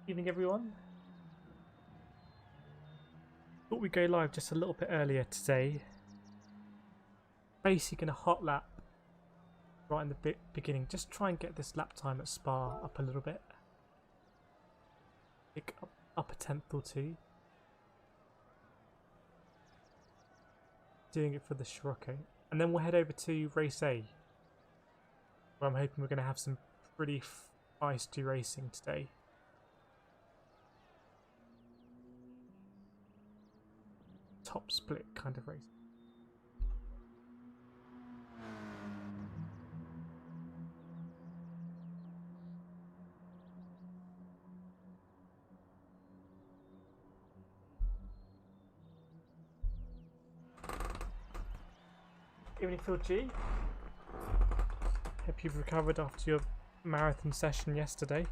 Evening, everyone. Thought we'd go live just a little bit earlier today. Basically, going to hot lap right in the beginning. Just try and get this lap time at Spa up a little bit. Pick up a tenth or two. Doing it for the Scirocco. And then we'll head over to race A, where I'm hoping we're going to have some pretty feisty racing today. Top split kind of race. Evening, Phil G. Hope you've recovered after your marathon session yesterday.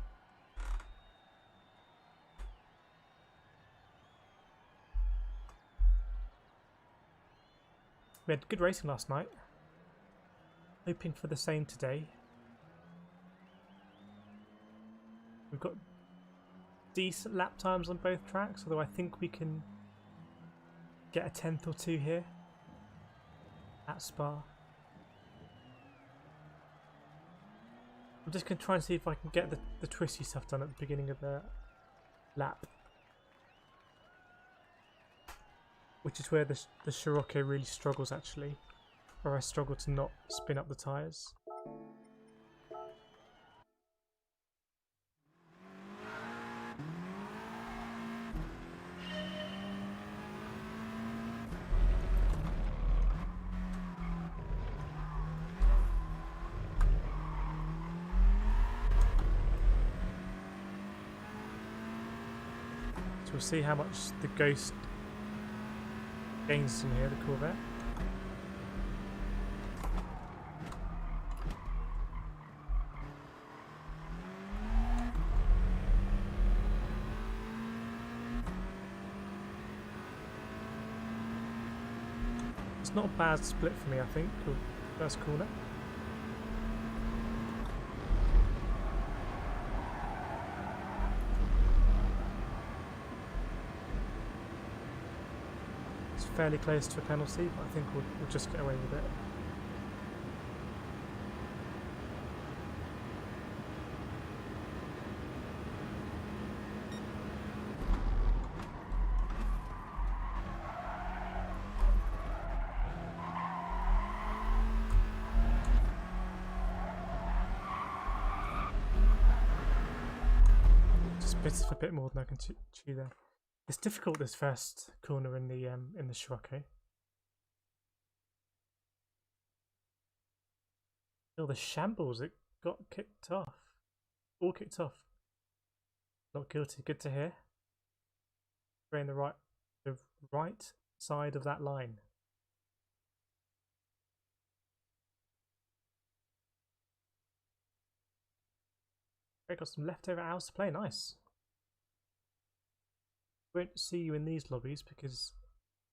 We had good racing last night. Hoping for the same today. We've got decent lap times on both tracks, although I think we can get a tenth or two here at Spa. I'm just going to try and see if I can get the twisty stuff done at the beginning of the lap, which is where the Scirocco really struggles actually, where I struggle to not spin up the tyres. So we'll see how much the Ghost gains from here, the Corvette. It's not a bad split for me, I think, for first corner. Fairly close to a penalty, but I think we'll just get away with it. Just bits of a bit more than I can chew there. It's difficult this first corner in the Scirocco. Oh, the shambles, it got kicked off. All kicked off. Not guilty, good to hear. We're in the right side of that line. Okay, got some leftover hours to play, nice. Won't see you in these lobbies because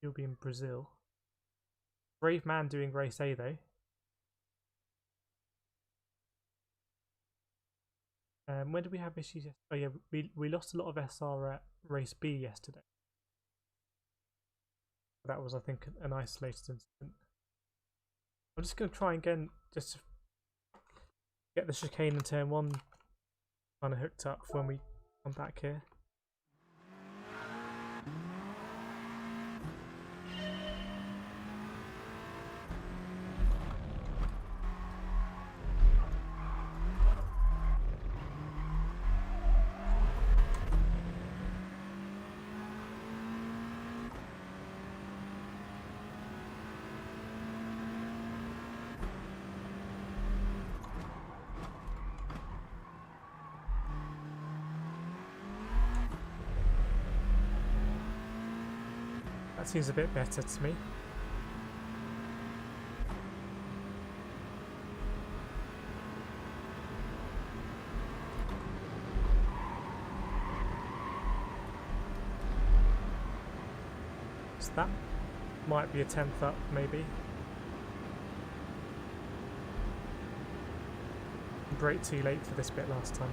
you'll be in Brazil. Brave man doing race A though. When did we have issues? Oh yeah, we lost a lot of SR at race B yesterday. That was, I think, an isolated incident. I'm just going to try again, just to get the chicane in turn 1 kind of hooked up when we come back here. That seems a bit better to me. So that might be a 10th up, maybe. Brake too late for this bit last time.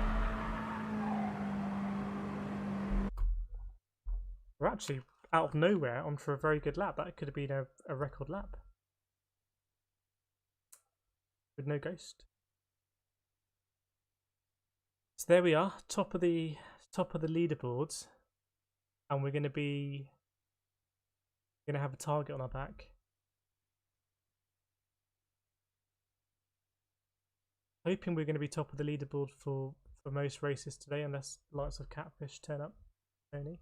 We're actually out of nowhere on for a very good lap. That could have been a record lap. With no ghost. So there we are, top of the leaderboard. And we're gonna have a target on our back. Hoping we're going to be top of the leaderboard for most races today, unless lots of catfish turn up only.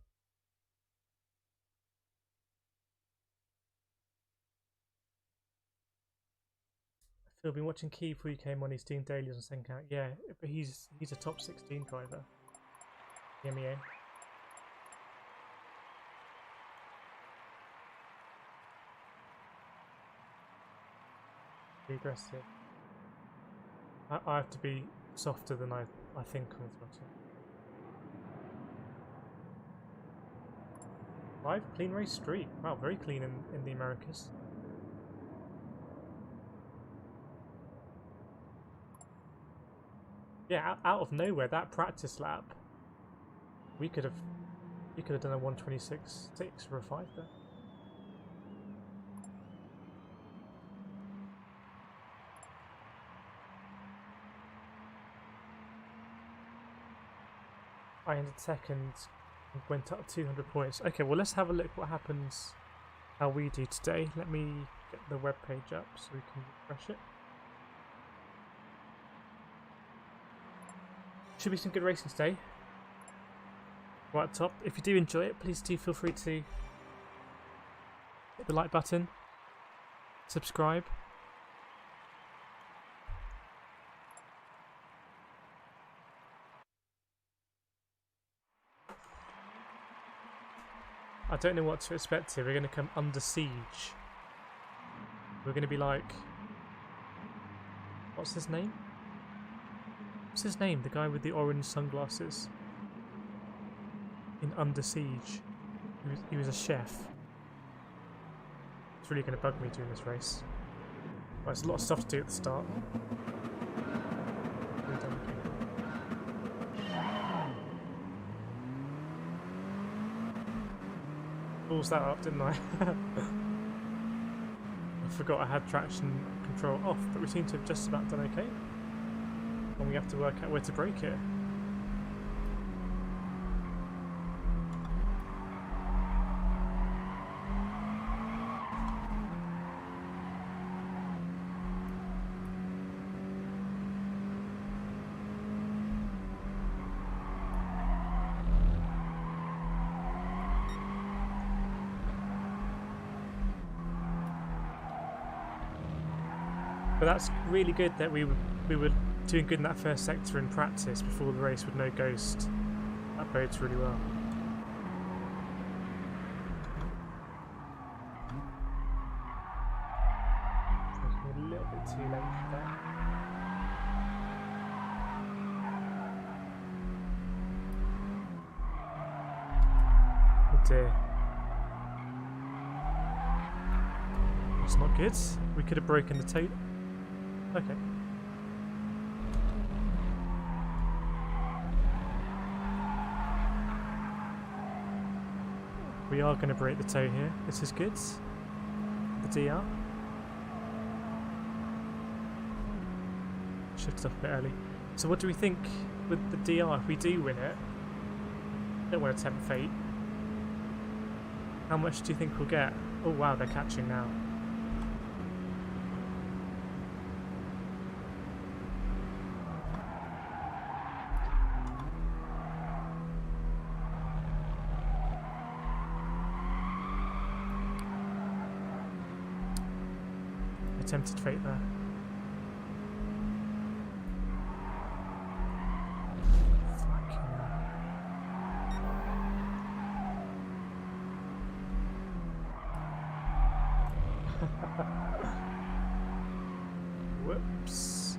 Phil, been watching Key before you came on. He's doing dailies on second count. Yeah, but he's a top 16 driver. MEA. Be aggressive. I have to be softer than I think on the throttle. 5 clean race streak. Wow, very clean in the Americas. Yeah, out of nowhere, that practice lap, we could have done a 1:26.6 for a 5 there. I ended second and went up 200 points. Okay, well let's have a look what happens, how we do today. Let me get the web page up so we can refresh it. Should be some good racing today. Right at the top. If you do enjoy it, please do feel free to hit the like button, subscribe. I don't know what to expect here. We're going to come under siege. We're going to be like... What's his name? What's his name? The guy with the orange sunglasses. In Under Siege. He was a chef. It's really going to bug me doing this race. Right, there's a lot of stuff to do at the start. Balls that up, didn't I? I forgot I had traction control off, but we seem to have just about done okay. And we have to work out where to brake here. But that's really good that we were doing good in that first sector in practice before the race with no ghost. That bodes really well. A little bit too late for that. Oh dear. It's not good. We could have broken the tape. Okay. We are going to break the toe here. This is good. The DR. Shifted up a bit early. So what do we think with the DR if we do win it? Don't want to tempt fate. How much do you think we'll get? Oh wow, they're catching now. Attempted fate there. Whoops.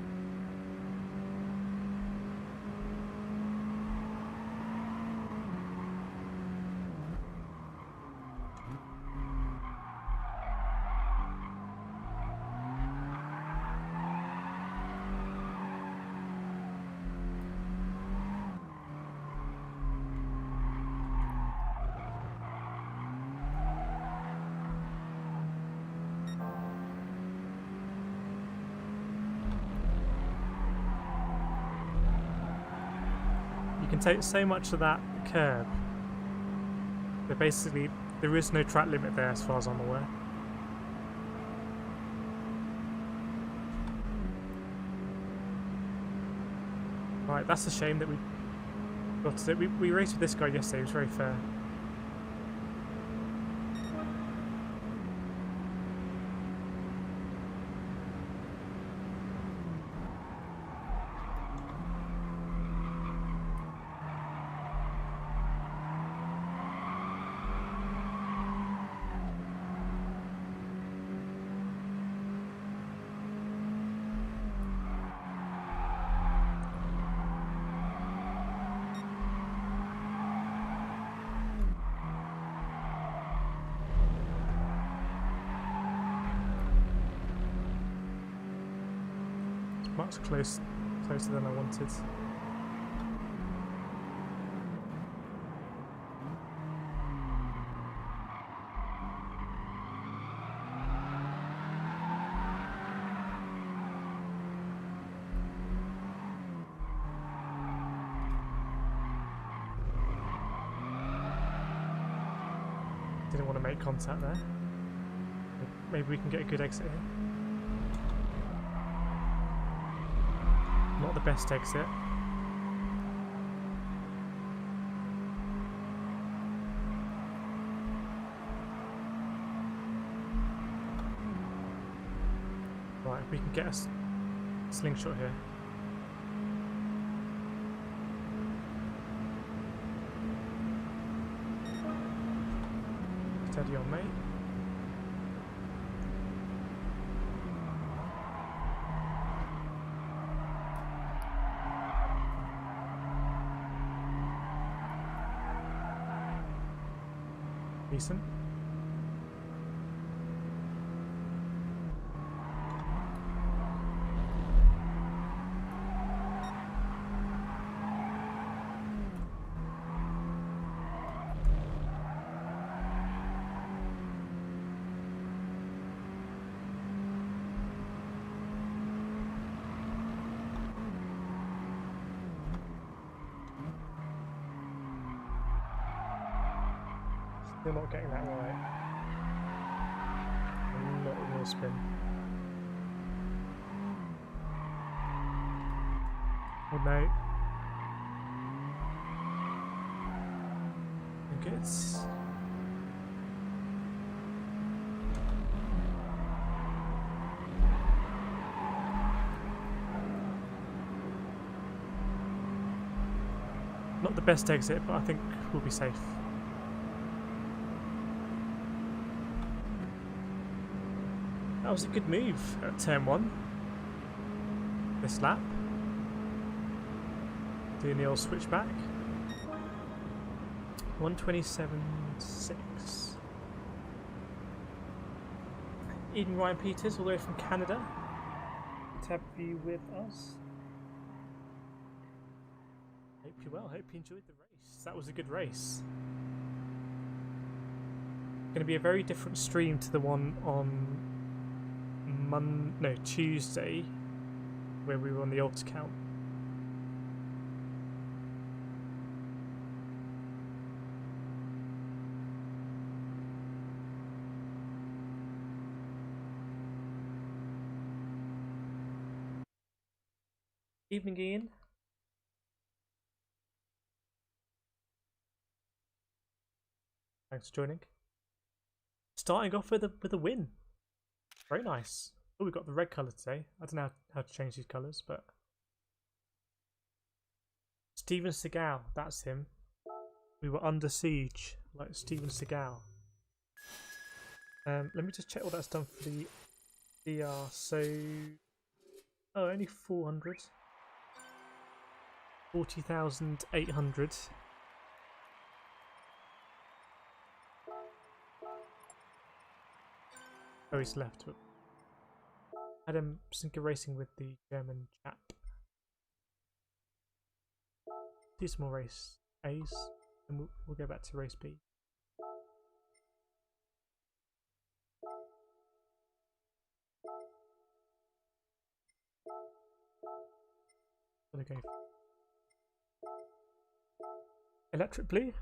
can take so much of that curb. But basically, there is no track limit there as far as I'm aware. Right, that's a shame that we got to do it. We raced with this guy yesterday, he was very fair. Much closer than I wanted. Didn't want to make contact there. Maybe we can get a good exit here. Not the best exit. Right, we can get a slingshot here. Steady on, mate. Decent. Still not getting that right. Not a real spin. Oh no. I think it's... not the best exit, but I think we'll be safe. That was a good move at turn 1 this lap. Doing the old switchback. 127.6. Eden Ryan Peters, all the way from Canada. Good to have you with us. Hope you're well, hope you enjoyed the race. That was a good race. Going to be a very different stream to the one on Tuesday, where we were on the alt account. Evening, Ian. Thanks for joining. Starting off with a win. Very nice. Oh, we've got the red colour today. I don't know how to change these colours, but... Steven Seagal, that's him. We were under siege, like Steven Seagal. Let me just check what that's done for the DR. So... oh, only 400. 40,800. Oh, he's left. Had him sinker racing with the German chap. Do some more race A's, and we'll go back to race B. Gotta go. Electric blue?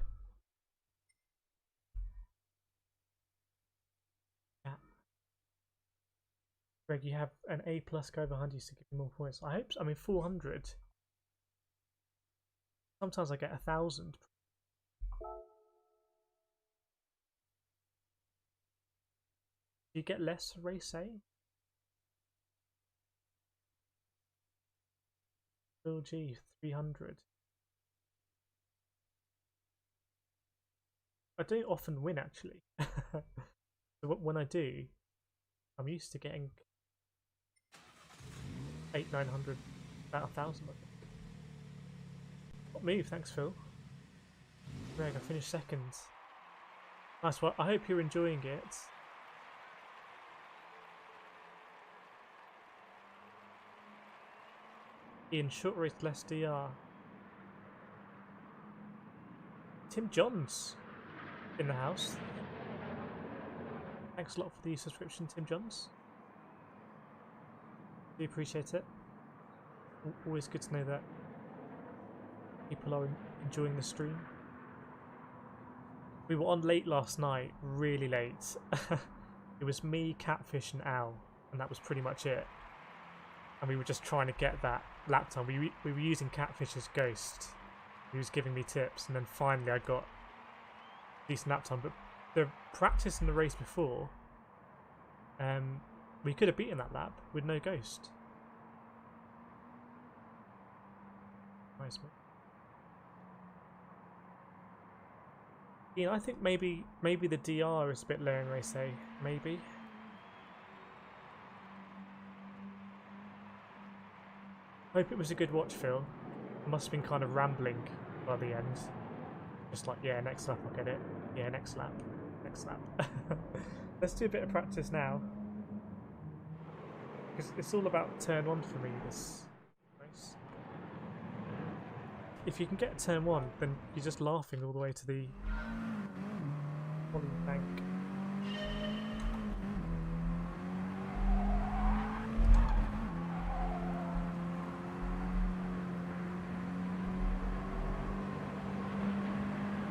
Yeah. Greg, you have an A plus go behind you to give you more points. I hope so. I mean 400. Sometimes I get 1,000. Do you get less race A? Bill G 300. I don't often win actually. So when I do, I'm used to getting 800-900, about 1,000 I think. What move, thanks Phil. Greg, I finished second. Nice one, I hope you're enjoying it. Ian, short race less DR. Tim Johns in the house. Thanks a lot for the subscription, Tim Johns. Do appreciate it. Always good to know that people are enjoying the stream. We were on late last night, really late. It was me, Catfish and Al, and that was pretty much it. And we were just trying to get that lap time. We were using Catfish's Ghost. He was giving me tips, and then finally I got decent lap time. But the practice in the race before, we could have beaten that lap with no Ghost. Nice move. Yeah, I think maybe the DR is a bit low in race A. Maybe. Hope it was a good watch, Phil. I must have been kind of rambling by the end. Just like, yeah, next lap I'll get it. Yeah, next lap. Next lap. Let's do a bit of practice now. Because it's all about turn 1 for me, this race. If you can get turn 1, then you're just laughing all the way to the Holly bank.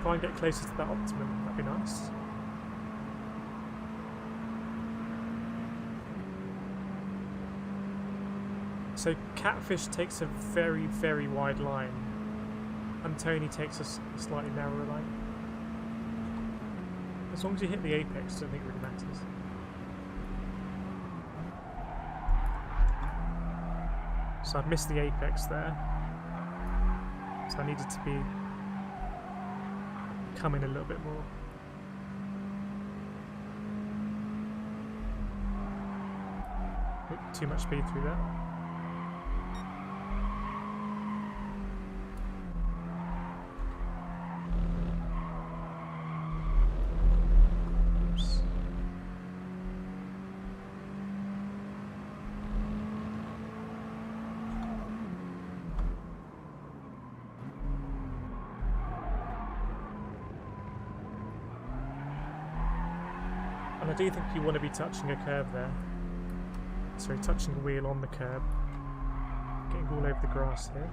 Try and get closer to that optimum, that'd be nice. So Catfish takes a very, very wide line, and Tony takes a slightly narrower line. As long as you hit the apex, I don't think it really matters. So I've missed the apex there, so I needed to be come in a little bit more. Too much speed through there. Oops. And I do think you want to be touching a curb there. Sorry, touching the wheel on the curb. Getting all over the grass here.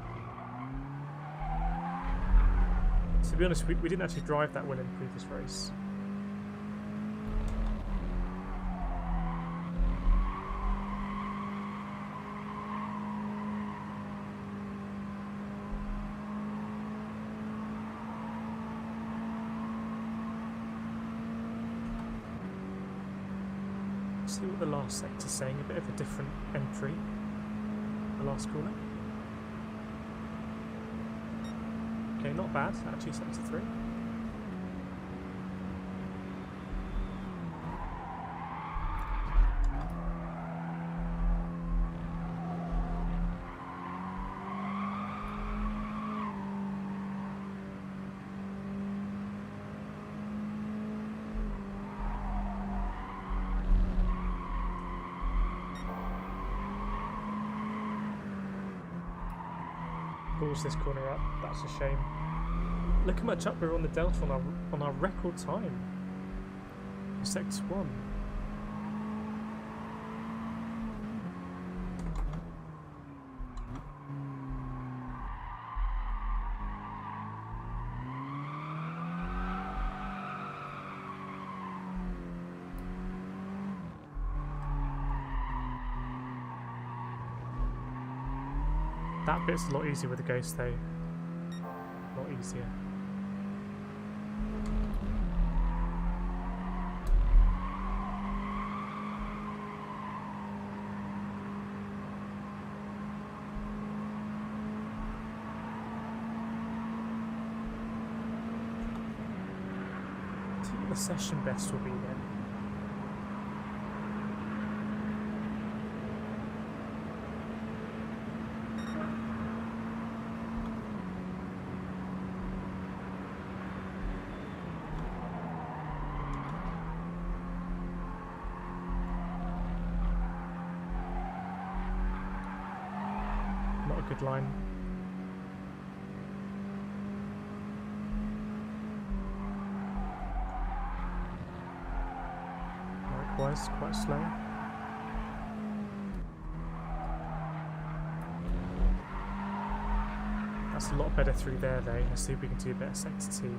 To be honest, we didn't actually drive that well in the previous race. See what the last sector's saying, a bit of a different entry. The last corner. Okay, not bad, actually, sector 3. Pulls this corner up, that's a shame. Look how much up we're on the delta on our record time for sector 1. That bit's a lot easier with the ghost though. A lot easier. See what the session best will be then. Good line. Likewise, quite slow. That's a lot better through there though. Let's see if we can do a better sector 2.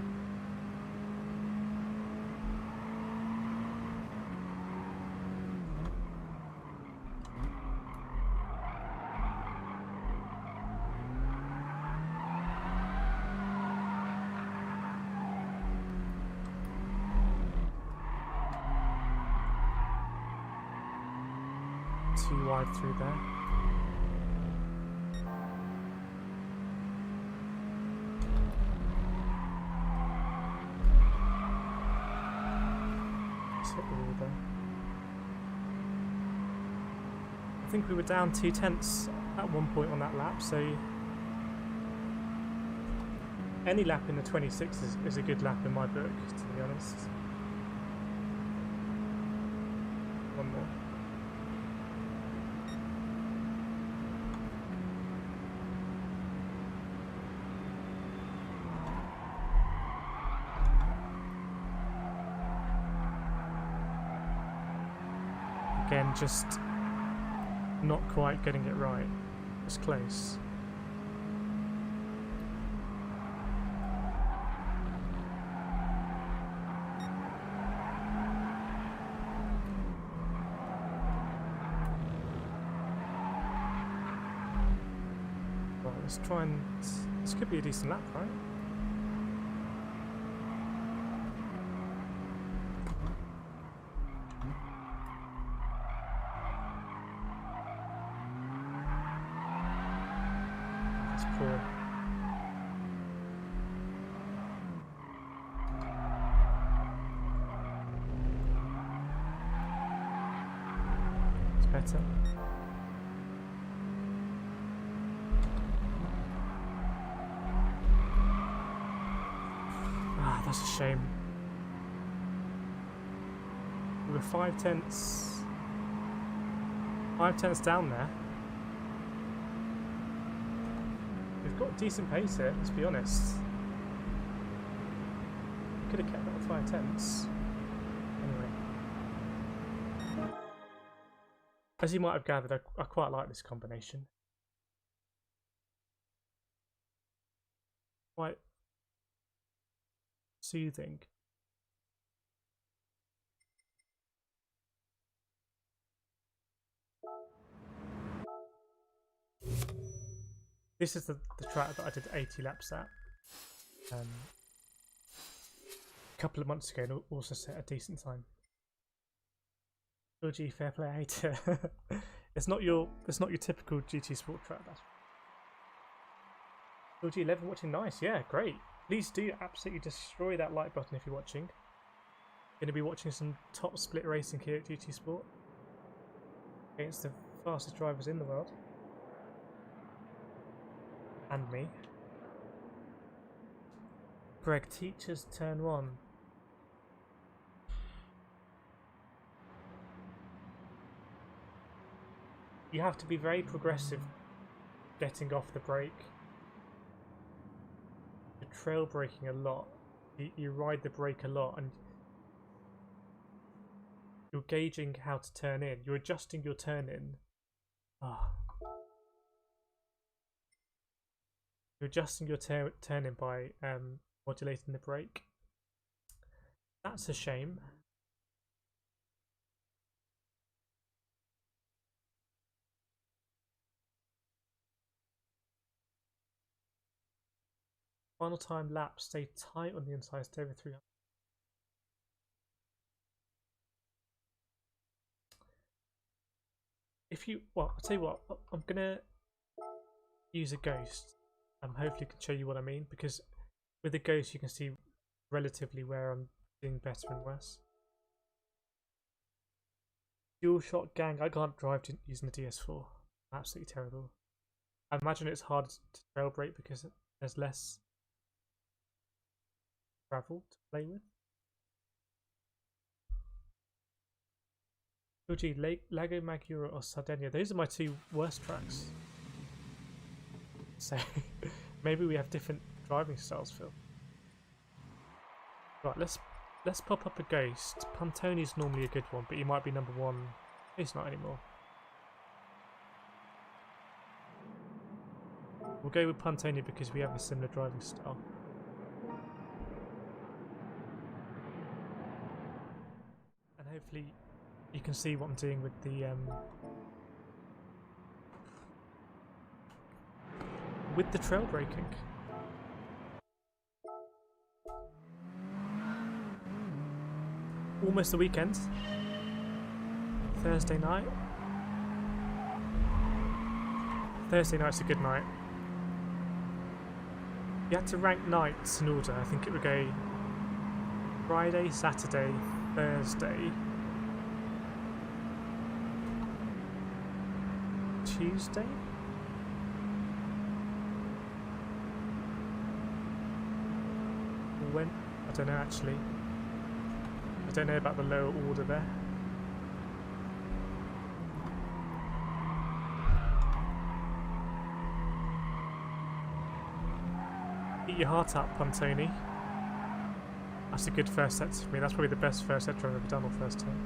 Too wide through there. Let's hit the wall there. I think we were down 2/10 at one point on that lap, so any lap in the 26 is a good lap in my book, to be honest. One more. Again, just not quite getting it right. It's close. Right, let's try and... This could be a decent lap, right? Poor. It's better. Ah, that's a shame. We were 5/10 down there. We've got decent pace here, let's be honest. We could have kept that at 5/10. Anyway. As you might have gathered, I quite like this combination. Quite soothing. This is the track that I did 80 laps at a couple of months ago, and also set a decent time. LG fair play hater. it's not your typical GT Sport track. That's LG 11 watching, nice, yeah, great. Please do absolutely destroy that like button if you're watching. Going to be watching some top split racing here at GT Sport against the fastest drivers in the world. And me. Greg, teachers turn 1. You have to be very progressive getting off the brake. You're trail braking a lot. You ride the brake a lot and you're gauging how to turn in. You're adjusting your turn in. You're adjusting your turn in by modulating the brake. That's a shame. Final time lap, stay tight on the inside, stay over 300. If you, well, I'll tell you what, I'm gonna use a ghost. Hopefully can show you what I mean, because with a ghost you can see relatively where I'm doing better and worse. Dual shot gang, I can't drive using the DS4. Absolutely terrible. I imagine it's hard to trail brake because there's less gravel to play with. Oh gee, Lago Maggiore or Sardinia, those are my two worst tracks. So maybe we have different driving styles, Phil. Right, let's pop up a ghost. Pantoni's normally a good one, but he might be number one. He's not anymore. We'll go with Pantoni because we have a similar driving style. And hopefully you can see what I'm doing with the trail braking. Almost the weekend. Thursday night. Thursday night's a good night. You had to rank nights in order. I think it would go Friday, Saturday, Thursday, Tuesday? When? I don't know actually. I don't know about the lower order there. Eat your heart out, Pantoni. That's a good first set for me. That's probably the best first set I've ever done on first turn.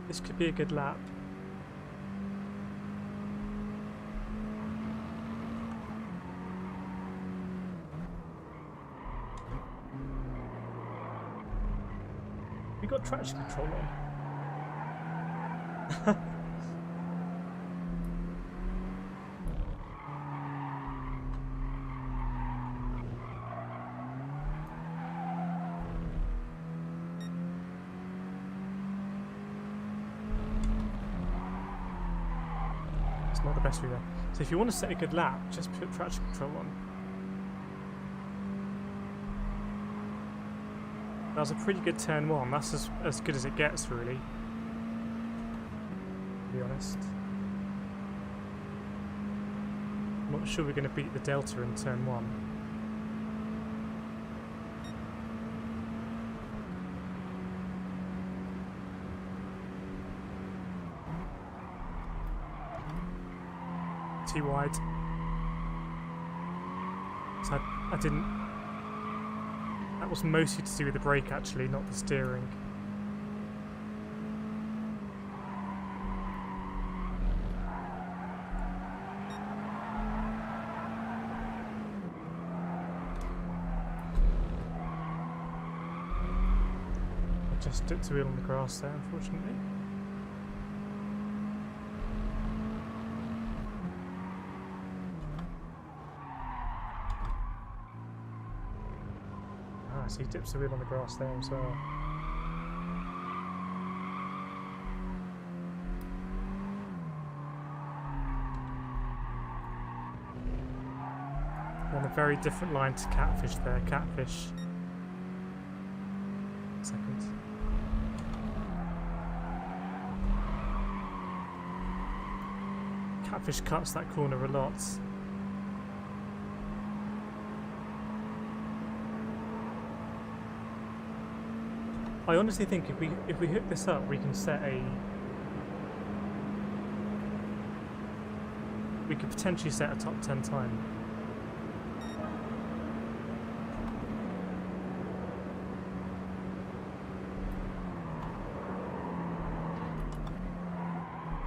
This could be a good lap. We got traction control on. It's not the best view there. So if you want to set a good lap, just put traction control on. That was a pretty good turn one. That's as good as it gets, really. To be honest. I'm not sure we're going to beat the Delta in turn one. Too wide. So I didn't. That was mostly to do with the brake actually, not the steering. I just dipped the wheel on the grass there, unfortunately. So he dips the wheel on the grass there as well. On a very different line to Catfish there. Catfish. Second. Catfish cuts that corner a lot. I honestly think if we hook this up, we can set a. We could potentially set a top 10 time.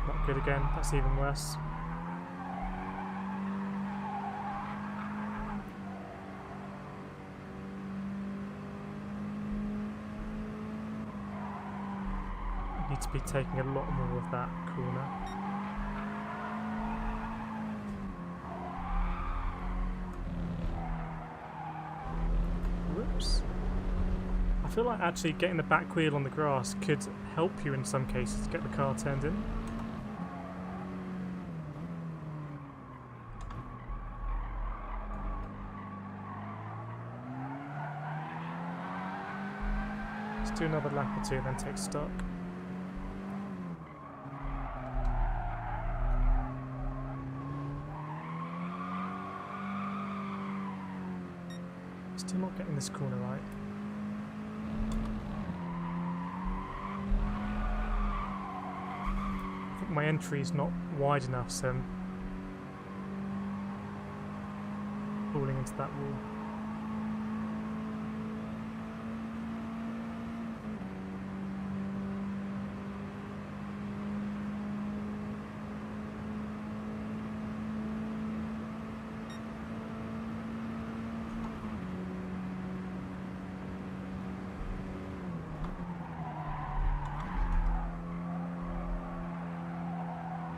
Not good again. That's even worse. Need to be taking a lot more of that corner. Whoops. I feel like actually getting the back wheel on the grass could help you in some cases to get the car turned in. Let's do another lap or two and then take stock. Still not getting this corner right. I think my entry is not wide enough, so I'm falling into that wall.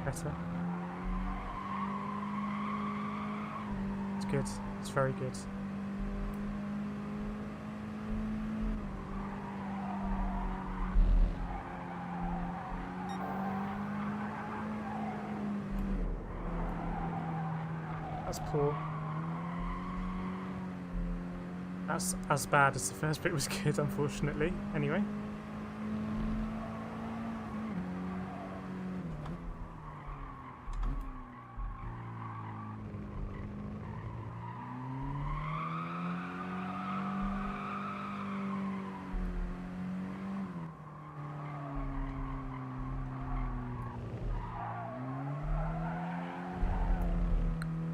Better. It's good. It's very good. That's poor. That's as bad as the first bit was good, unfortunately. Anyway.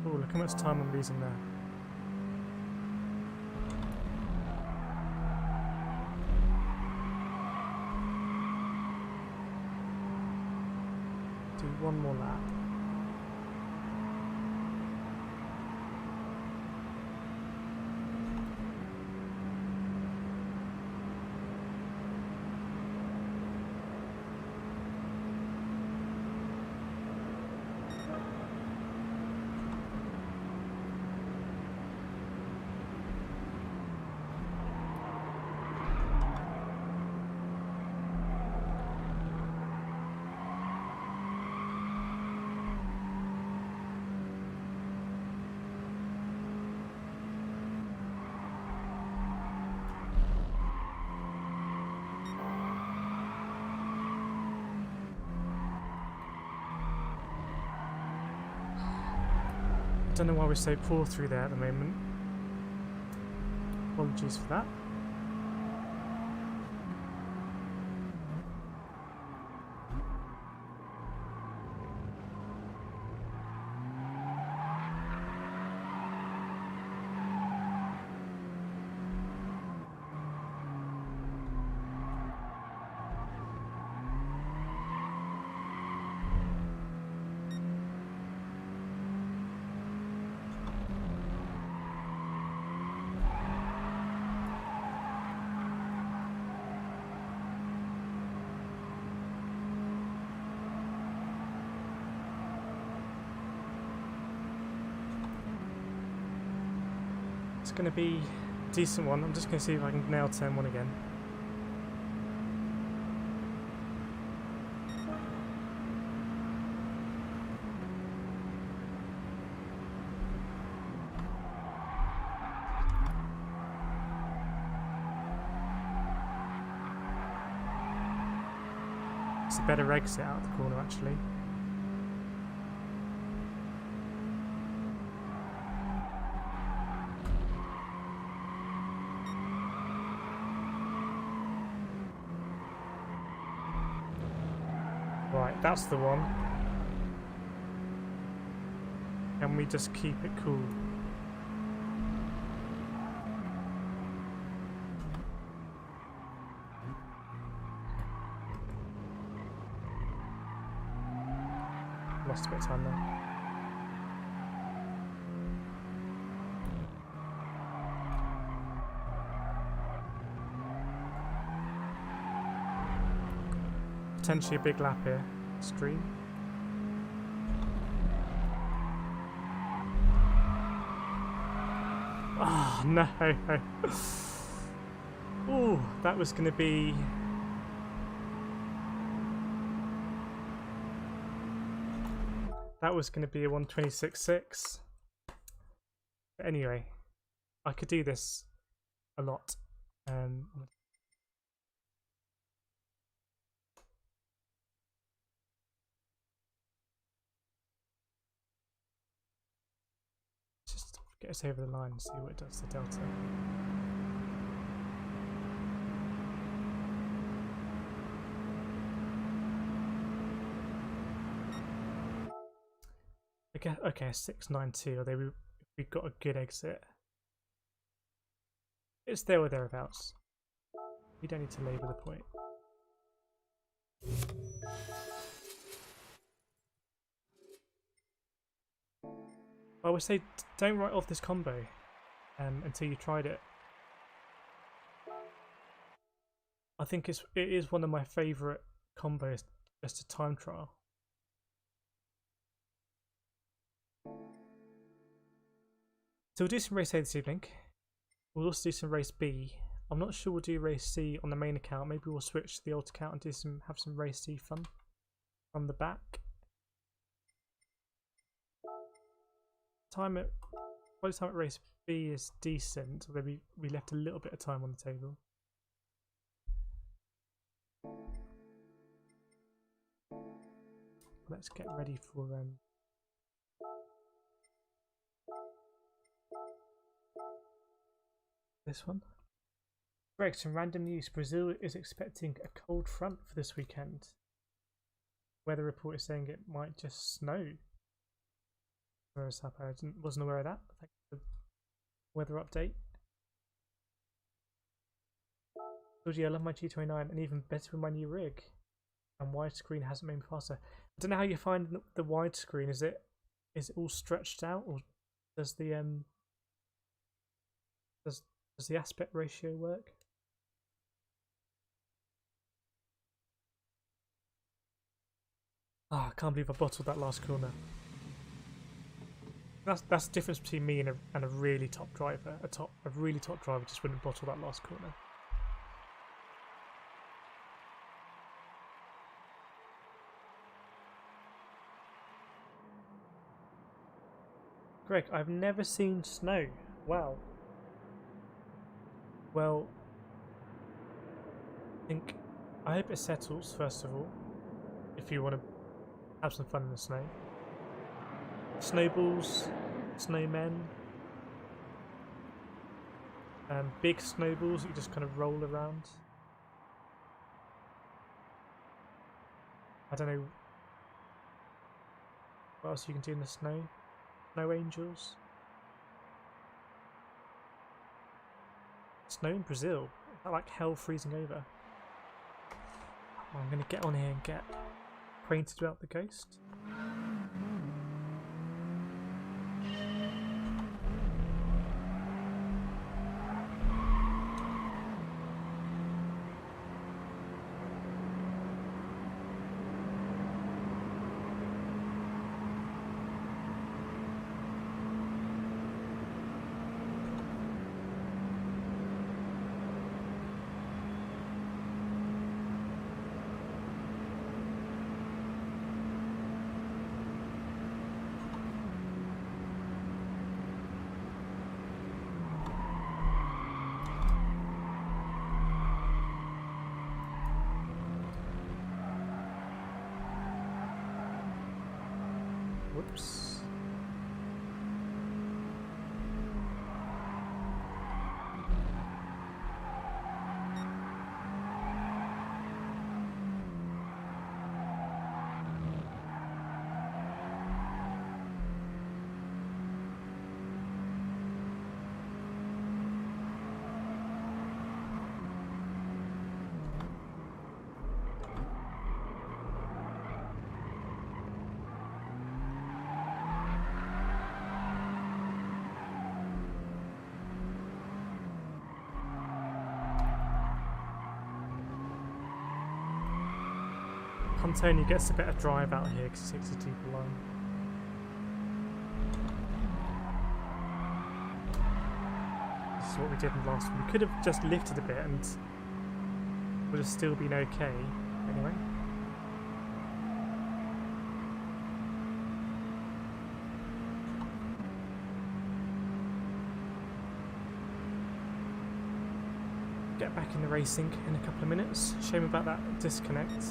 Oh, look how much time I'm losing there. Do one more lap. Don't know why we're so poor through there at the moment. Apologies for that. It's going to be a decent one. I'm just going to see if I can nail turn one again. It's a better exit out of the corner actually. Right, that's the one. And we just keep it cool. Lost a bit of time there. potentially a big lap here. Stream. Oh no! Ooh, that was going to be. That was going to be a 1:26.6. But anyway, I could do this a lot. Just get us over the line and see what it does to Delta. Okay, 692. Although we've got a good exit. It's there or thereabouts. We don't need to labour the point. I would say don't write off this combo until you tried it. I think it is one of my favourite combos, just a time trial. So we'll do some race A this evening. We'll also do some race B. I'm not sure we'll do race C on the main account. Maybe we'll switch to the alt account and have some race C fun from the back. By the time at race B is decent, although we left a little bit of time on the table. Let's get ready for this one. Greg, some random news. Brazil is expecting a cold front for this weekend. Weather report is saying it might just snow. I wasn't aware of that. Thanks for the weather update. Georgie, I love my G29 and even better with my new rig. And widescreen hasn't made me faster. I don't know how you find the widescreen. Is it all stretched out, or does the does the aspect ratio work? Ah, I can't believe I bottled that last corner. That's the difference between me and a really top driver. A really top driver just wouldn't bottle that last corner. Greg, I've never seen snow. Wow. Well, I hope it settles first of all. If you want to have some fun in the snow. Snowballs, snowmen, big snowballs that you just kind of roll around. I don't know what else you can do in the snow. Snow angels. Snow in Brazil. Is that like hell freezing over? Oh, I'm going to get on here and get acquainted about the ghost. Whoops. Huntonio gets a better drive out here because he takes a deeper line. This is what we did in the last one. We could have just lifted a bit and would have still been okay. Anyway. Get back in the racing in a couple of minutes. Shame about that disconnect.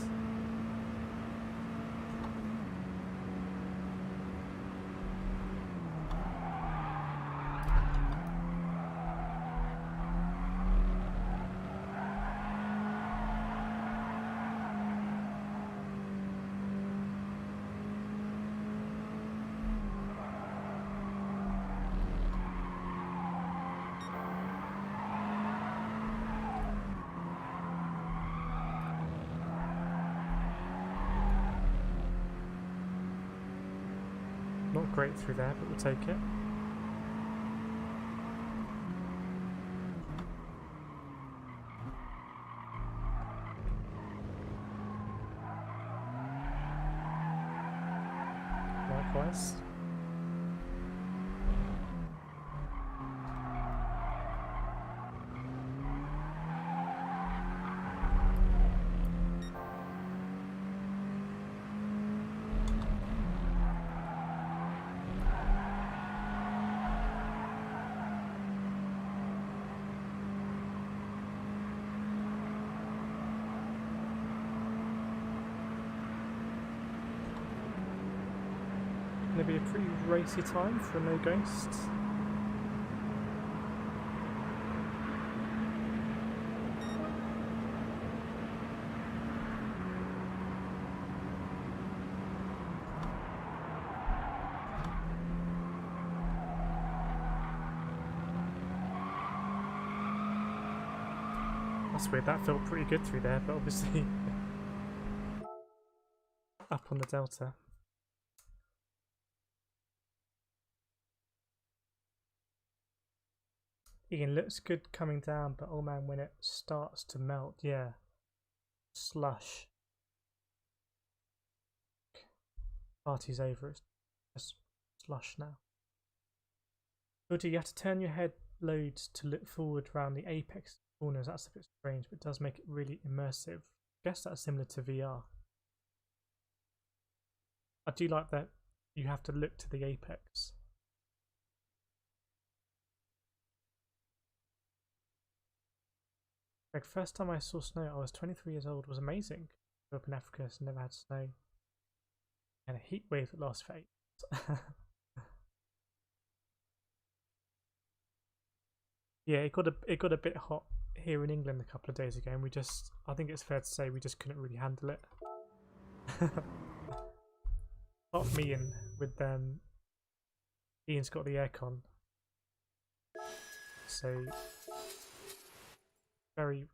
Not great through there, but we'll take it. Likewise. Going to be a pretty racy time for a no ghost. That's weird, that felt pretty good through there, but obviously up on the delta. Ian looks good coming down, but oh man, when it starts to melt, yeah. Slush. Party's over, it's just slush now. Woody, you have to turn your head loads to look forward around the apex corners. That's a bit strange, but it does make it really immersive. I guess that's similar to VR. I do like that you have to look to the apex. Like, first time I saw snow, I was 23 years old, was amazing. Grew up in Africa, so never had snow. And a heat wave that lasts for 8 months. Yeah, it got a bit hot here in England a couple of days ago, and we just, I think it's fair to say, we just couldn't really handle it. Apart from Ian, with Ian's got the aircon, so very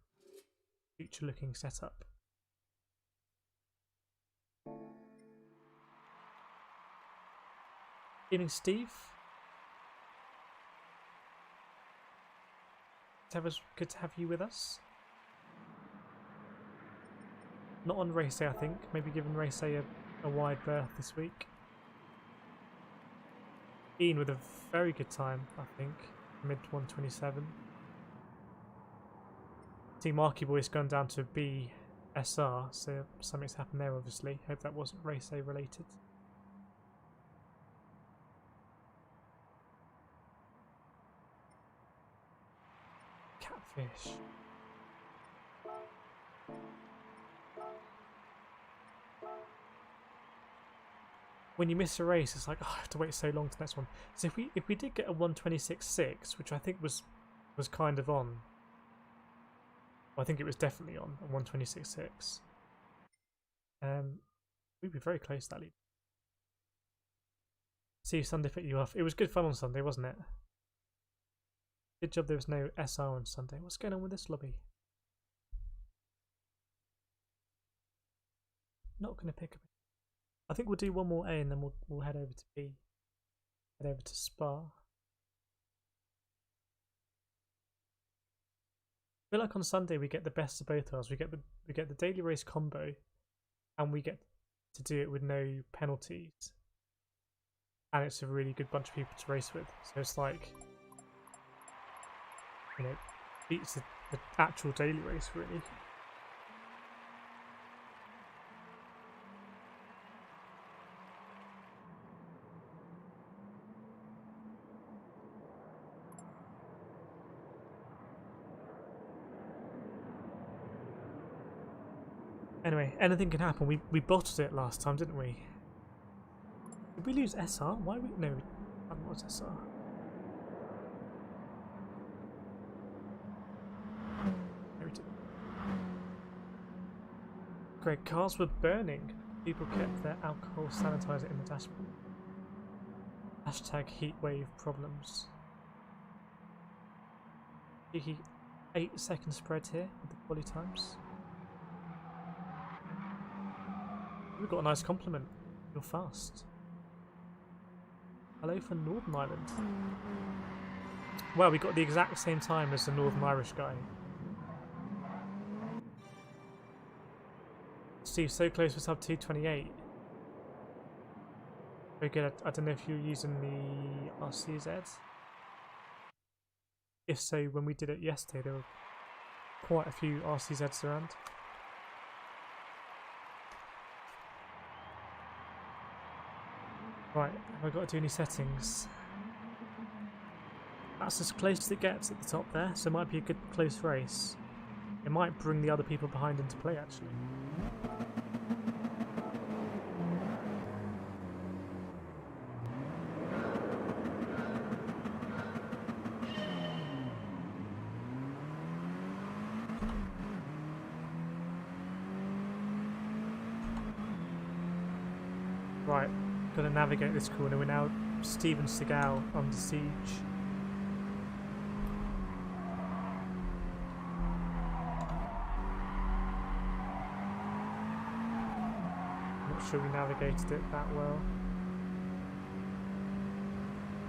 future-looking setup. Evening, Steve. Good to have you with us. Not on race day, I think. Maybe giving race day a wide berth this week. Ian with a very good time, I think. Mid 127. I think Marky Boy's gone down to BSR, so something's happened there obviously. Hope that wasn't race day related. Catfish. When you miss a race, it's like, oh, I have to wait so long to the next one. So if we did get a 126.6, which I think was kind of on, well, I think it was definitely on a 126.6. We'd be very close to that lead. See if Sunday put you off. It was good fun on Sunday, wasn't it? Good job there was no SR on Sunday. What's going on with this lobby? Not going to pick up. I think we'll do one more A and then we'll head over to B. Head over to Spa. I feel like on Sunday we get the best of both worlds. We get the daily race combo, and we get to do it with no penalties. And it's a really good bunch of people to race with. So it's like, you know, beats the actual daily race really. Anyway, anything can happen. We bottled it last time, didn't we? Did we lose SR? Why we no? That was SR. No, we didn't. Great, cars were burning. People kept their alcohol sanitizer in the dashboard. Hashtag heatwave problems. 8-second spread here with the quali times. We've got a nice compliment. You're fast. Hello for Northern Ireland. Well, we got the exact same time as the Northern Irish guy. Steve, so close for sub 228. Very good. I don't know if you're using the RCZ. If so, when we did it yesterday, there were quite a few RCZs around. Right, have I got to do any settings? That's as close as it gets at the top there, so it might be a good close race. It might bring the other people behind into play actually. Right. Got to navigate this corner. We're now Steven Seagal under siege. Not sure we navigated it that well.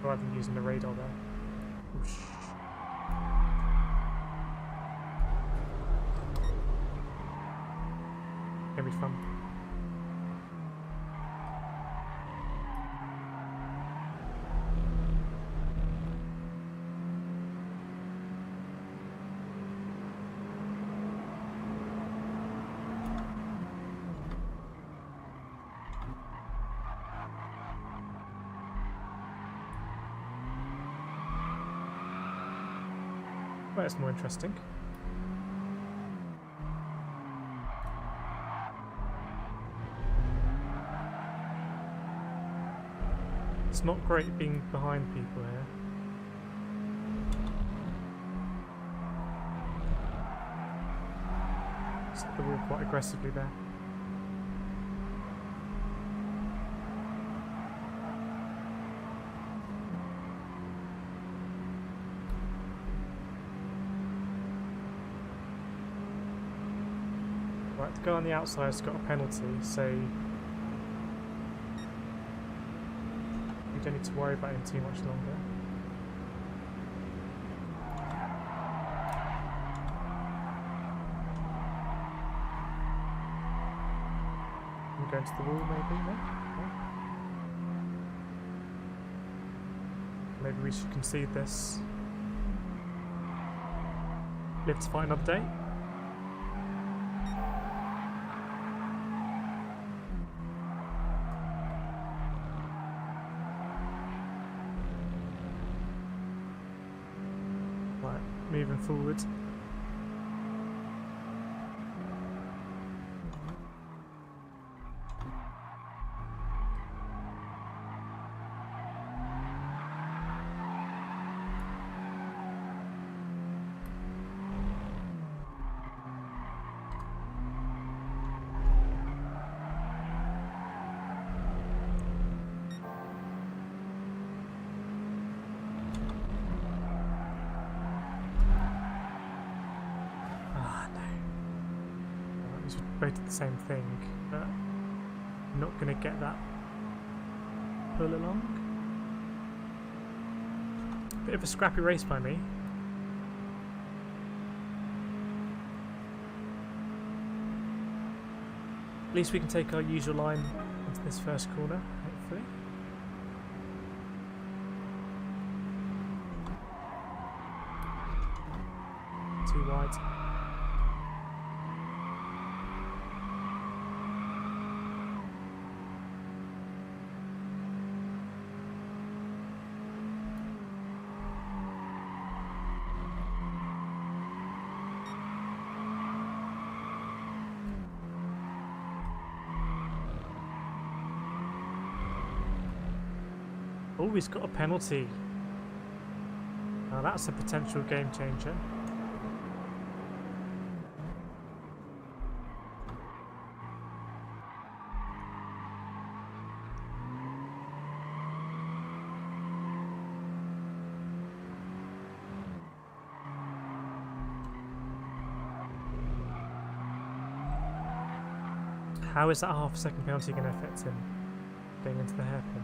Rather than using the radar there. Whoosh. Gonna be fun. Well, that's more interesting. It's not great being behind people here. Set the wall quite aggressively there. Right, to go on the outside has got a penalty, so we don't need to worry about him too much longer. I'm going to the wall maybe, no? Maybe we should concede this. Live to fight another day. Moving forward. Both the same thing, but I'm not going to get that pull along. Bit of a scrappy race by me. At least we can take our usual line into this first corner, hopefully. Too wide. Oh, he's got a penalty. Now that's a potential game changer. How is that half a second penalty going to affect him getting into the hairpin?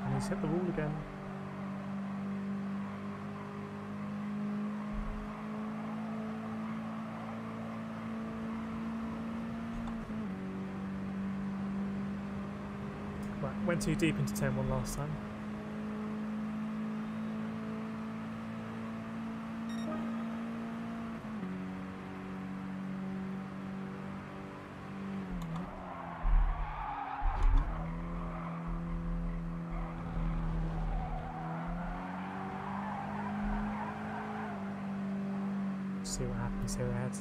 And he's hit the wall again. Right, went too deep into turn 1 last time. See what happens here ahead.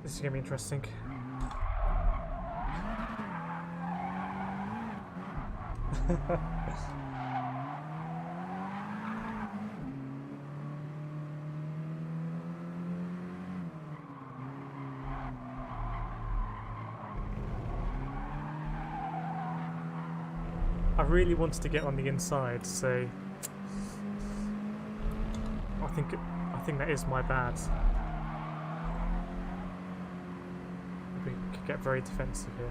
This is going to be interesting. I really wanted to get on the inside, so I think that is my bad. We could get very defensive here.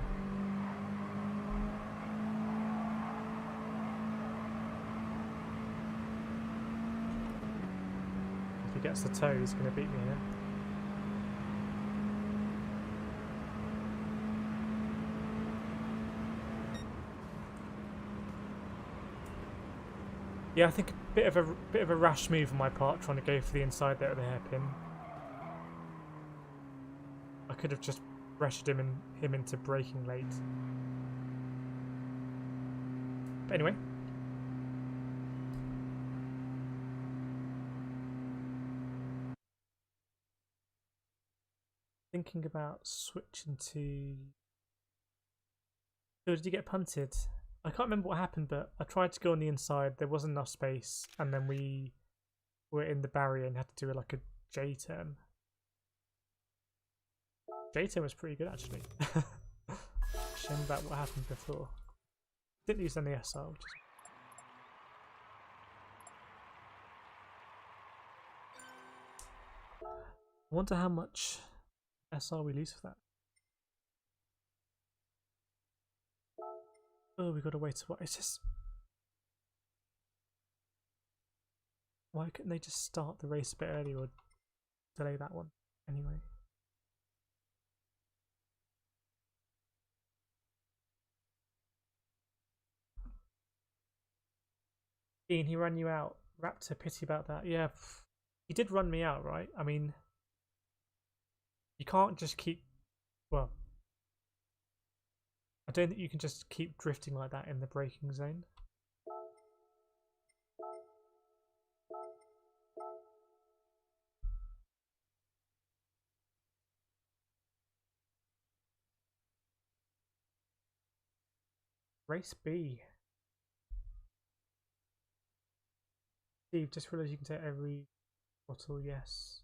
If he gets the toe, he's going to beat me here. Yeah, I think a bit of a rash move on my part, trying to go for the inside there at the hairpin. I could have just pressured him into braking late. But anyway. Thinking about switching to... Oh, did you get punted? I can't remember what happened, but I tried to go on the inside, there wasn't enough space, and then we were in the barrier and had to do like a J-turn. J-turn was pretty good actually. Shame about what happened before. Didn't use any SR, which is... I wonder how much SR we lose for that. Oh, we gotta wait a while. It's just... Why couldn't they just start the race a bit earlier or delay that one? Anyway. Ian, he ran you out. Raptor, pity about that. Yeah, he did run me out, right? I mean, you can't just keep... Well... I don't think you can just keep drifting like that in the braking zone. Race B. Steve, just realised you can take every bottle, yes.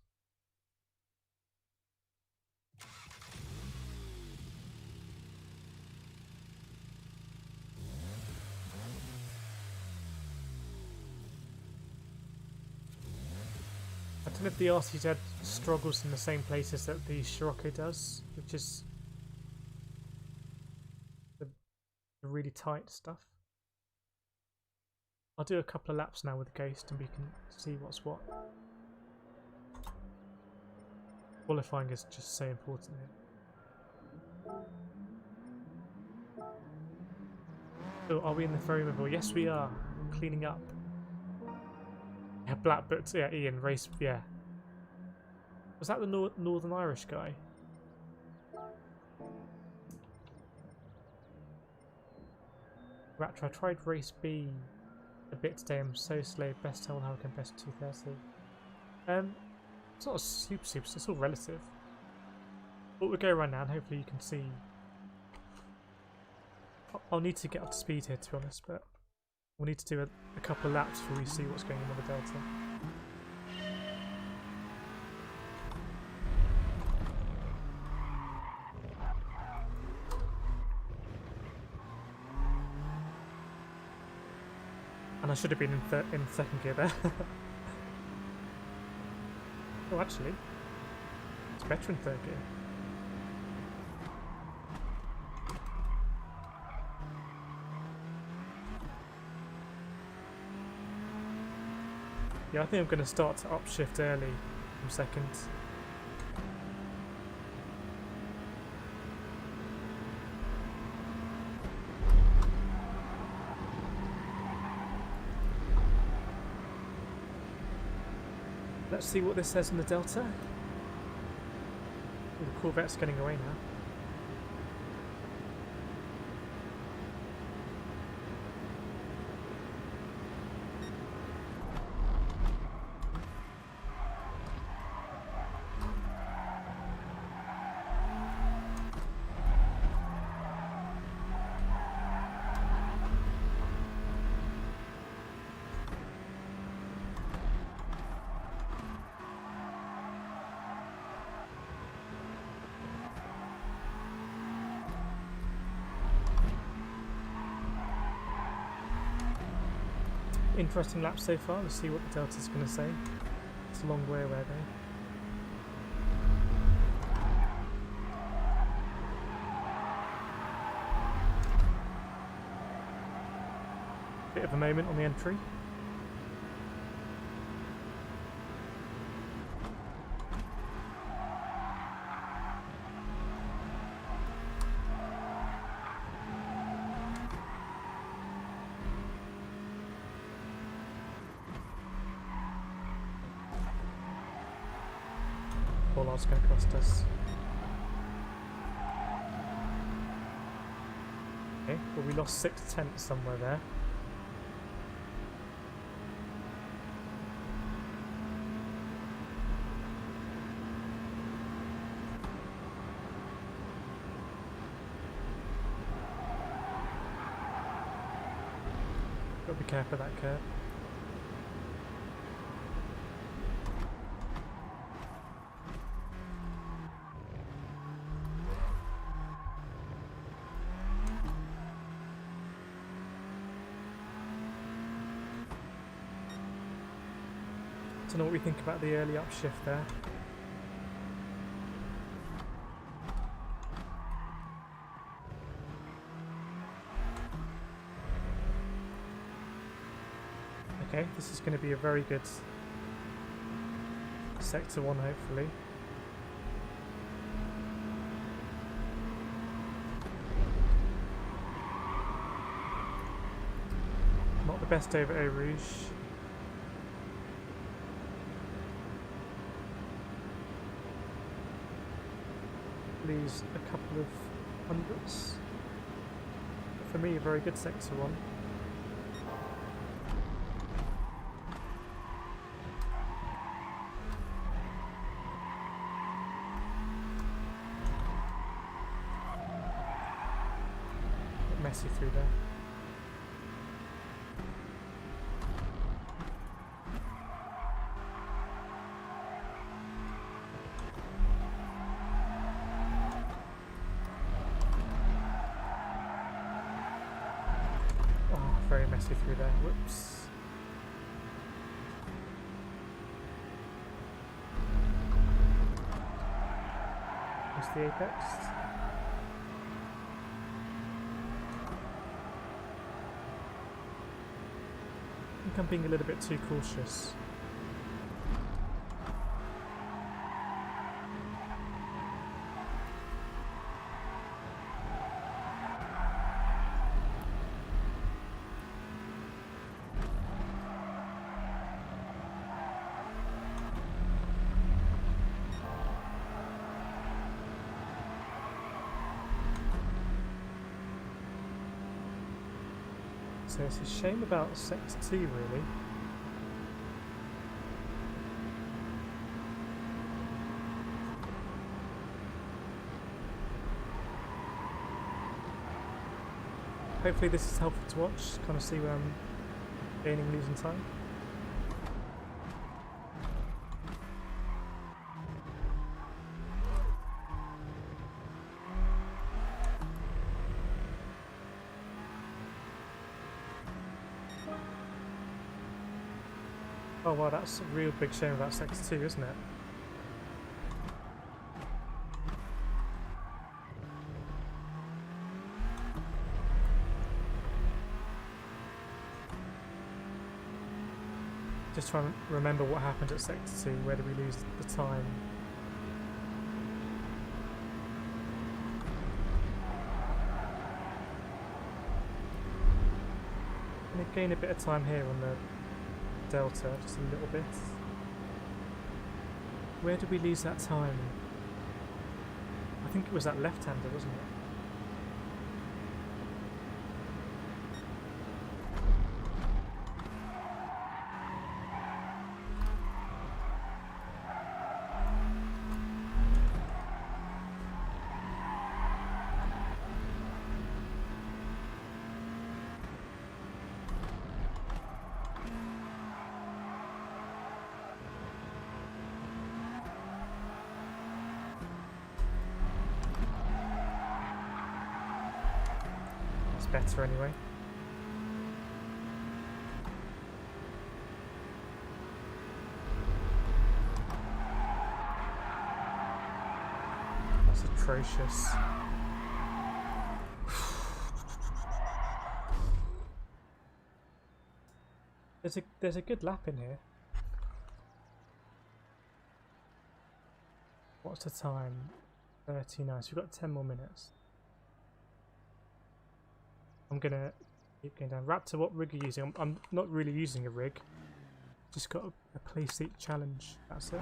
don't know if the RCZ struggles in the same places that the Scirocco does, which is the really tight stuff. I'll do a couple of laps now with the Ghost and we can see what's what. Qualifying is just so important here. So are we in the ferry removal? Yes we are. Cleaning up. Yeah, Black Book, yeah, Ian, race, yeah. Was that the Northern Irish guy? Raptor, I tried race B a bit today. I'm so slow. Best tell how I can best 230. It's not a super, it's all relative. But we'll go right now and hopefully you can see. I'll need to get up to speed here to be honest, but we'll need to do a couple of laps before we see what's going on with the Delta. And I should have been in second gear there. Oh, actually, it's better in third gear. Yeah, I think I'm going to start to upshift early from second. Let's see what this says in the Delta. Ooh, the Corvette's getting away now. Interesting lap so far. Let's see what the Delta's going to say. It's a long way away though. Bit of a moment on the entry. Bollard's going to cost us. Okay, well we lost 6/10 somewhere there. Got to be careful of that curve. Don't know what we think about the early upshift there. Okay, this is going to be a very good sector 1 hopefully. Not the best over Eau Rouge. Lose a couple of hundreds. But for me, a very good sector 1. Bit messy through there. Very messy through there. Whoops. Just the apex. I think I'm being a little bit too cautious. So it's a shame about Sector 2 really. Hopefully this is helpful to watch, kind of see where I'm gaining, losing time. Oh wow, that's a real big shame about Sector 2, isn't it? Just trying to remember what happened at Sector 2, where did we lose the time? I'm going to gain a bit of time here on the Delta, just a little bit. Where did we lose that time? I think it was that left-hander, wasn't it? Better anyway. That's atrocious. There's a good lap in here. What's the time? 39. So we've got 10 more minutes. I'm gonna keep going down. Raptor, what rig are you using? I'm not really using a rig. Just got a Playseat challenge. That's it.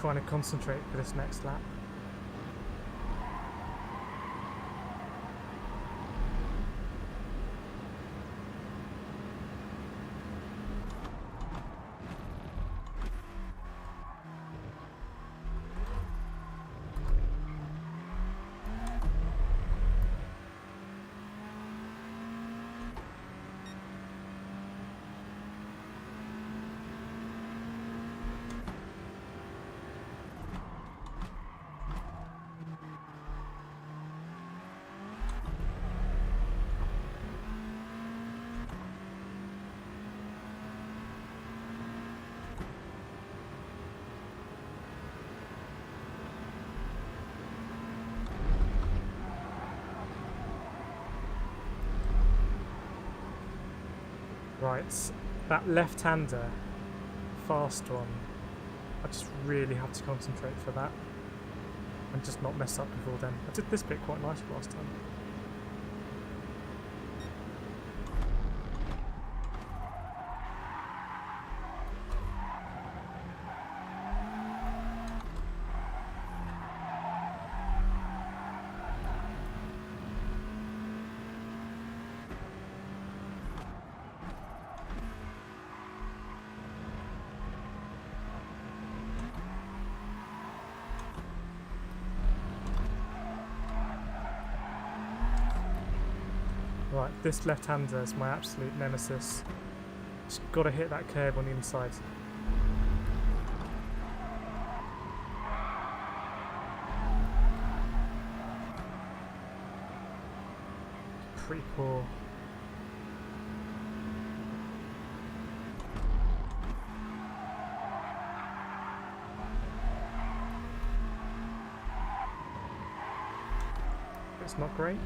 Trying to concentrate for this next lap. Right, that left-hander, fast one, I just really have to concentrate for that and just not mess up before then. I did this bit quite nice last time. Right, this left-hander is my absolute nemesis. Just got to hit that curb on the inside. Pretty poor. It's not great.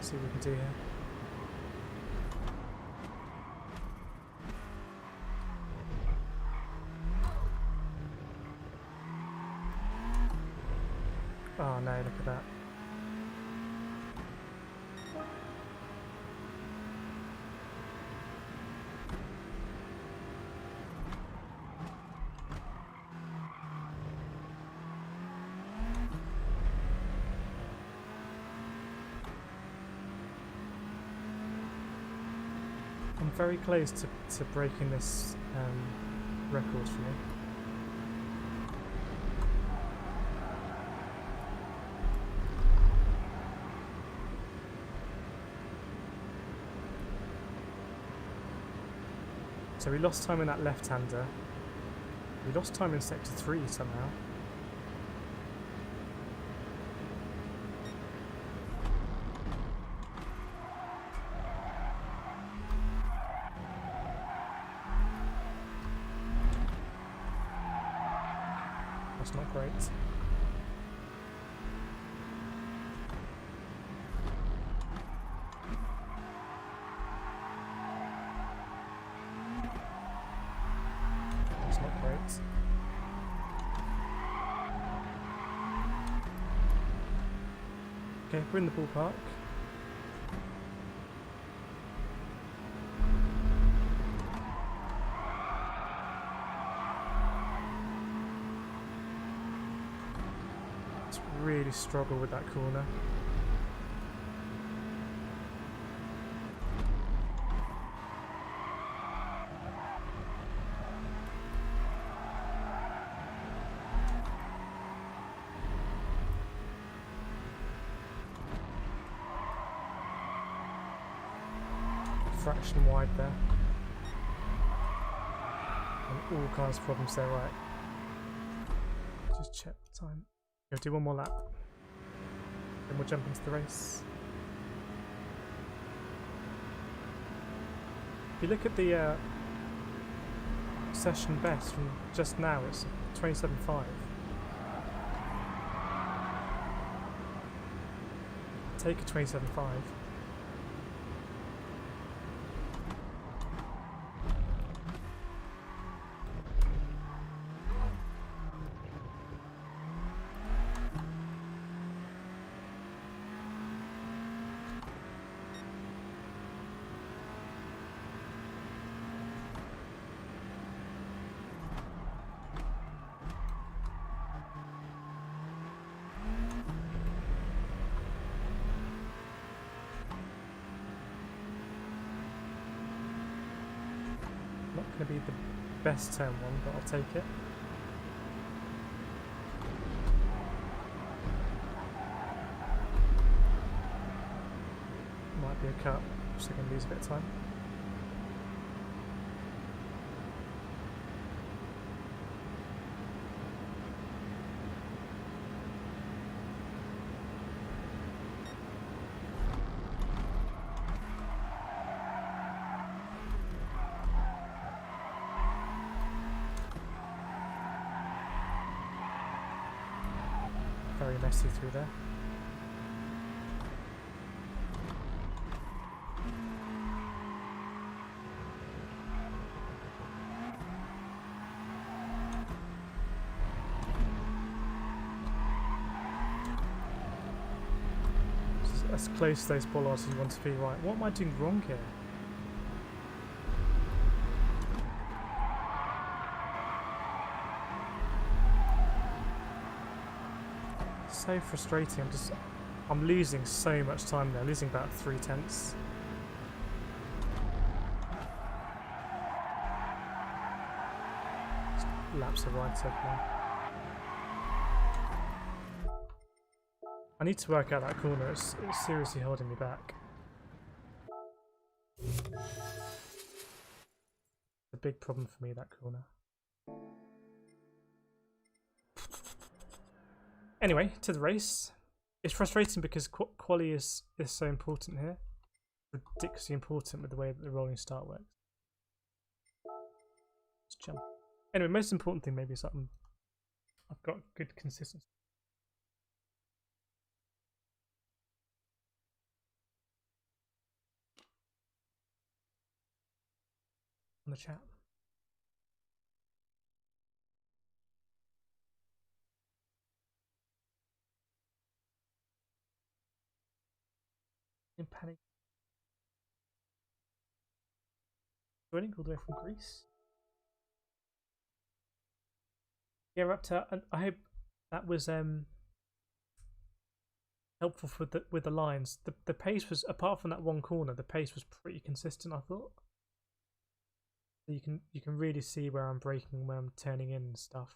See what we can do here. Oh no, look at that. I'm very close to breaking this record for me. So we lost time in that left-hander. We lost time in sector 3 somehow. That's not great. That's not great. Okay, we're in the ballpark. Really struggle with that corner. Fraction wide there. And all kinds of problems there, right. Just check the time. Go do one more lap. Then we'll jump into the race. If you look at the session best from just now, it's 27.5. Take a 27.5. Not going to be the best turn one, but I'll take it. Might be a cut, so I'm going to lose a bit of time. Very messy through there. This is a as close to those bollards as you want to be. Right, what am I doing wrong here? So frustrating. I'm losing so much time there, losing about 3/10. Laps are right up now. I need to work out that corner, it's seriously holding me back. A big problem for me, that corner. Anyway, to the race. It's frustrating because quali is so important here. Ridiculously important with the way that the rolling start works. Let's jump. Anyway, most important thing maybe is that I've got good consistency. On the chat. In panic. Joining all the way from Greece. Yeah, Raptor, and I hope that was helpful with the lines. The pace was, apart from that one corner, the pace was pretty consistent, I thought. You can really see where I'm braking, where I'm turning in and stuff.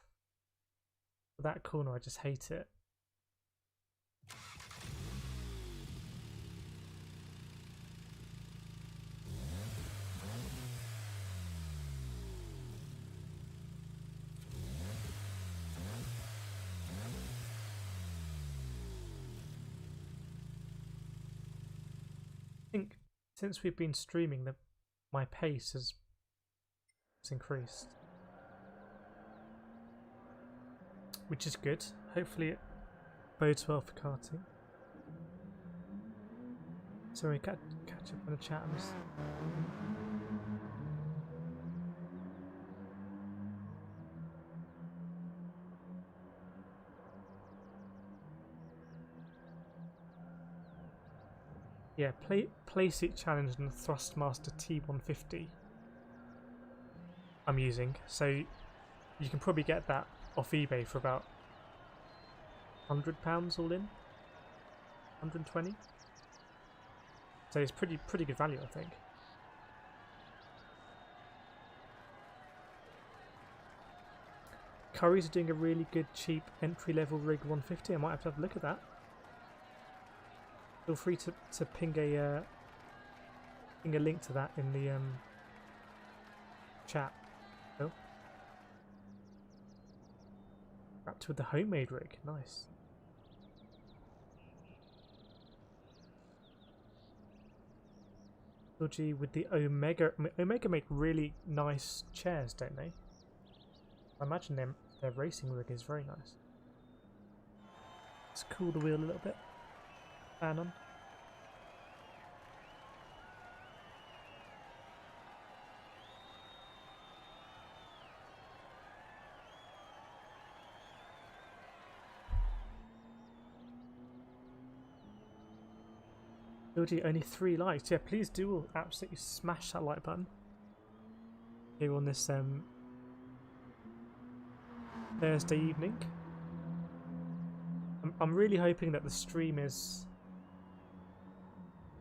For that corner, I just hate it. I think since we've been streaming, my pace has increased, which is good. Hopefully it bodes well for karting. Sorry, catch up on the chat. Yeah, Playseat challenge and the Thrustmaster T150 I'm using, so you can probably get that off eBay for about £100 all in, 120. So it's pretty good value, I think. Curry's are doing a really good cheap entry level rig 150. I might have to have a look at that. Feel free to ping a link to that in the chat. Oh, wrapped with the homemade rig, nice. LG with the Omega. Omega make really nice chairs, don't they? I imagine their racing rig is very nice. Let's cool the wheel a little bit. Fan on. LG, only 3 likes. Yeah, please do absolutely smash that like button here on this Thursday evening. I'm really hoping that the stream is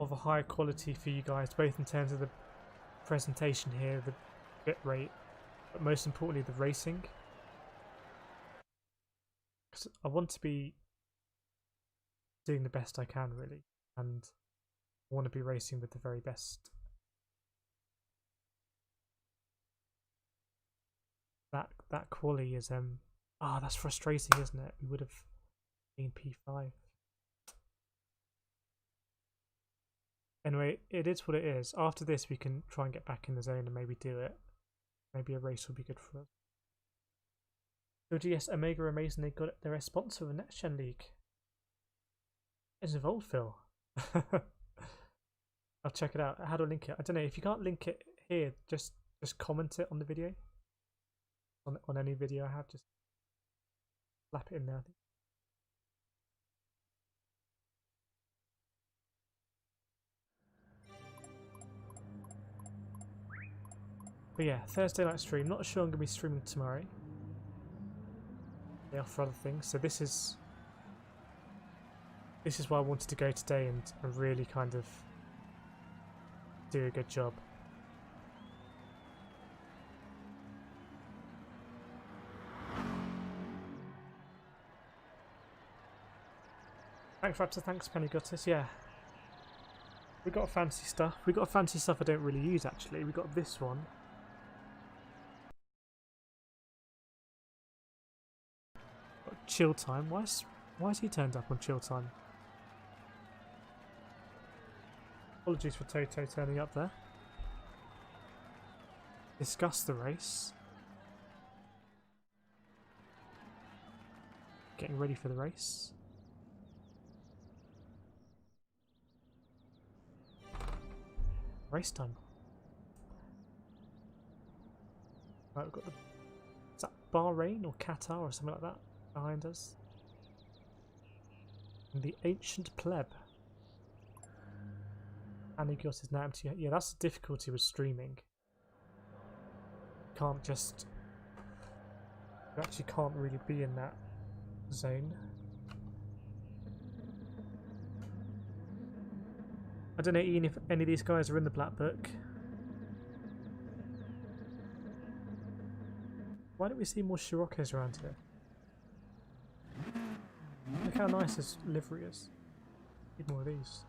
of a higher quality for you guys, both in terms of the presentation here, the bit rate, but most importantly the racing. 'Cause I want to be doing the best I can, really, and I want to be racing with the very best. That quali is that's frustrating, isn't it? We would have been P5. Anyway, it is what it is. After this, we can try and get back in the zone and maybe do it. Maybe a race will be good for us. OGS Omega are amazing. They got their sponsor of the Next Gen League. It's involved, Phil. I'll check it out. How do I link it? I don't know. If you can't link it here, just comment it on the video. On any video I have, just slap it in there. I think. But yeah, Thursday night stream. Not sure I'm going to be streaming tomorrow. They offer other things. So this is why I wanted to go today and really kind of do a good job. Thanks Raptor, thanks Penny Guttis, yeah. We got fancy stuff. We got fancy stuff I don't really use actually. We got this one. Got chill time. Why is he turned up on chill time? Apologies for Toto turning up there. Discuss the race. Getting ready for the race. Race time. Right, we've got the... Is that Bahrain or Qatar or something like that behind us? And the Ancient Pleb. Anigios is now empty. Yeah, that's the difficulty with streaming. Can't just... You actually can't really be in that zone. I don't know, Ian, if any of these guys are in the Black Book. Why don't we see more Shirokkos around here? Look how nice this livery is. Need more of these.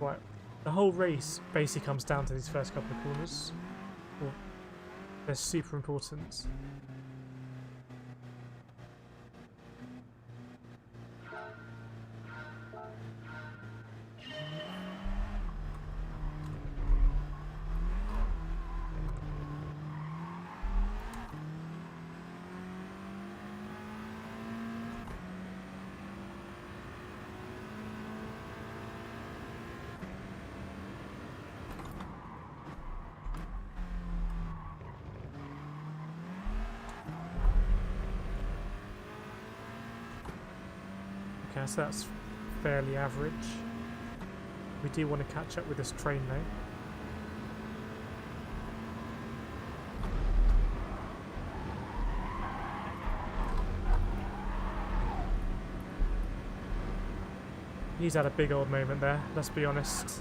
Right, the whole race basically comes down to these first couple of corners. Well, they're super important. Okay, so that's fairly average. We do want to catch up with this train though. He's had a big old moment there, let's be honest.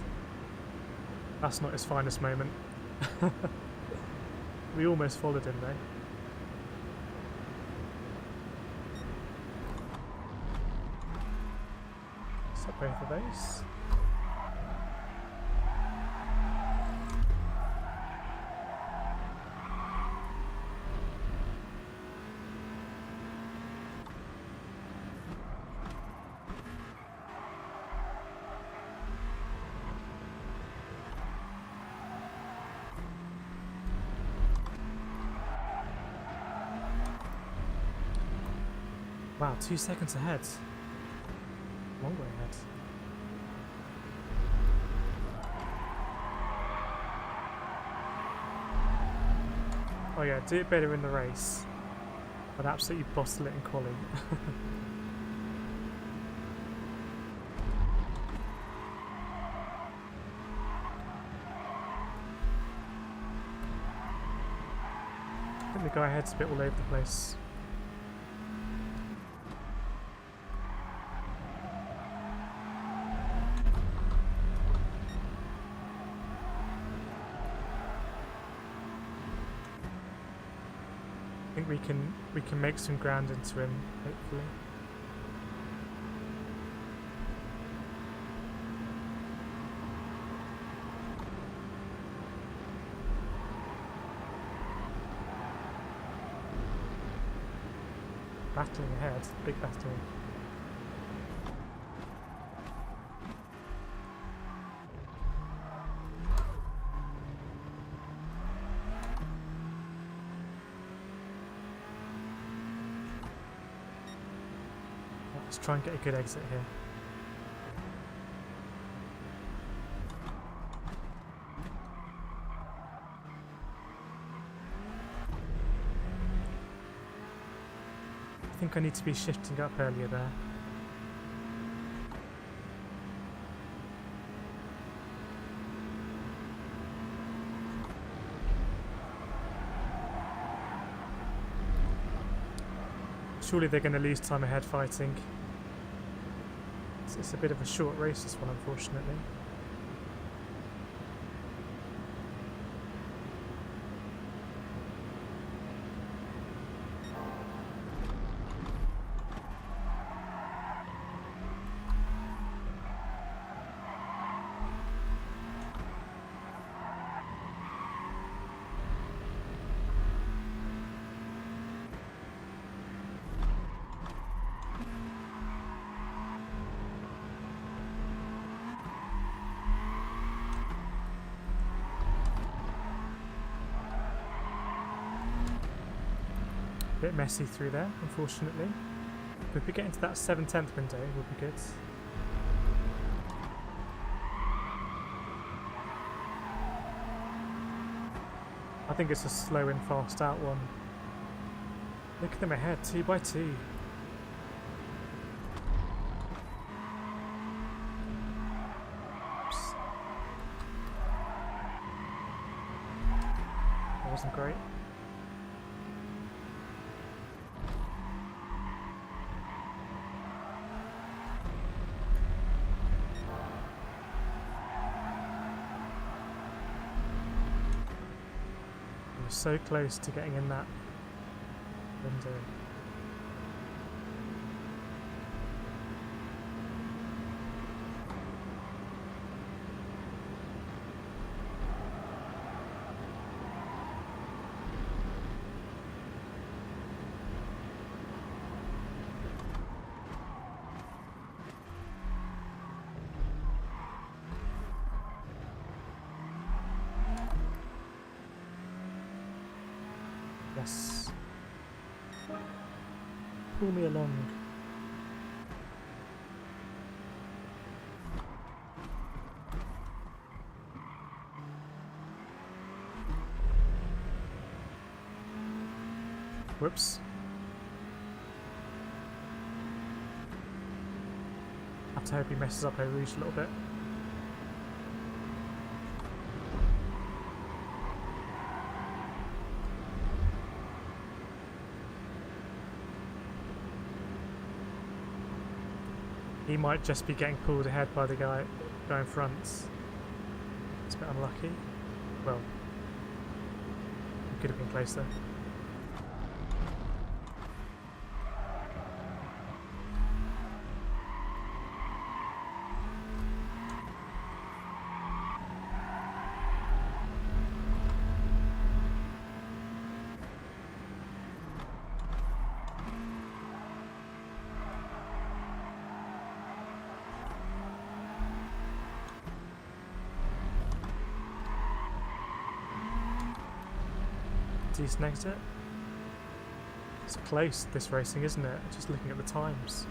That's not his finest moment. We almost followed him though. Both of those. Wow, 2 seconds ahead. Long way ahead. Oh yeah, do it better in the race. I'd absolutely bottle it in quali. I think the guy ahead's a bit all over the place. I think we can make some ground into him, hopefully. Battling ahead, big battling. Let's try and get a good exit here. I think I need to be shifting up earlier there. Surely they're going to lose time ahead fighting. It's a bit of a short race, this one, unfortunately. Bit messy through there, unfortunately. But if we get into that 7/10 window, it would be good. I think it's a slow and fast out one. Look at them ahead, 2 by 2. Oops. That wasn't great. So close to getting in that window. Yes. Pull me along. Whoops. I have to hope he messes up over Rouge a little bit. He might just be getting pulled ahead by the guy going fronts. It's a bit unlucky. Well, it could have been closer. Decent exit. It's close, this racing, isn't it? Just looking at the times.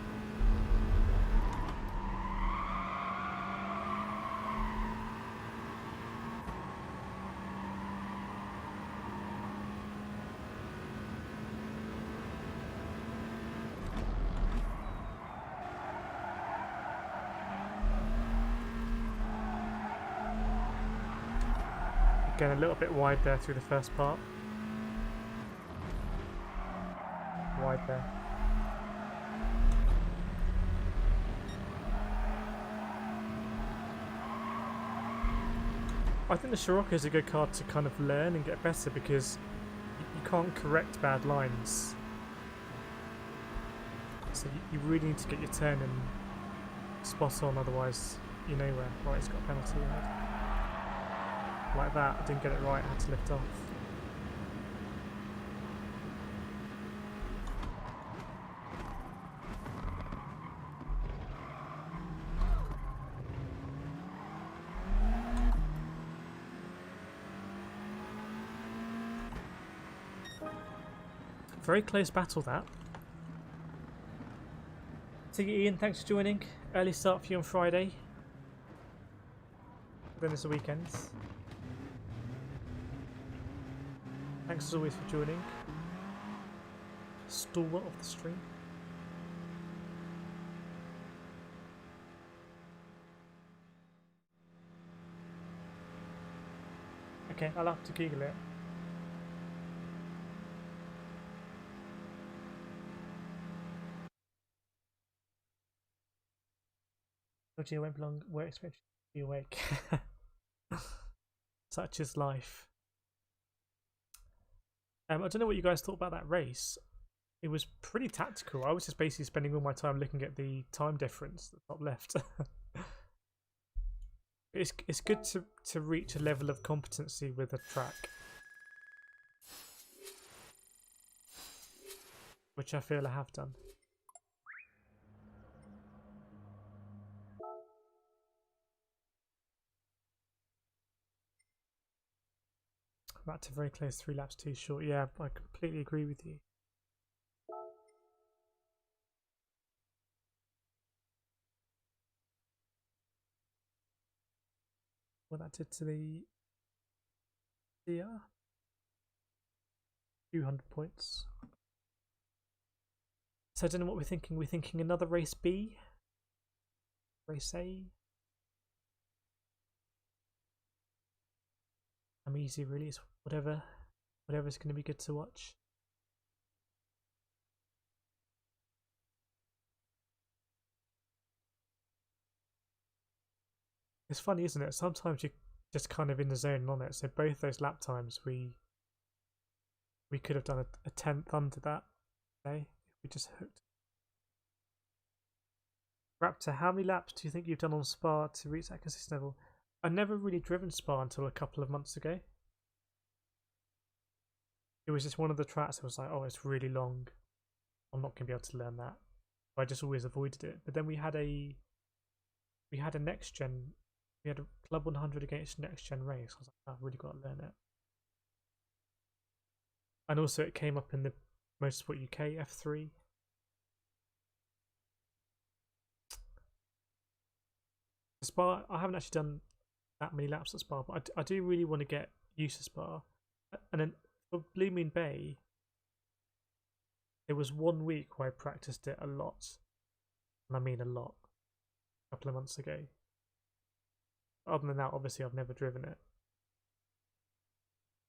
Again, a little bit wide there through the first part. Wide there. I think the Scirocco is a good card to kind of learn and get better because you can't correct bad lines. So you really need to get your turn in spot on, otherwise you're nowhere. Right, it's got a penalty ahead. Like that, I didn't get it right, I had to lift off. Very close battle, that. So Ian, thanks for joining. Early start for you on Friday. Then there's the weekends. Thanks as always for joining. Stalwart of the stream. Okay, I'll have to Google it. LG, I won't belong. Work expected to be awake. Such is life. I don't know what you guys thought about that race. It was pretty tactical. I was just basically spending all my time looking at the time difference at the top left. It's good to reach a level of competency with a track, which I feel I have done. Back to very close, 3 laps too short. Yeah, I completely agree with you. What that did to the DR? 200 points. So I don't know what we're thinking. We're thinking another race B? Race A? I'm easy really, it's whatever's going to be good to watch. It's funny, isn't it? Sometimes you're just kind of in the zone and on it. So both those lap times we could have done a 10th under that day if we just hooked. Raptor, how many laps do you think you've done on Spa to reach that consistent level? I never really driven Spa until a couple of months ago. It was just one of the tracks I was like, oh, it's really long. I'm not going to be able to learn that. So I just always avoided it. But then we had a next gen, we had a Club 100 against next gen race. I was like, I've really got to learn it. And also it came up in the Motorsport UK F3. Spa, I haven't actually done that many laps at Spa, but I do really want to get used to Spa. And then for Blue Moon Bay, there was 1 week where I practiced it a lot. And I mean a lot. A couple of months ago. Other than that, obviously I've never driven it.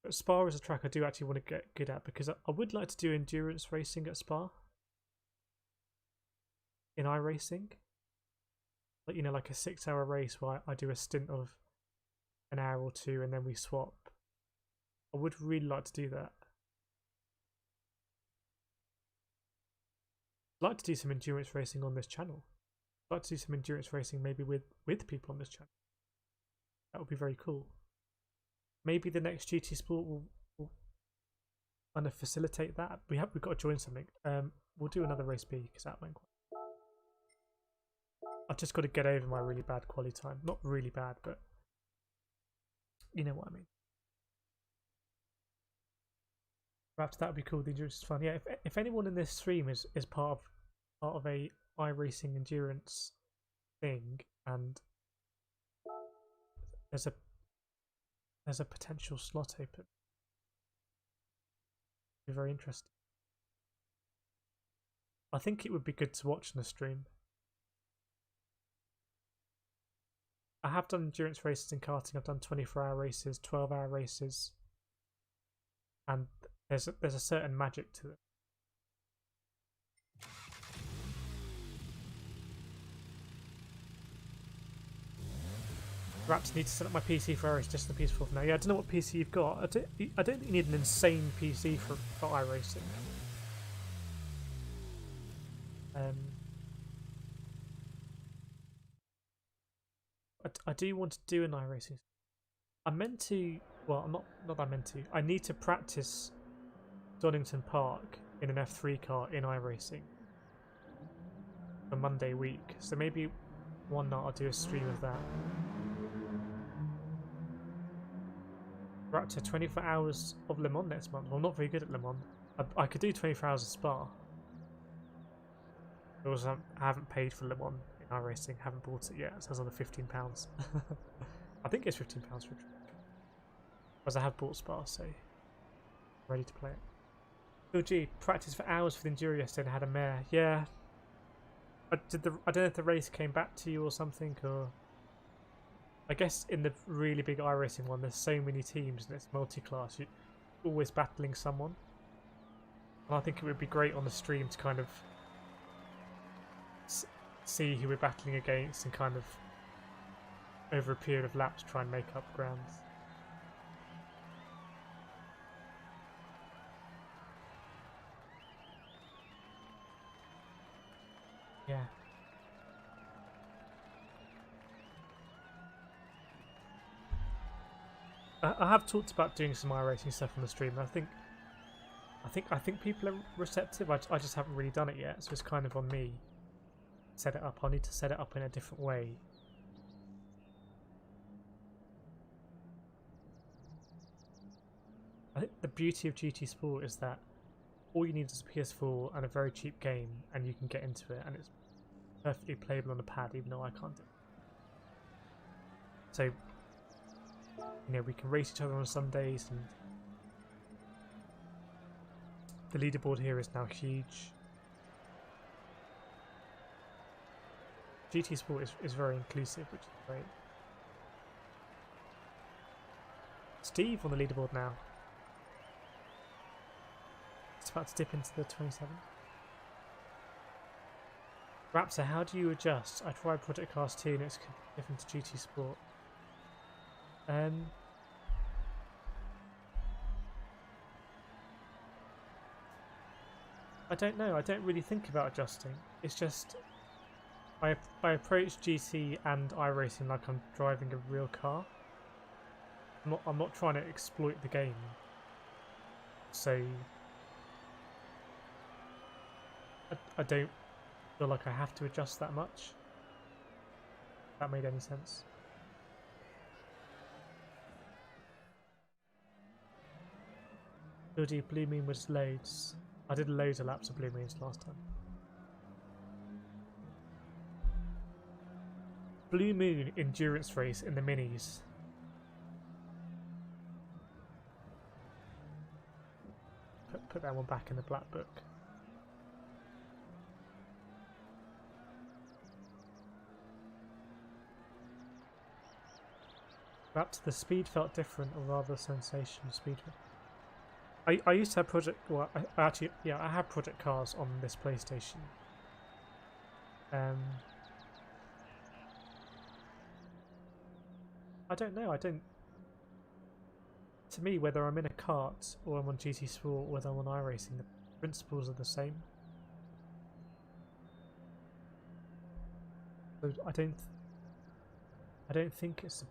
But Spa is a track I do actually want to get good at, because I would like to do endurance racing at Spa. In iRacing. Like, you know, like a 6-hour race where I do a stint of an hour or 2 and then we swap. I would really like to do that. I'd like to do some endurance racing on this channel. I'd like to do some endurance racing maybe with people on this channel. That would be very cool. Maybe the next GT Sport will kind of facilitate that. We've got to join something. We'll do another race B because that went quite. I've just got to get over my really bad quali time. Not really bad, but you know what I mean. Perhaps that would be cool. The endurance is fun. Yeah, if anyone in this stream is part of a iRacing endurance thing, and there's a potential slot open, it'd be very interesting. I think it would be good to watch on the stream. I have done endurance races in karting. I've done 24-hour races, 12-hour races, and there's a certain magic to it. Perhaps I need to set up my PC for iRacing, just the PS4 for now. Yeah, I don't know what PC you've got. I don't think you need an insane PC for iRacing. I do want to do an iRacing. I meant to. Well, not that I meant to. I need to practice Donington Park in an F3 car in iRacing for Monday week. So maybe one night I'll do a stream of that. We're up to 24 hours of Le Mans next month. Well, I'm not very good at Le Mans. I could do 24 hours of Spa. Also, I haven't paid for Le Mans in iRacing. Haven't bought it yet. So it's on the £15. I think it's £15 for a trip. Whereas I have bought Spa, so ready to play it. Oh gee, practiced for hours for the Enduro yesterday and had a mare. Yeah. I don't know if the race came back to you or something, or I guess in the really big iRacing one, there's so many teams and it's multi-class. You're always battling someone, and I think it would be great on the stream to kind of see who we're battling against and kind of over a period of laps try and make up grounds. Yeah. I have talked about doing some iRacing stuff on the stream. And I think people are receptive. I just haven't really done it yet, so it's kind of on me. Set it up. I need to set it up in a different way. I think the beauty of GT Sport is that all you need is a PS4 and a very cheap game, and you can get into it, and it's perfectly playable on a pad, even though I can't do it. So, you know, we can race each other on Sundays, and the leaderboard here is now huge. GT Sport is very inclusive, which is great. Steve on the leaderboard now. It's about to dip into the 27. Raptor, how do you adjust? I tried Project Cars 2 and it's different to GT Sport. I don't know. I don't really think about adjusting. It's just I approach GT and iRacing like I'm driving a real car. I'm not trying to exploit the game. So I don't feel like I have to adjust that much. If that made any sense. Bloody Blue Moon was loads. I did loads of laps of Blue Moons last time. Blue Moon endurance race in the minis. Put that one back in the black book. Perhaps the speed felt different, or rather sensational speed. I used to have Project. Well, I actually, yeah, I have Project Cars on this PlayStation. I don't know. I don't. To me, whether I'm in a kart or I'm on GT Sport, or whether I'm on iRacing, the principles are the same. So I don't think it's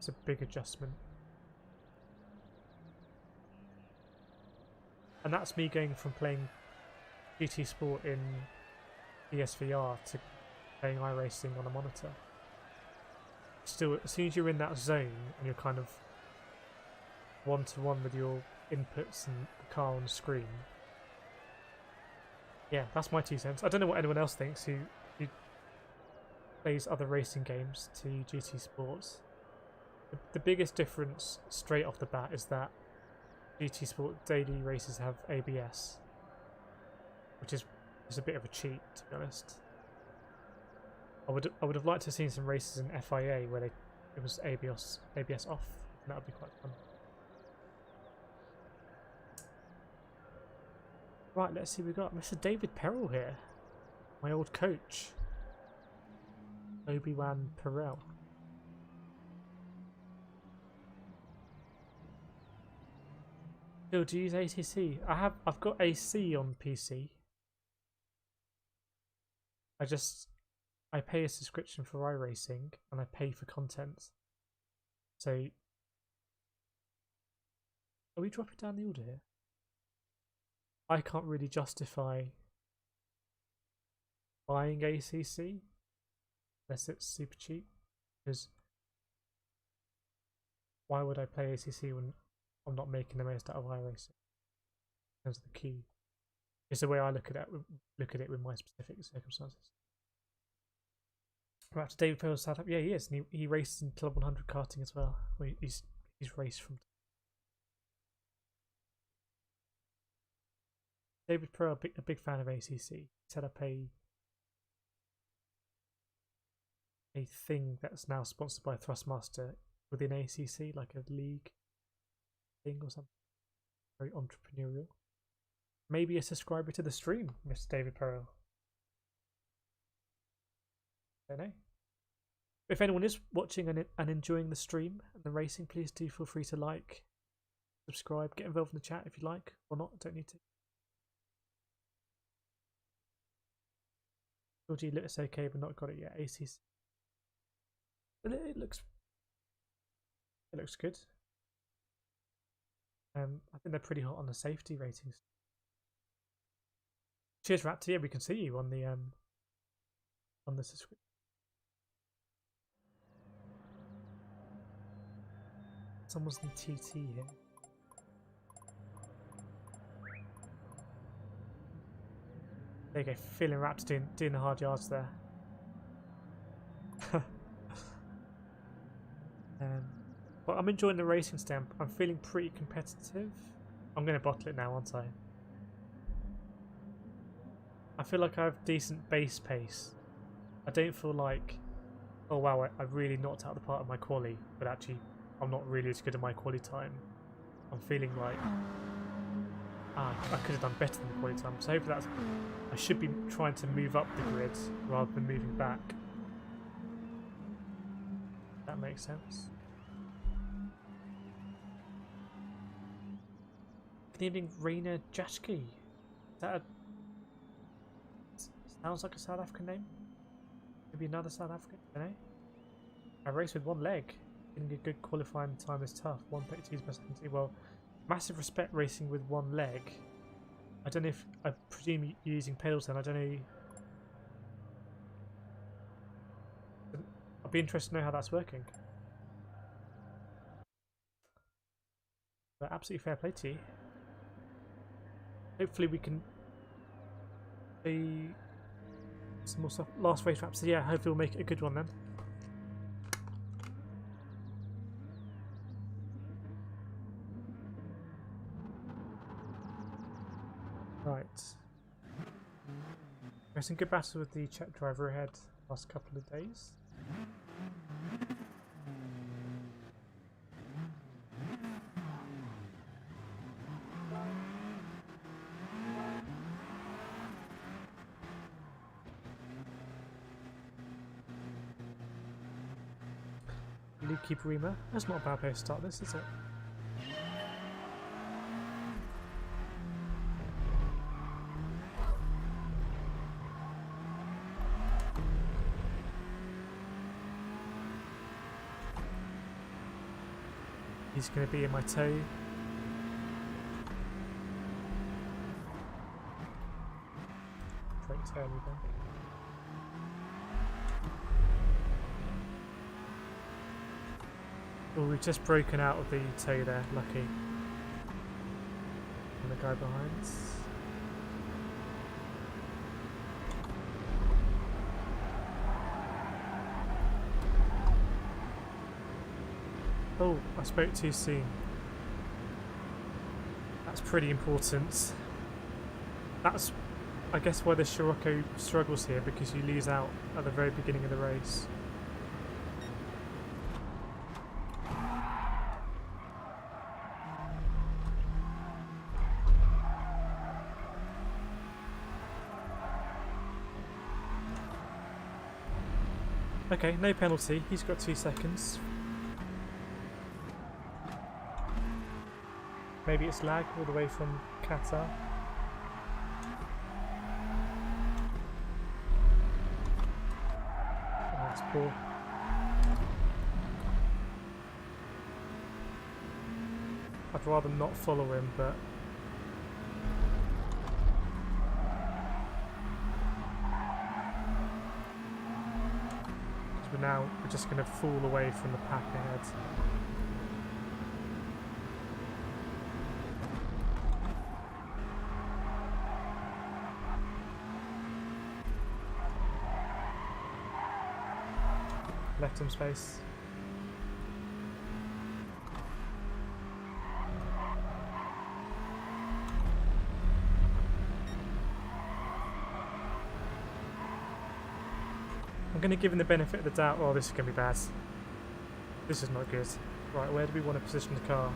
a big adjustment. And that's me going from playing GT Sport in PSVR to playing iRacing on a monitor. Still, as soon as you're in that zone and you're kind of one-to-one with your inputs and the car on the screen. Yeah, that's my 2 cents. I don't know what anyone else thinks who plays other racing games to GT Sports. The biggest difference straight off the bat is that GT Sport daily races have ABS, which is a bit of a cheat, to be honest. I would have liked to have seen some races in FIA where it was ABS off, and that would be quite fun. Right, let's see what we got. Mr. David Perrell here, my old coach, Obi-Wan Perrell. Still, do you use ACC? I've got AC on PC. I pay a subscription for iRacing and I pay for content. So, are we dropping down the order here? I can't really justify buying ACC unless it's super cheap, because why would I play ACC when I'm not making the most out of iRacing in terms of the queue? It's the way I look at it with my specific circumstances. Right, David Pearl's sat up. Yeah, he is. And he races in Club 100 karting as well. He's raced from. David Pearl, a big fan of ACC. He set up a thing that's now sponsored by Thrustmaster within ACC, like a league thing or something. Very entrepreneurial. Maybe a subscriber to the stream, Mr. David Pearl. Don't know. If anyone is watching and enjoying the stream and the racing, please do feel free to like, subscribe, get involved in the chat if you like, or not. Don't need to. LG looks okay, but not got it yet. ACC. But it looks good. I think they're pretty hot on the safety ratings. Cheers, Raptor. Yeah, we can see you on the subscription. Someone's in TT here. There you go, feeling Raptor doing the hard yards there. But I'm enjoying the racing stamp. I'm feeling pretty competitive. I'm going to bottle it now, aren't I? I feel like I have decent base pace. I don't feel like, oh wow, I really knocked out the part of my quali, but actually I'm not really as good at my quali time. I'm feeling like, I could have done better than the quali time. So hopefully I should be trying to move up the grid rather than moving back. That makes sense. Good evening, Raina Jashki. Is that sounds like a South African name? Maybe another South African? I don't know. I race with one leg. Getting a good qualifying time is tough. 1:32 is best. Well, massive respect racing with one leg. I don't know if I presume you're using pedals then. I don't know. I'd be interested to know how that's working. But absolutely fair play to you. Hopefully we can see some more stuff. Last race wrap. So yeah, hopefully we'll make it a good one then. Right. There's some good battles with the Czech driver ahead last couple of days. Luki Bremer. That's not a bad place to start this, is it? He's going to be in my toe. Straight turn again. Oh, we've just broken out of the toe there, lucky. And the guy behind. Oh, I spoke too soon. That's pretty important. That's, I guess, why the Scirocco struggles here, because you lose out at the very beginning of the race. Okay, no penalty. He's got 2 seconds. Maybe it's lag all the way from Qatar. Oh, that's poor. I'd rather not follow him, but we're just going to fall away from the pack ahead. Left him space. I'm going to give him the benefit of the doubt. Oh, this is going to be bad. This is not good. Right, where do we want to position the car?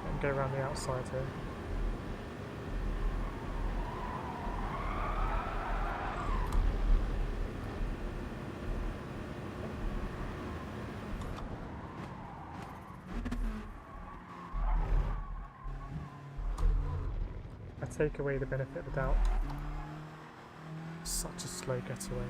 Let him go around the outside here. I take away the benefit of the doubt. Such a slow getaway.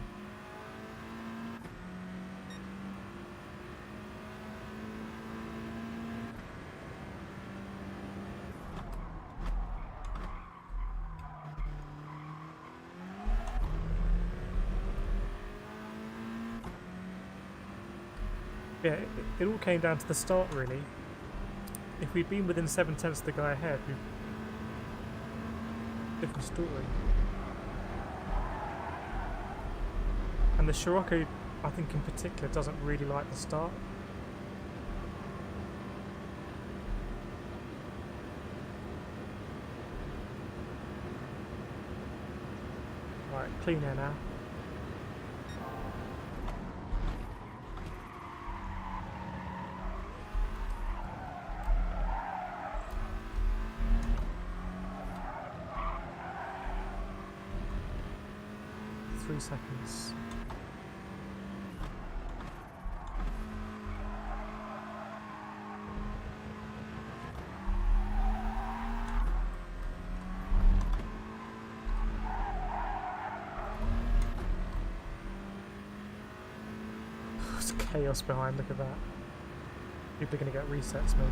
Yeah, it all came down to the start, really. If we'd been within 7/10 of the guy ahead, different story. And the Scirocco, I think in particular, doesn't really like the start. Right, clean air now. Seconds. There's chaos behind, look at that. People are going to get resets maybe.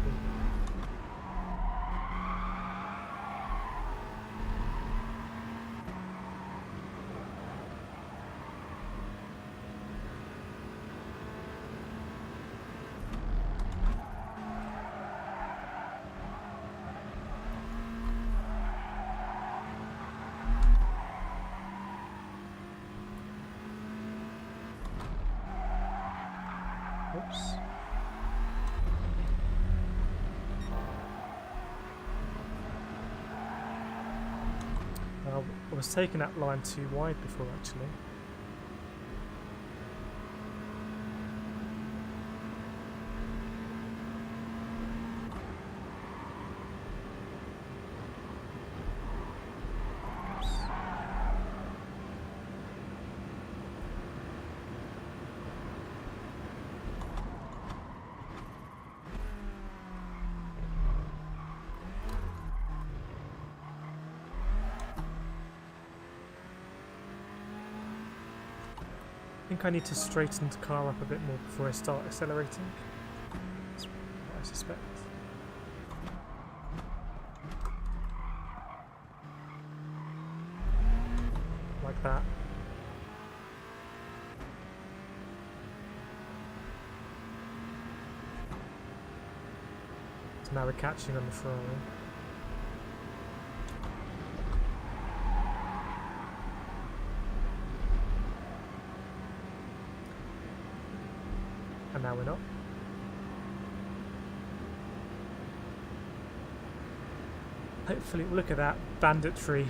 Oops. I was taking that line too wide before, actually. I think I need to straighten the car up a bit more before I start accelerating. That's what I suspect. Like that. So now we're catching on the Ferrari. And now we're not. Hopefully, look at that banditry.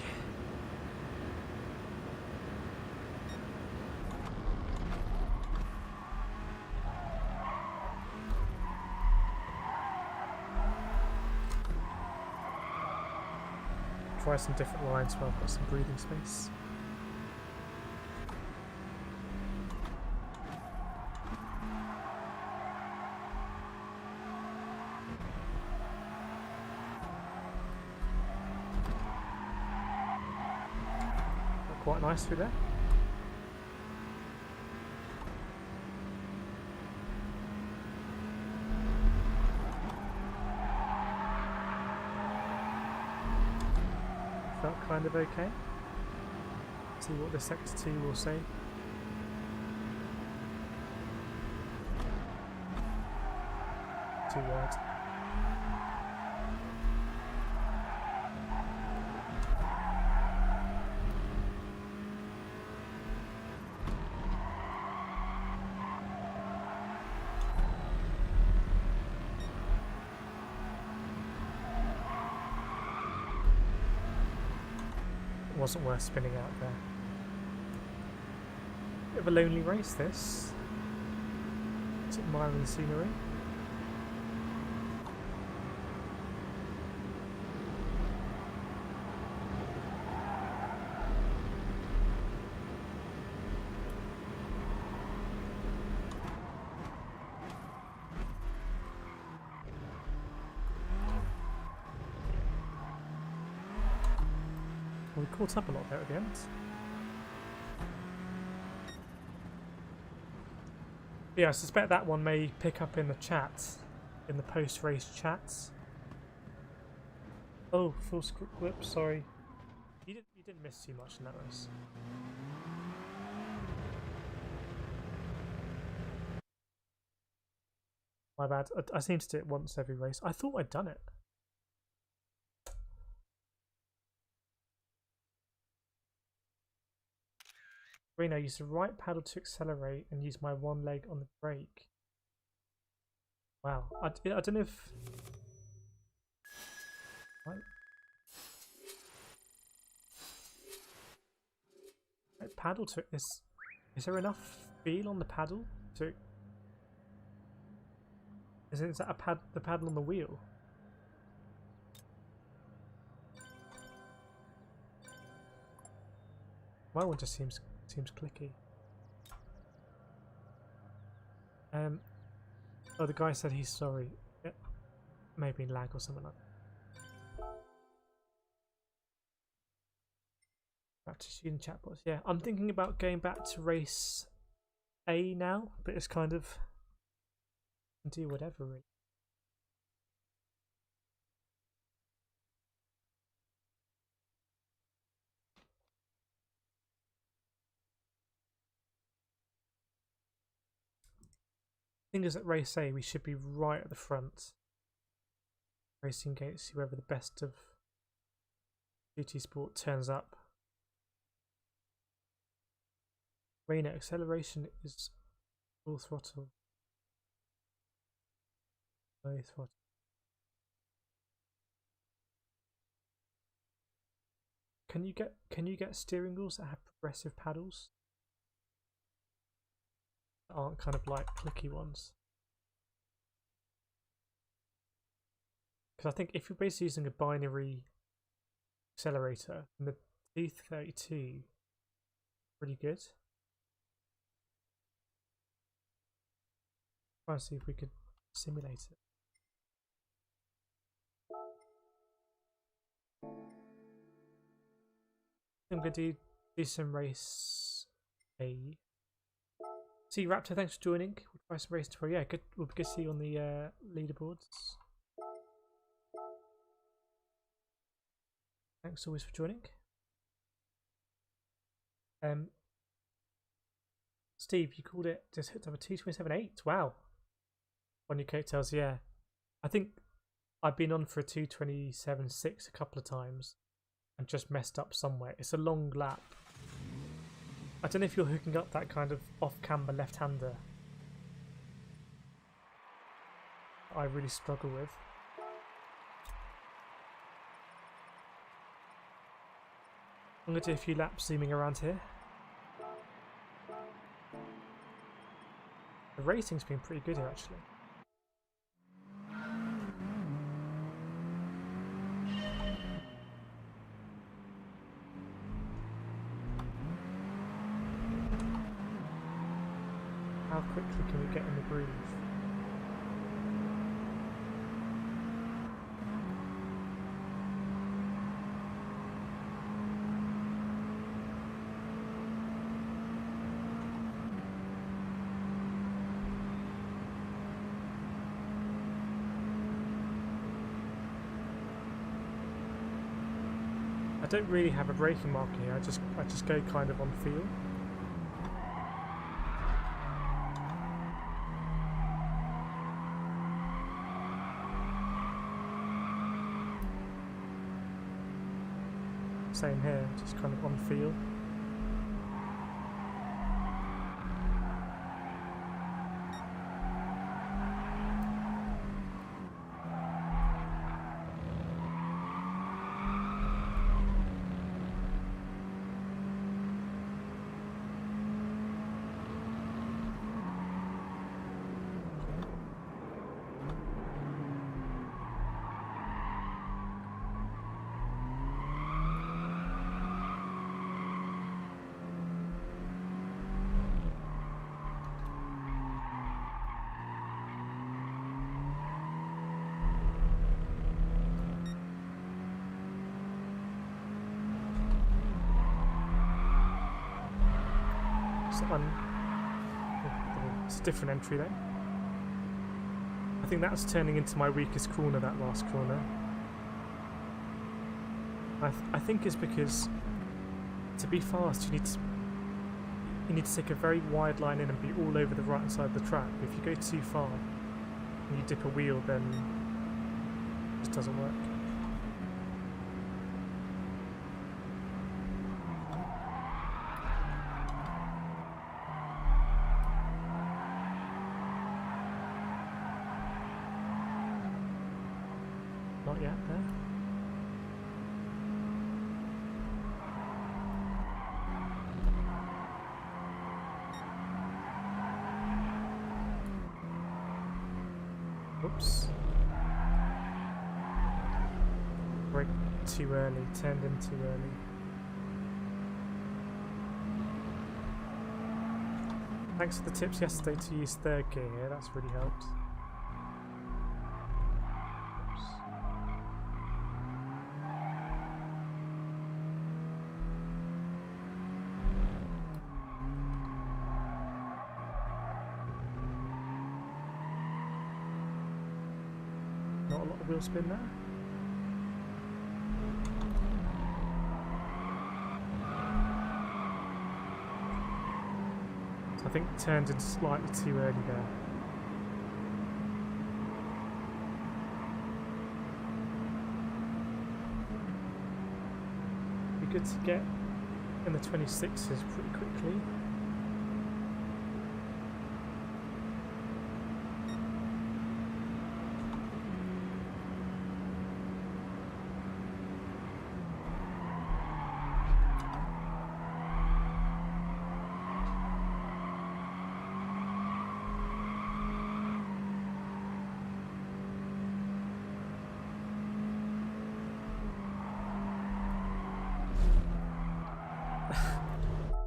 Try some different lines while I've got some breathing space. Quite nice through there. Felt kind of okay. See what the Sector 2 will say. Too wide. Wasn't worth spinning out there. Bit of a lonely race, this. Just admiring the scenery. Well, we caught up a lot there at the end. Yeah, I suspect that one may pick up in the chat, in the post-race chats. Oh, full script whip. Sorry, you didn't miss too much in that race. My bad. I seem to do it once every race. I thought I'd done it. Reno, use the right paddle to accelerate and use my one leg on the brake. Wow. I don't know if... Right. Right, paddle to... Is there enough feel on the paddle to... Is that the paddle on the wheel? My one just seems clicky. Oh, the guy said he's sorry. Yeah, maybe lag or something like that. Back to student chatbots. Yeah, I'm thinking about going back to race A now, but it's kind of do whatever really. Thing is, at race A, we should be right at the front, racing against whoever the best of GT Sport turns up. Rainer, acceleration is full throttle. Low throttle. Can you get steering wheels that have progressive paddles? That aren't kind of like clicky ones. Because I think if you're basically using a binary accelerator, then the T32 is pretty good. Try and see if we could simulate it. I'm going to do some race A. See Raptor, thanks for joining. We'll try some race tomorrow. Yeah, good. We'll be good to see you on the leaderboards. Thanks always for joining. Steve, you called it just hooked up a 227.8. Wow. On your coattails, yeah. I think I've been on for a 227.6 a couple of times and just messed up somewhere. It's a long lap. I don't know if you're hooking up that kind of off-camber left-hander. I really struggle with. I'm going to do a few laps zooming around here. The racing's been pretty good here actually. How quickly can we get in the groove? I don't really have a braking marker here. I just go kind of on feel. Same here, just kind of on feel. It's a different entry then. I think that's turning into my weakest corner, that last corner. I think it's because to be fast you need to take a very wide line in and be all over the right hand side of the track. If you go too far and you dip a wheel, then it just doesn't work. Not yet there. Oops. Brake too early, turned in too early. Thanks for the tips yesterday to use third gear here, that's really helped. Oops. Not a lot of wheel spin there. So I think turned in slightly too early there. Be good to get in the 26s pretty quickly.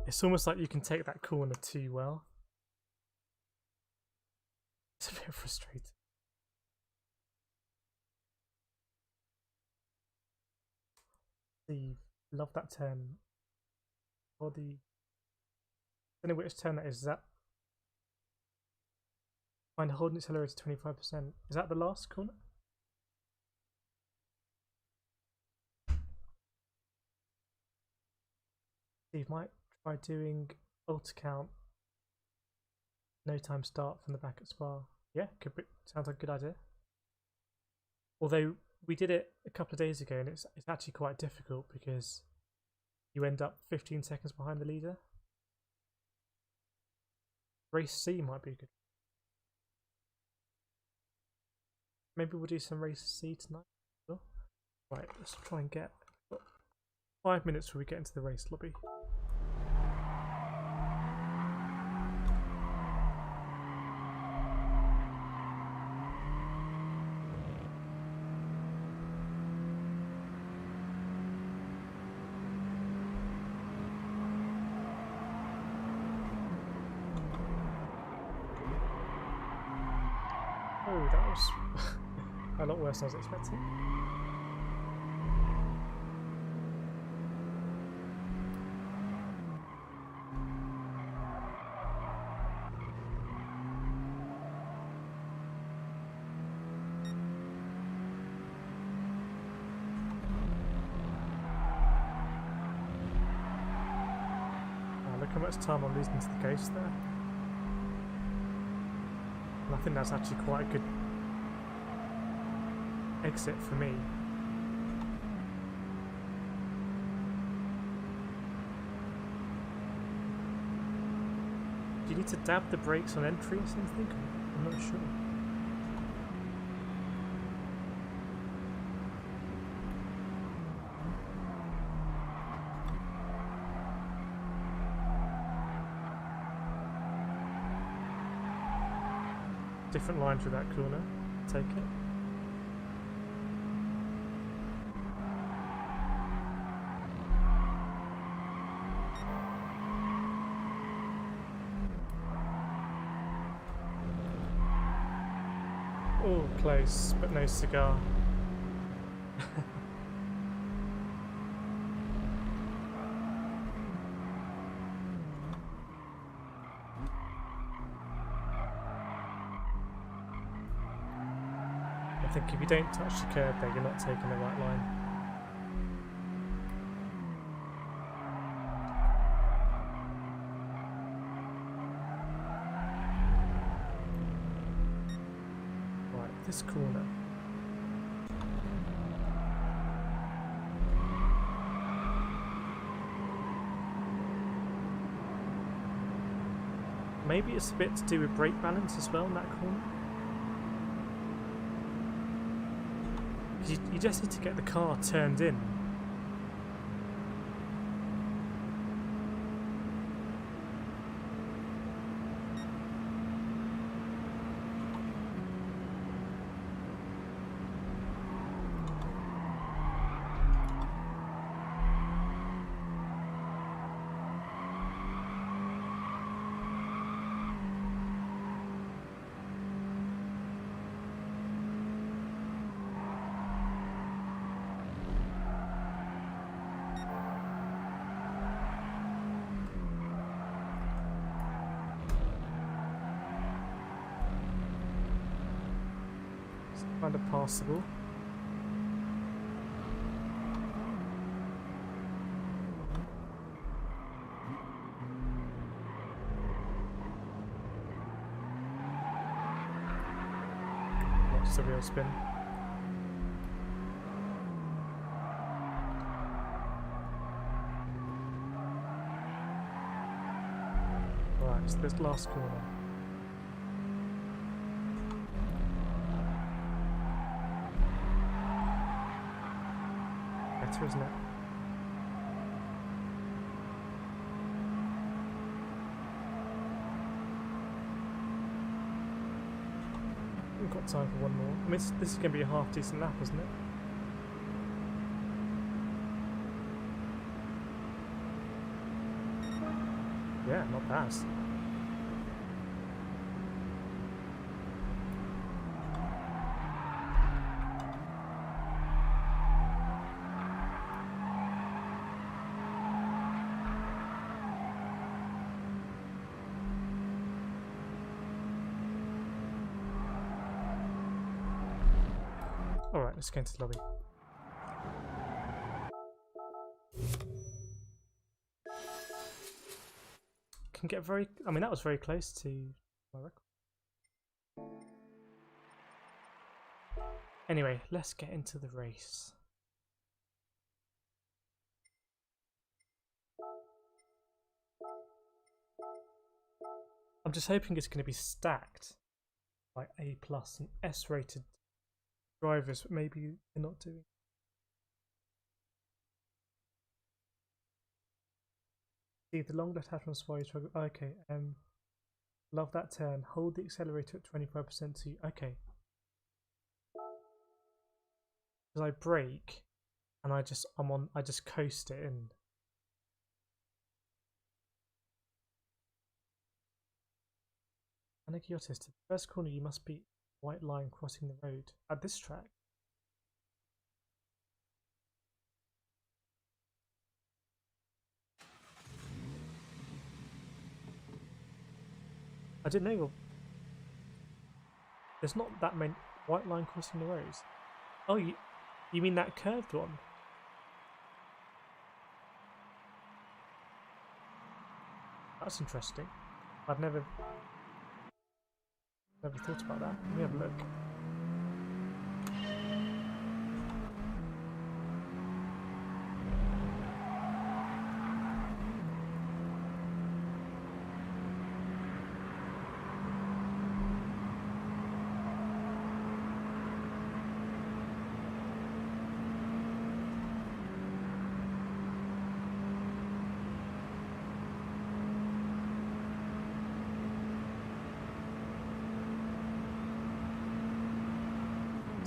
It's almost like you can take that corner too well. It's a bit frustrating. Love that turn. Body. I don't know which turn that is. Is that? Find holding accelerator 25%. Is that the last corner? Steve might try doing ultra count, no time start from the back at Spa. Yeah, could be, sounds like a good idea. Although we did it a couple of days ago and it's actually quite difficult because you end up 15 seconds behind the leader. Race C might be good. Maybe we'll do some race C tonight. Right, let's try and get 5 minutes before we get into the race lobby. Oh, that was a lot worse than I was expecting. Look how much time I'm losing to the ghost there. And I think that's actually quite a good exit for me. Do you need to dab the brakes on entry or something? I'm not sure. Different line through that corner. Take it. Oh, close, but no cigar. think if you don't touch the curb there, you're not taking the right line. Right, this corner. Maybe it's a bit to do with brake balance as well in that corner. You just need to get the car turned in. Kind of passable. Watch the wheel spin. Right, so this last corner. Better, isn't it? We've got time for one more. I mean, this is going to be a half decent lap, isn't it? Yeah, not bad. Alright, let's go into the lobby. Can get very... I mean, that was very close to my record. Anyway, let's get into the race. I'm just hoping it's going to be stacked by A+ and S rated drivers, but maybe they're not doing. See the long left hand from Spy struggle. Okay, love that turn. Hold the accelerator at 25% to okay. Because I brake and I just coast it in. Anagiotis, to the first corner you must be white line crossing the road at this track. I didn't know there's not that many white line crossing the roads. Oh, you mean that curved one? That's interesting. I've never thought about that. Let me have a look.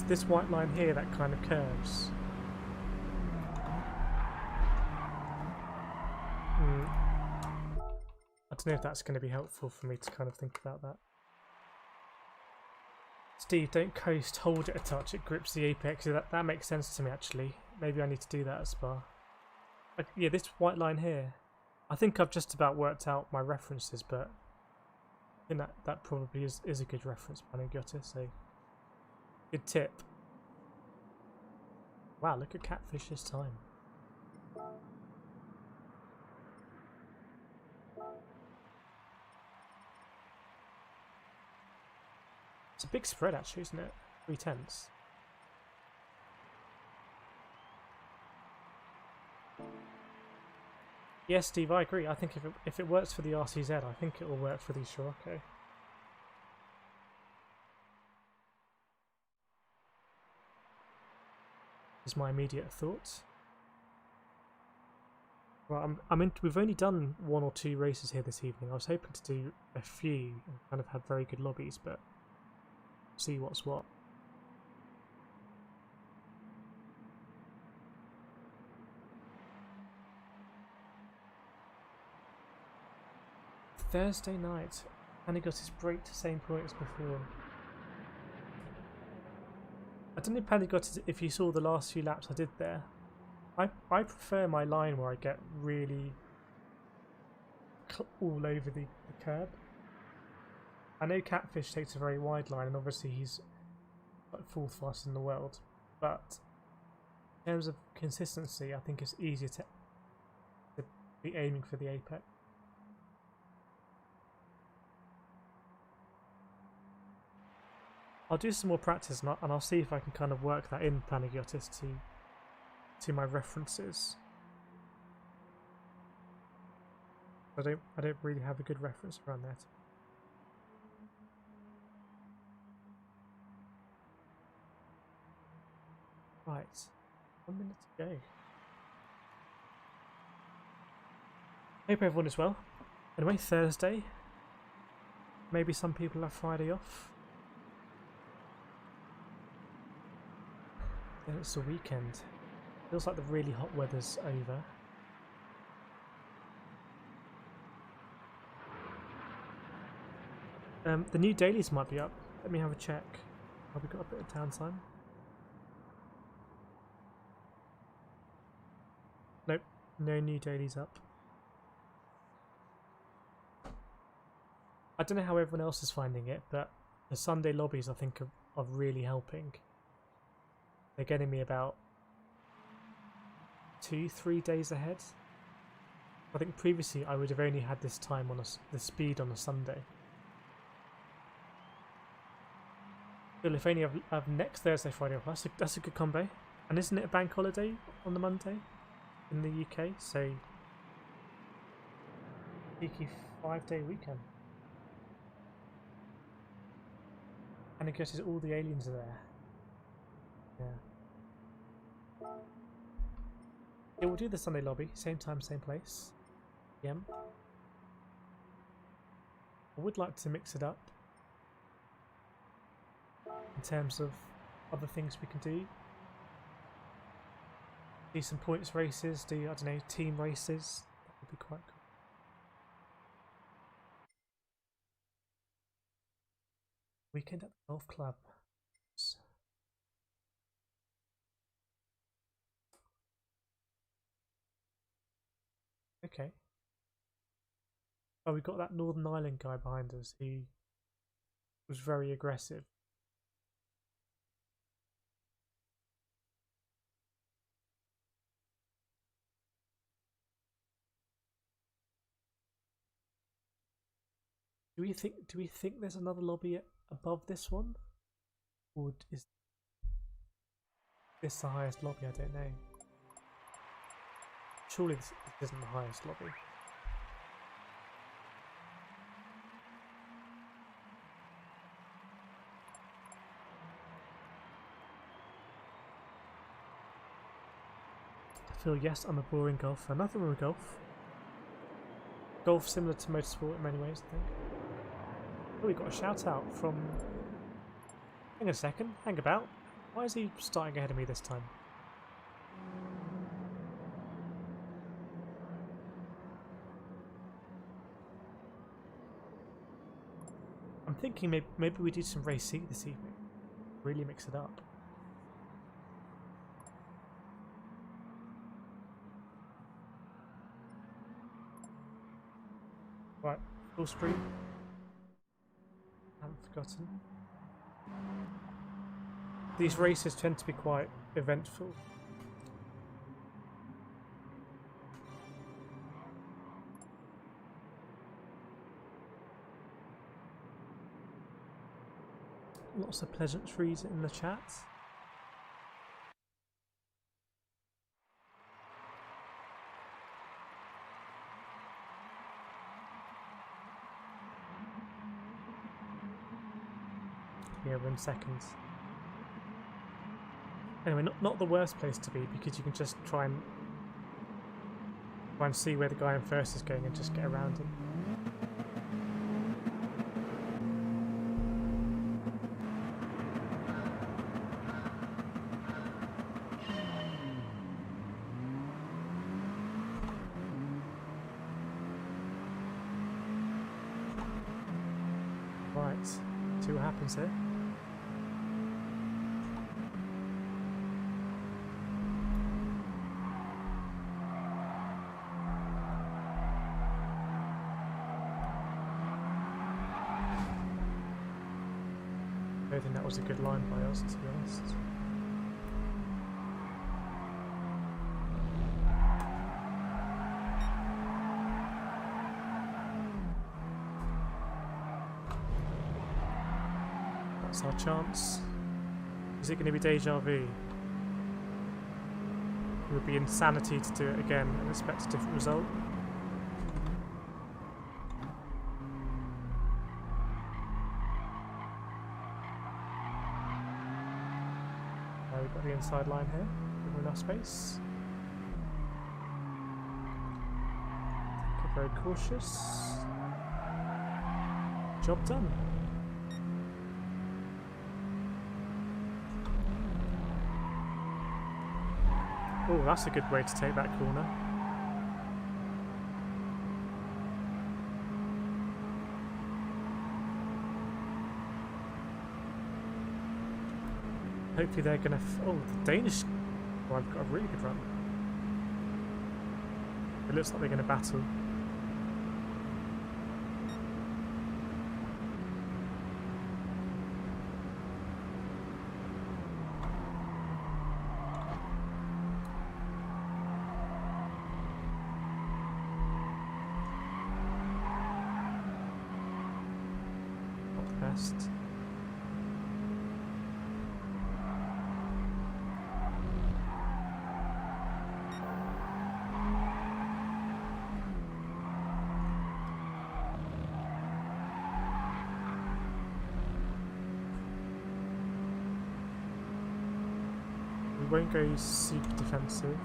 This white line here that kind of curves. I don't know if that's going to be helpful for me to kind of think about that. Steve, don't coast, hold it a touch, it grips the apex. That makes sense to me actually. Maybe I need to do that at Spa. Yeah, this white line here. I think I've just about worked out my references, but I think that probably is a good reference, Panagiotis, so good tip. Wow, look at catfish this time. It's a big spread actually, isn't it? 3/10. Yes, Steve, I agree. I think if it works for the RCZ, I think it will work for the Scirocco. Is my immediate thoughts. Well, we've only done 1 or 2 races here this evening. I was hoping to do a few and kind of had very good lobbies, but see what's what. Thursday night, and he got his break to same point as before. I don't know if Pandy got it if you saw the last few laps I did there. I prefer my line where I get really all over the curb. I know Catfish takes a very wide line, and obviously he's like 4th fastest in the world, but in terms of consistency, I think it's easier to be aiming for the apex. I'll do some more practice and I'll see if I can kind of work that in Panagiotis to my references. I don't really have a good reference around that. Right, 1 minute to go. Hope everyone is well. Anyway, Thursday. Maybe some people have Friday off. Then it's the weekend. Feels like the really hot weather's over. The new dailies might be up. Let me have a check. Have we got a bit of downtime? Nope, no new dailies up. I don't know how everyone else is finding it, but the Sunday lobbies I think are really helping. They're getting me about 2-3 days ahead. I think previously I would have only had this time on the speed on a Sunday. Well, if only I've next Thursday, Friday off. That's a good combo. And isn't it a bank holiday on the Monday in the UK? So cheeky 5-day weekend. And I guess all the aliens are there. Yeah. Yeah, we'll do the Sunday lobby, same time, same place. Yeah. I would like to mix it up in terms of other things we can do. Do some points races, do, I don't know, team races. That would be quite cool. Weekend at the golf club. Okay. Oh, we've got that Northern Ireland guy behind us who was very aggressive. Do we think there's another lobby above this one? Or is this the highest lobby? I don't know. Surely this isn't the highest lobby. Phil, yes, I'm a boring golfer. Nothing wrong with golf. Golf similar to motorsport in many ways, I think. Oh, we got a shout out from... Hang on a second, hang about. Why is he starting ahead of me this time? I'm thinking maybe we do some race C this evening. Really mix it up. Right, full screen. Haven't forgotten. These races tend to be quite eventful. Lots of pleasantries in the chat. Yeah, we're in seconds. Anyway, not the worst place to be, because you can just try and see where the guy in first is going and just get around him. Right, see what happens here. I don't think that was a good line by us, to be honest. That's our chance. Is it going to be deja vu? It would be insanity to do it again and expect a different result. We've got the inside line here, with enough space. Get very cautious. Job done. Oh, that's a good way to take that corner. Hopefully they're going to... Oh, the Danish... Well, I've got a really good run. It looks like they're going to battle. Not the best. We won't go super defensive.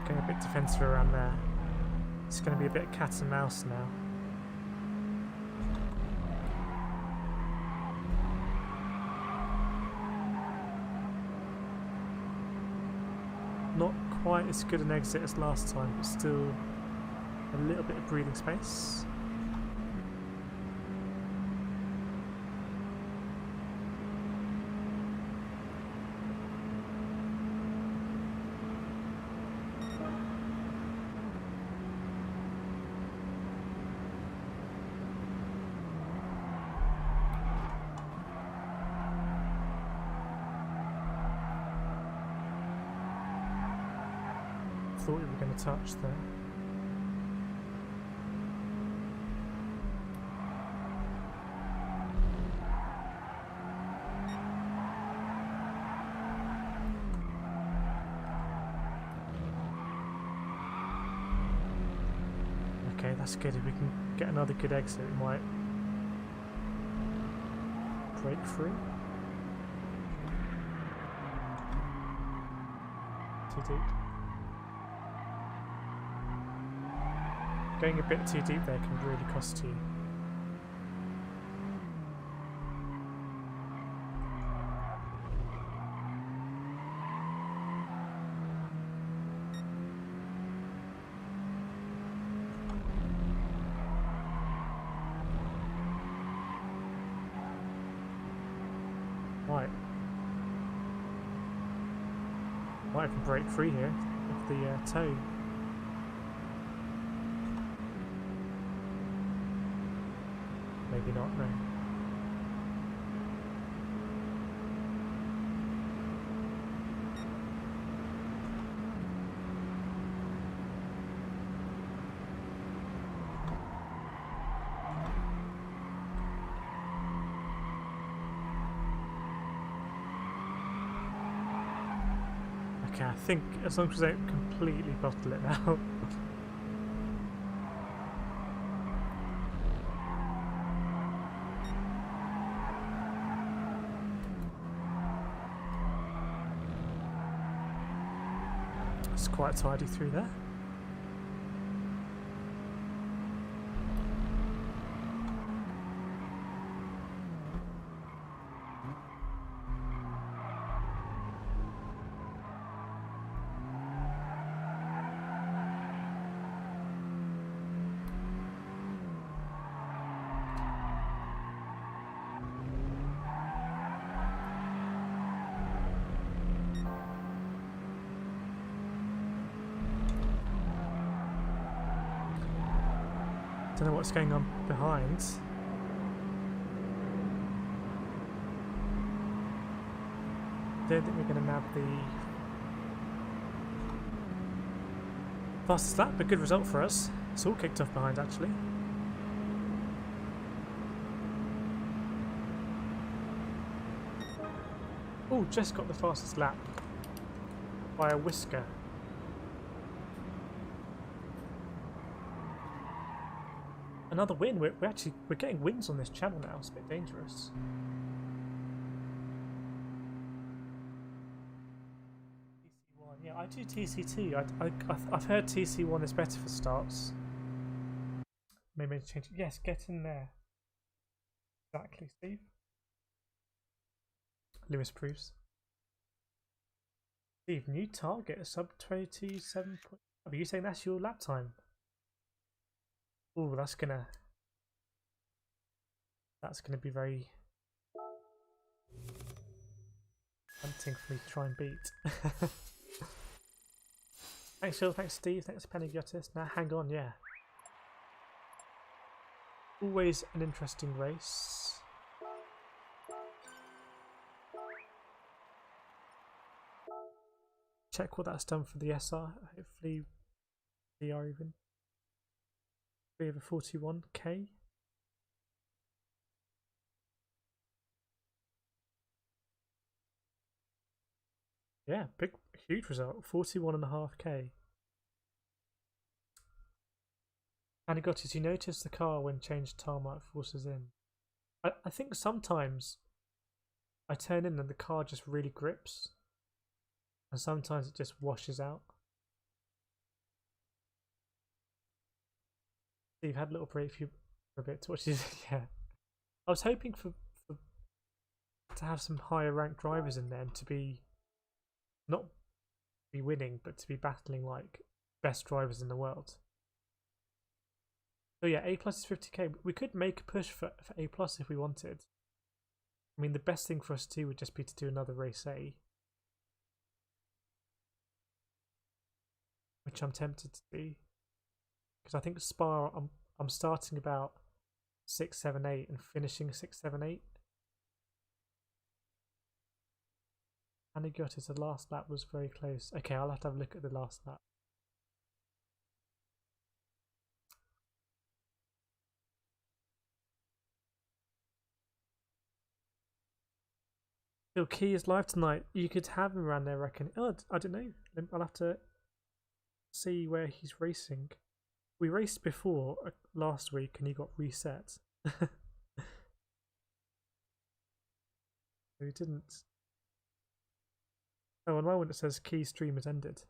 Going a bit defensive around there. It's going to be a bit cat and mouse now. Not quite as good an exit as last time, but still a little bit of breathing space. Thought we were going to touch there. Okay, that's good. If we can get another good exit, we might break through. Too deep. Going a bit too deep there can really cost you. Right. Might even break free here of the toe. maybe not, no. Okay, I think as long as I don't completely bottle it now. It's quite tidy through there. Don't know what's going on behind. Don't think we're going to nab the fastest lap, but good result for us. It's all kicked off behind actually. Oh, just got the fastest lap by a whisker. Another win. We're getting wins on this channel now. It's a bit dangerous. TC1, yeah, I do TC2. I've heard TC1 is better for starts. Maybe I change it. Yes, get in there. Exactly, Steve. Lewis proves. Steve, new target sub 22.7. Are you saying that's your lap time? Oh, that's gonna be very tempting for me to try and beat. Thanks Phil, thanks Steve, thanks Panagiotis. Now hang on, yeah. Always an interesting race. Check what that's done for the SR. Hopefully we are even. We have a 41k. Yeah, big, huge result. 41.5k. Anigotis, you notice the car when changed tarmac forces in. I think sometimes I turn in and the car just really grips, and sometimes it just washes out. You've had a little break for a bit to watch this. Yeah, I was hoping to have some higher ranked drivers in there and to be not be winning, but to be battling like best drivers in the world. So yeah, A plus is 50k. We could make a push for A plus if we wanted. I mean, the best thing for us to do would just be to do another race A, which I'm tempted to do. Because I think Spa, I'm starting about 6, 7, 8 and finishing 6, 7, 8. Anigiotis, the last lap was very close. Okay, I'll have to have a look at the last lap. Still, Key is live tonight. You could have him around there, I reckon. Oh, I don't know. I'll have to see where he's racing. We raced before last week and he got reset. So he didn't. Oh, on my one it says Key stream has ended.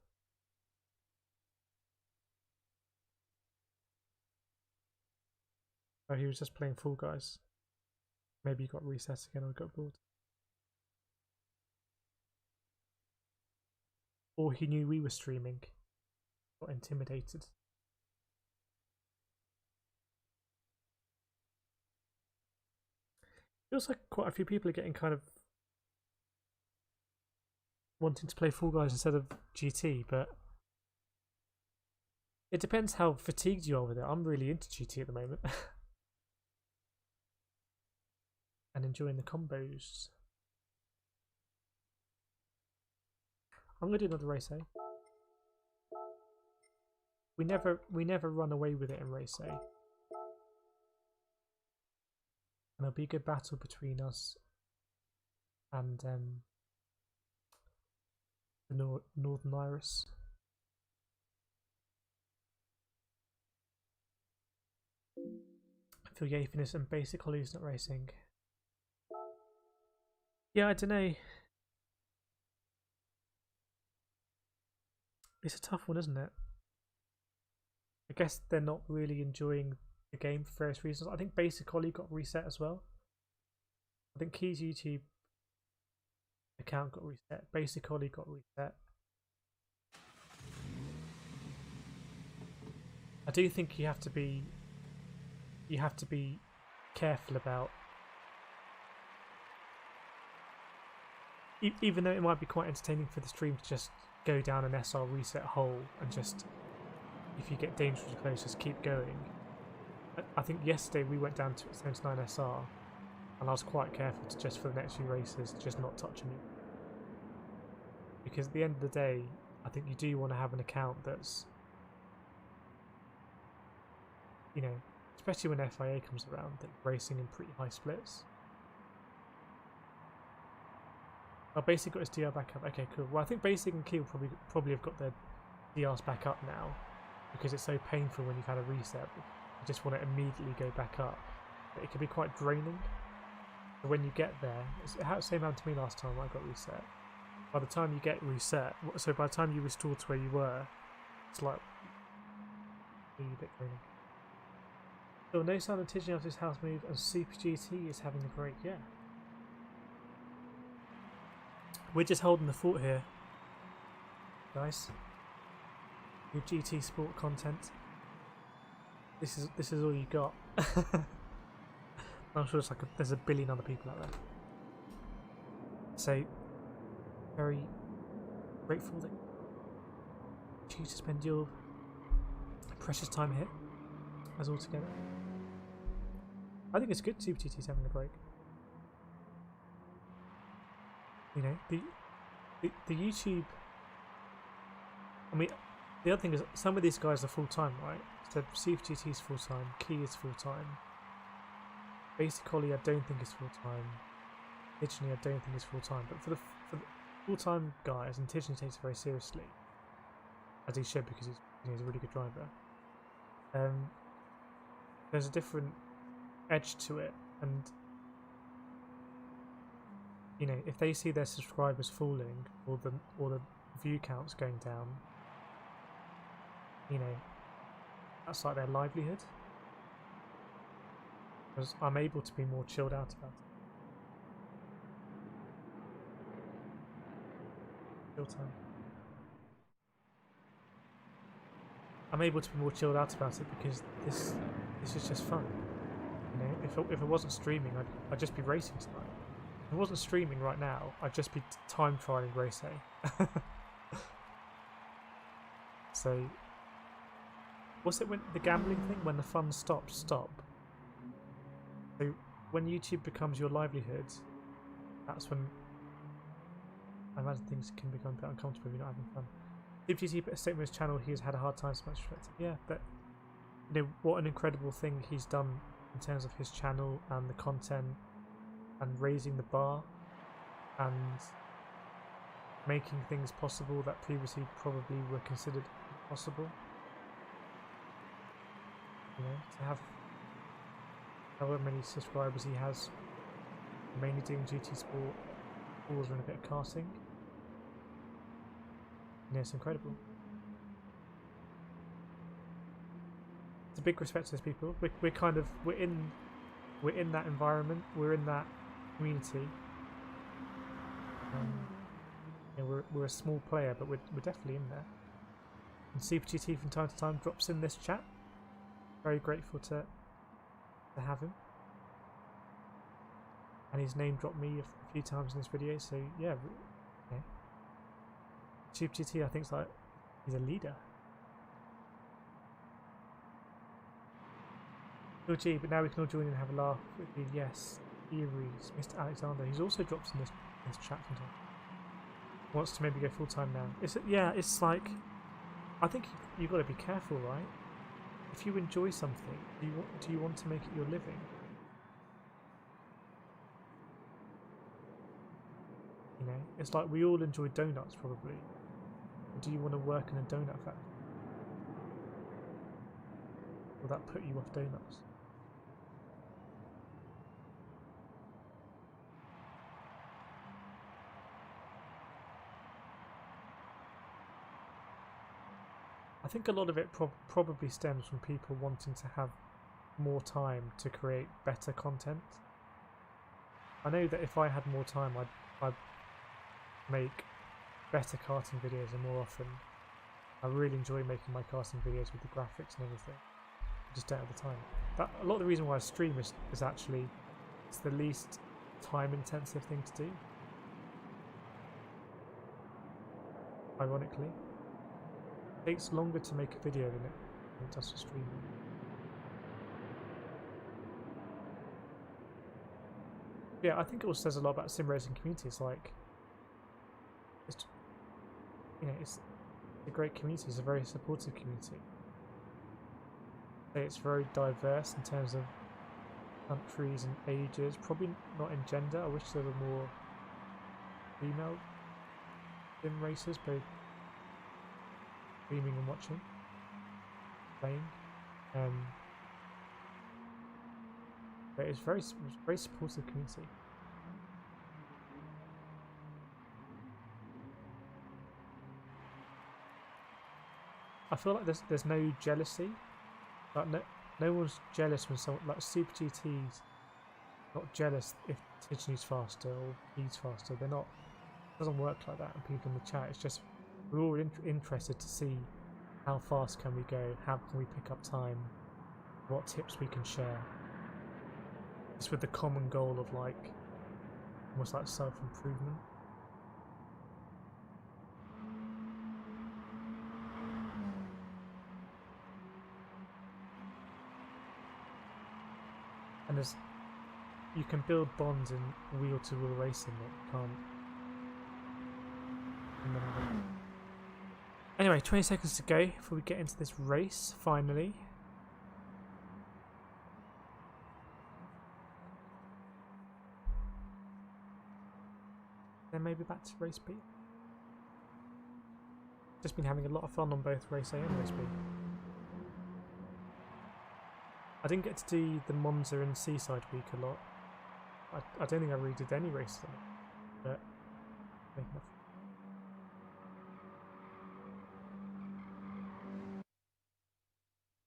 Oh, he was just playing Fall Guys. Maybe he got reset again or got bored. Or he knew we were streaming. Got intimidated. Feels like quite a few people are getting kind of wanting to play Fall Guys instead of GT, but it depends how fatigued you are with it. I'm really into GT at the moment. and enjoying the combos. I'm gonna do another race A. We never run away with it in race A. And there'll be a good battle between us and the Northern Iris. I feel yay for this, and basic Holly's not racing. Yeah, I don't know. It's a tough one, isn't it? I guess they're not really enjoying the game for various reasons. I think Basic Holly got reset as well. I think Key's YouTube account got reset. Basic Holly got reset. I do think you have to be careful about, even though it might be quite entertaining for the stream to just go down an SR reset hole and just, if you get dangerously close, just keep going. I think yesterday we went down to 79 SR and I was quite careful to just, for the next few races, just not touching it. Because at the end of the day, I think you do want to have an account that's, you know, especially when FIA comes around, that racing in pretty high splits. Oh, Basic got his DR back up. Okay, cool. Well, I think Basic and Key will probably have got their DRs back up now, because it's so painful when you've had a reset. You just want to immediately go back up. But it can be quite draining. But when you get there, it's the same happened to me last time when I got reset. By the time you get reset, so by the time you restore to where you were, it's like a bit draining. So no sign of Tidging after his house move, and Super GT is having a break. Yeah. We're just holding the fort here, guys. With GT Sport content. This is all you got. I'm sure it's like there's a billion other people out there. So very grateful that you choose to spend your precious time here as all together. I think it's good Super GT's having a break. You know, the YouTube. I mean, the other thing is some of these guys are full time, right? So Super GT's full time, Key is full time. Basic Holly, I don't think is full time. Tidgeny, I don't think is full time. But for the full time guys, and Tidgeny takes it very seriously, as he should, because he's a really good driver. There's a different edge to it, and you know, if they see their subscribers falling or the view counts going down, you know, that's like their livelihood. Because I'm able to be more chilled out about it. Chill time. I'm able to be more chilled out about it because this is just fun. You know, if it wasn't streaming, I'd just be racing tonight. If it wasn't streaming right now, I'd just be time trialing race A. So, what's it when the gambling thing? When the fun stops, stop. So when YouTube becomes your livelihood, that's when I imagine things can become a bit uncomfortable if you're not having fun. SlipGT put a statement on his channel, he has had a hard time so much reflecting. Yeah, but you know, what an incredible thing he's done in terms of his channel and the content and raising the bar and making things possible that previously probably were considered impossible. You know, to have however many subscribers he has, mainly doing GT Sport, always run a bit of karting. Yeah, it's incredible. It's a big respect to those people. We're in that environment. We're in that community. Yeah, we're a small player, but we're definitely in there. And Super GT from time to time drops in this chat. Very grateful to have him. And he's name dropped me a few times in this video, so yeah. Okay. Super GT, I think, is like he's a leader. Gee, but now we can all join in and have a laugh with you. Yes, Theories, Mr. Alexander. He's also dropped in this chat sometimes. Wants to maybe go full time now. Yeah, it's like, I think you've got to be careful, right? If you enjoy something, do you want to make it your living? You know, it's like we all enjoy donuts probably. But do you want to work in a donut factory? Will that put you off donuts? I think a lot of it probably stems from people wanting to have more time to create better content. I know that if I had more time, I'd make better karting videos and more often. I really enjoy making my karting videos with the graphics and everything. I just don't have the time. A lot of the reason why I stream is actually it's the least time-intensive thing to do. Ironically. It takes longer to make a video than it does to stream. Yeah, I think it also says a lot about sim racing communities. Like, it's a great community. It's a very supportive community. It's very diverse in terms of countries and ages. Probably not in gender. I wish there were more female sim racers, both streaming and watching, playing. But it's very supportive community. I feel like there's no jealousy. Like no one's jealous when someone like Super GT's not jealous if Tidney's faster or he's faster. They're not. It doesn't work like that. And people in the chat, it's just we're all interested to see how fast can we go, how can we pick up time, what tips we can share. It's with the common goal of like almost like self-improvement. And you can build bonds in wheel-to-wheel racing that you can't. Anyway, 20 seconds to go before we get into this race, finally. Then maybe back to race B. Just been having a lot of fun on both race A and race B. I didn't get to do the Monza and Seaside week a lot. I don't think I really did any races on it, but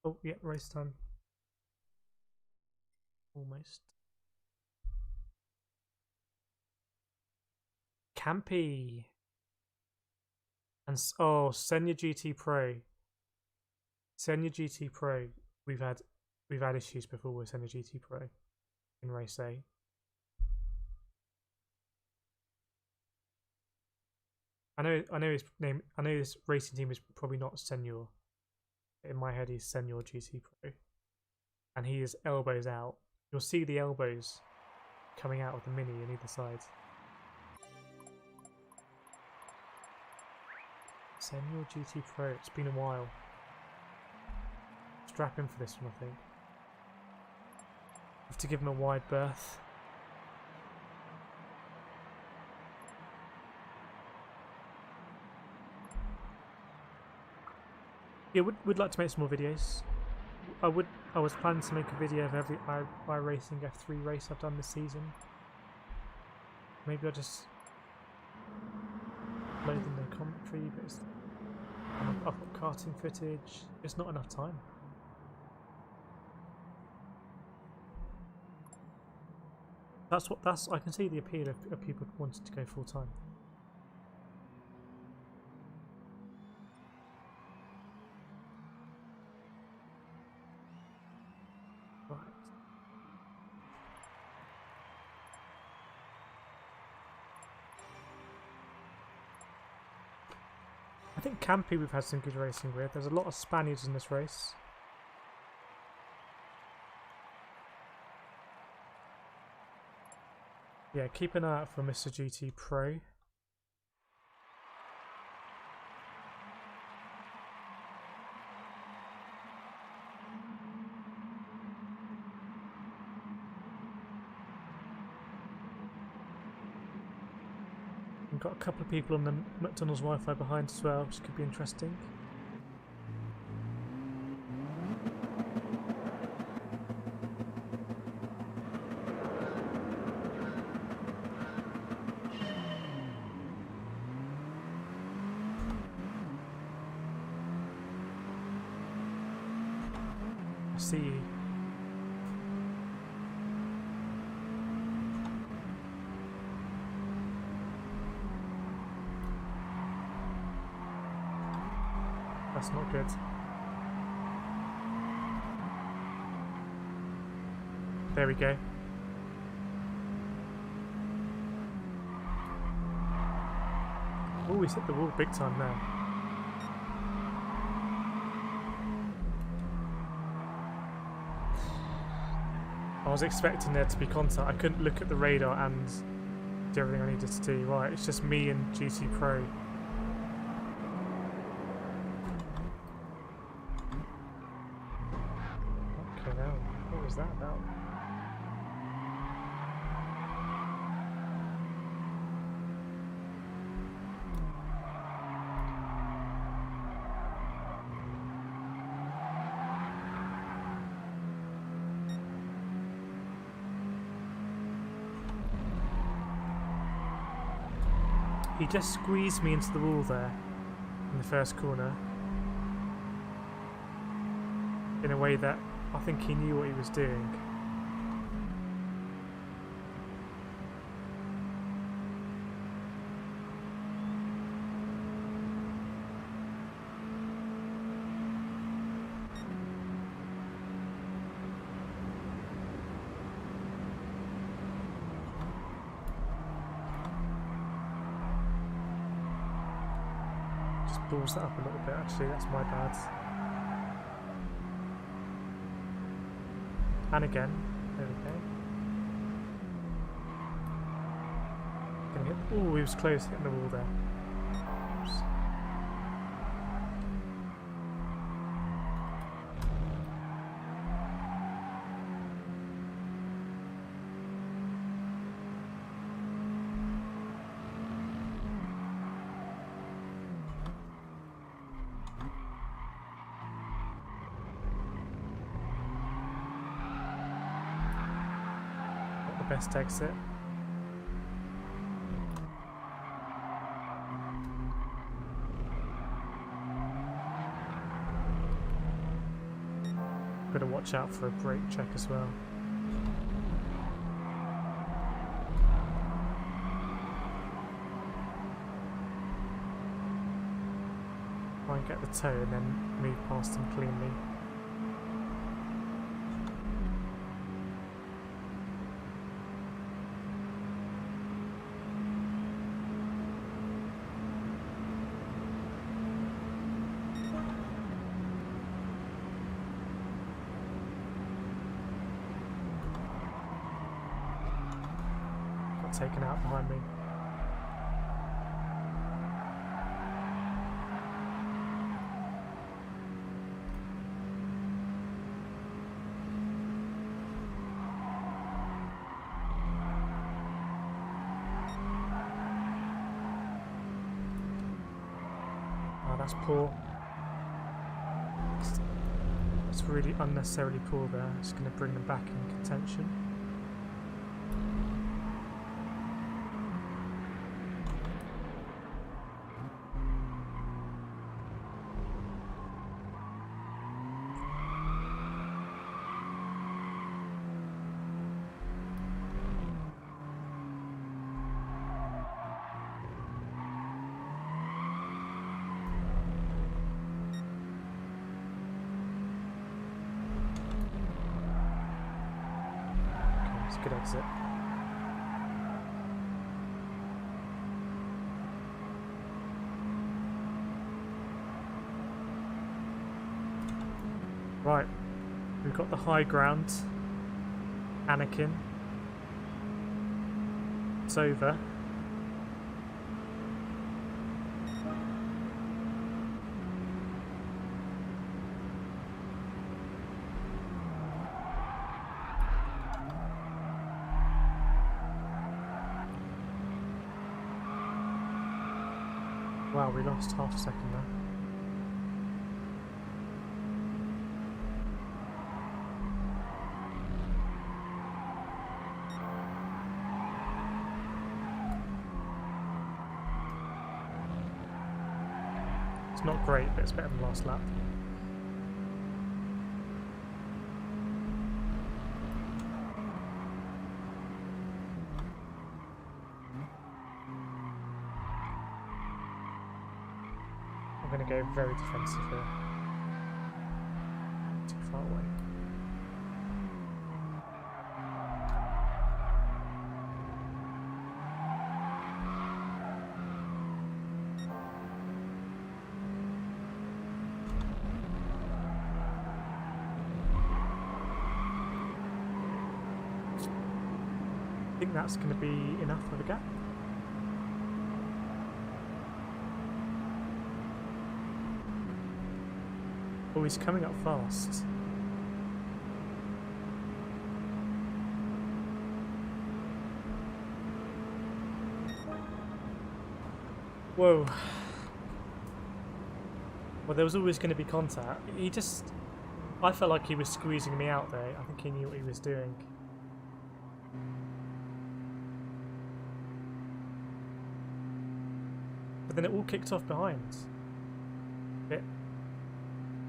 oh yeah, race time. Almost. Campy. And oh, Senya GT Pro. Senya GT Pro. We've had issues before with Senya GT Pro in race A. I know his name. I know his racing team is probably not Senor. In my head, he's Senor GT Pro, and he is elbows out. You'll see the elbows coming out of the Mini on either side. Senor GT Pro. It's been a while. Strap in for this one, I think. Have to give him a wide berth. Yeah, would like to make some more videos. I was planning to make a video of every iRacing F3 race I've done this season. Maybe I'll just load in the commentary, but I've got karting footage. It's not enough time. I can see the appeal of people wanting to go full time. Right. I think Campy we've had some good racing with. There's a lot of Spaniards in this race. Yeah, keep an eye out for Mr. GT Pro. We've got a couple of people on the McDonald's Wi-Fi behind as well, which could be interesting. I see you. That's not good. There we go. Oh, he's hit the wall big time there. I was expecting there to be contact. I couldn't look at the radar and do everything I needed to do. Right, it's just me and GT Pro. What was that about? He just squeezed me into the wall there in the first corner in a way that I think he knew what he was doing. Just balls that up a little bit, actually, that's my bad. And again, there we go. Gonna hit. Oh, he was close hitting the wall there. Oops. Best exit. Gotta watch out for a brake check as well. Try and get the toe and then move past him cleanly. Taken out behind me. Oh, that's poor. It's really unnecessarily poor there. It's going to bring them back in contention. Good exit. Right, we've got the high ground. Anakin. laps over. Wow, we lost half a second there. It's not great, but it's better than last lap. I'm going to go very defensive here. Too far away. I think that's going to be enough of a gap. Oh, he's coming up fast. Whoa. Well, there was always going to be contact. I felt like he was squeezing me out there. I think he knew what he was doing. But then it all kicked off behind. A bit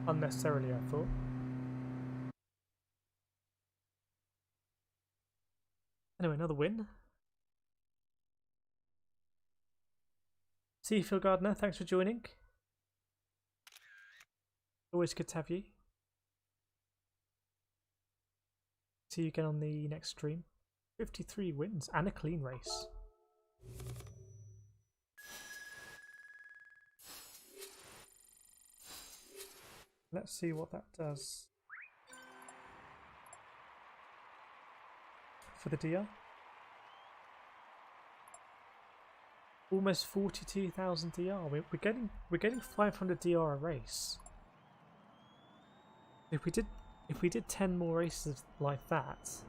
unnecessarily, I thought. Anyway, another win. See you, Phil Gardner. Thanks for joining. Always good to have you. See you again on the next stream. 53 wins and a clean race. Let's see what that does for the DR. Almost 42,000 DR. We're getting 500 DR a race. If we did 10 more races like that, so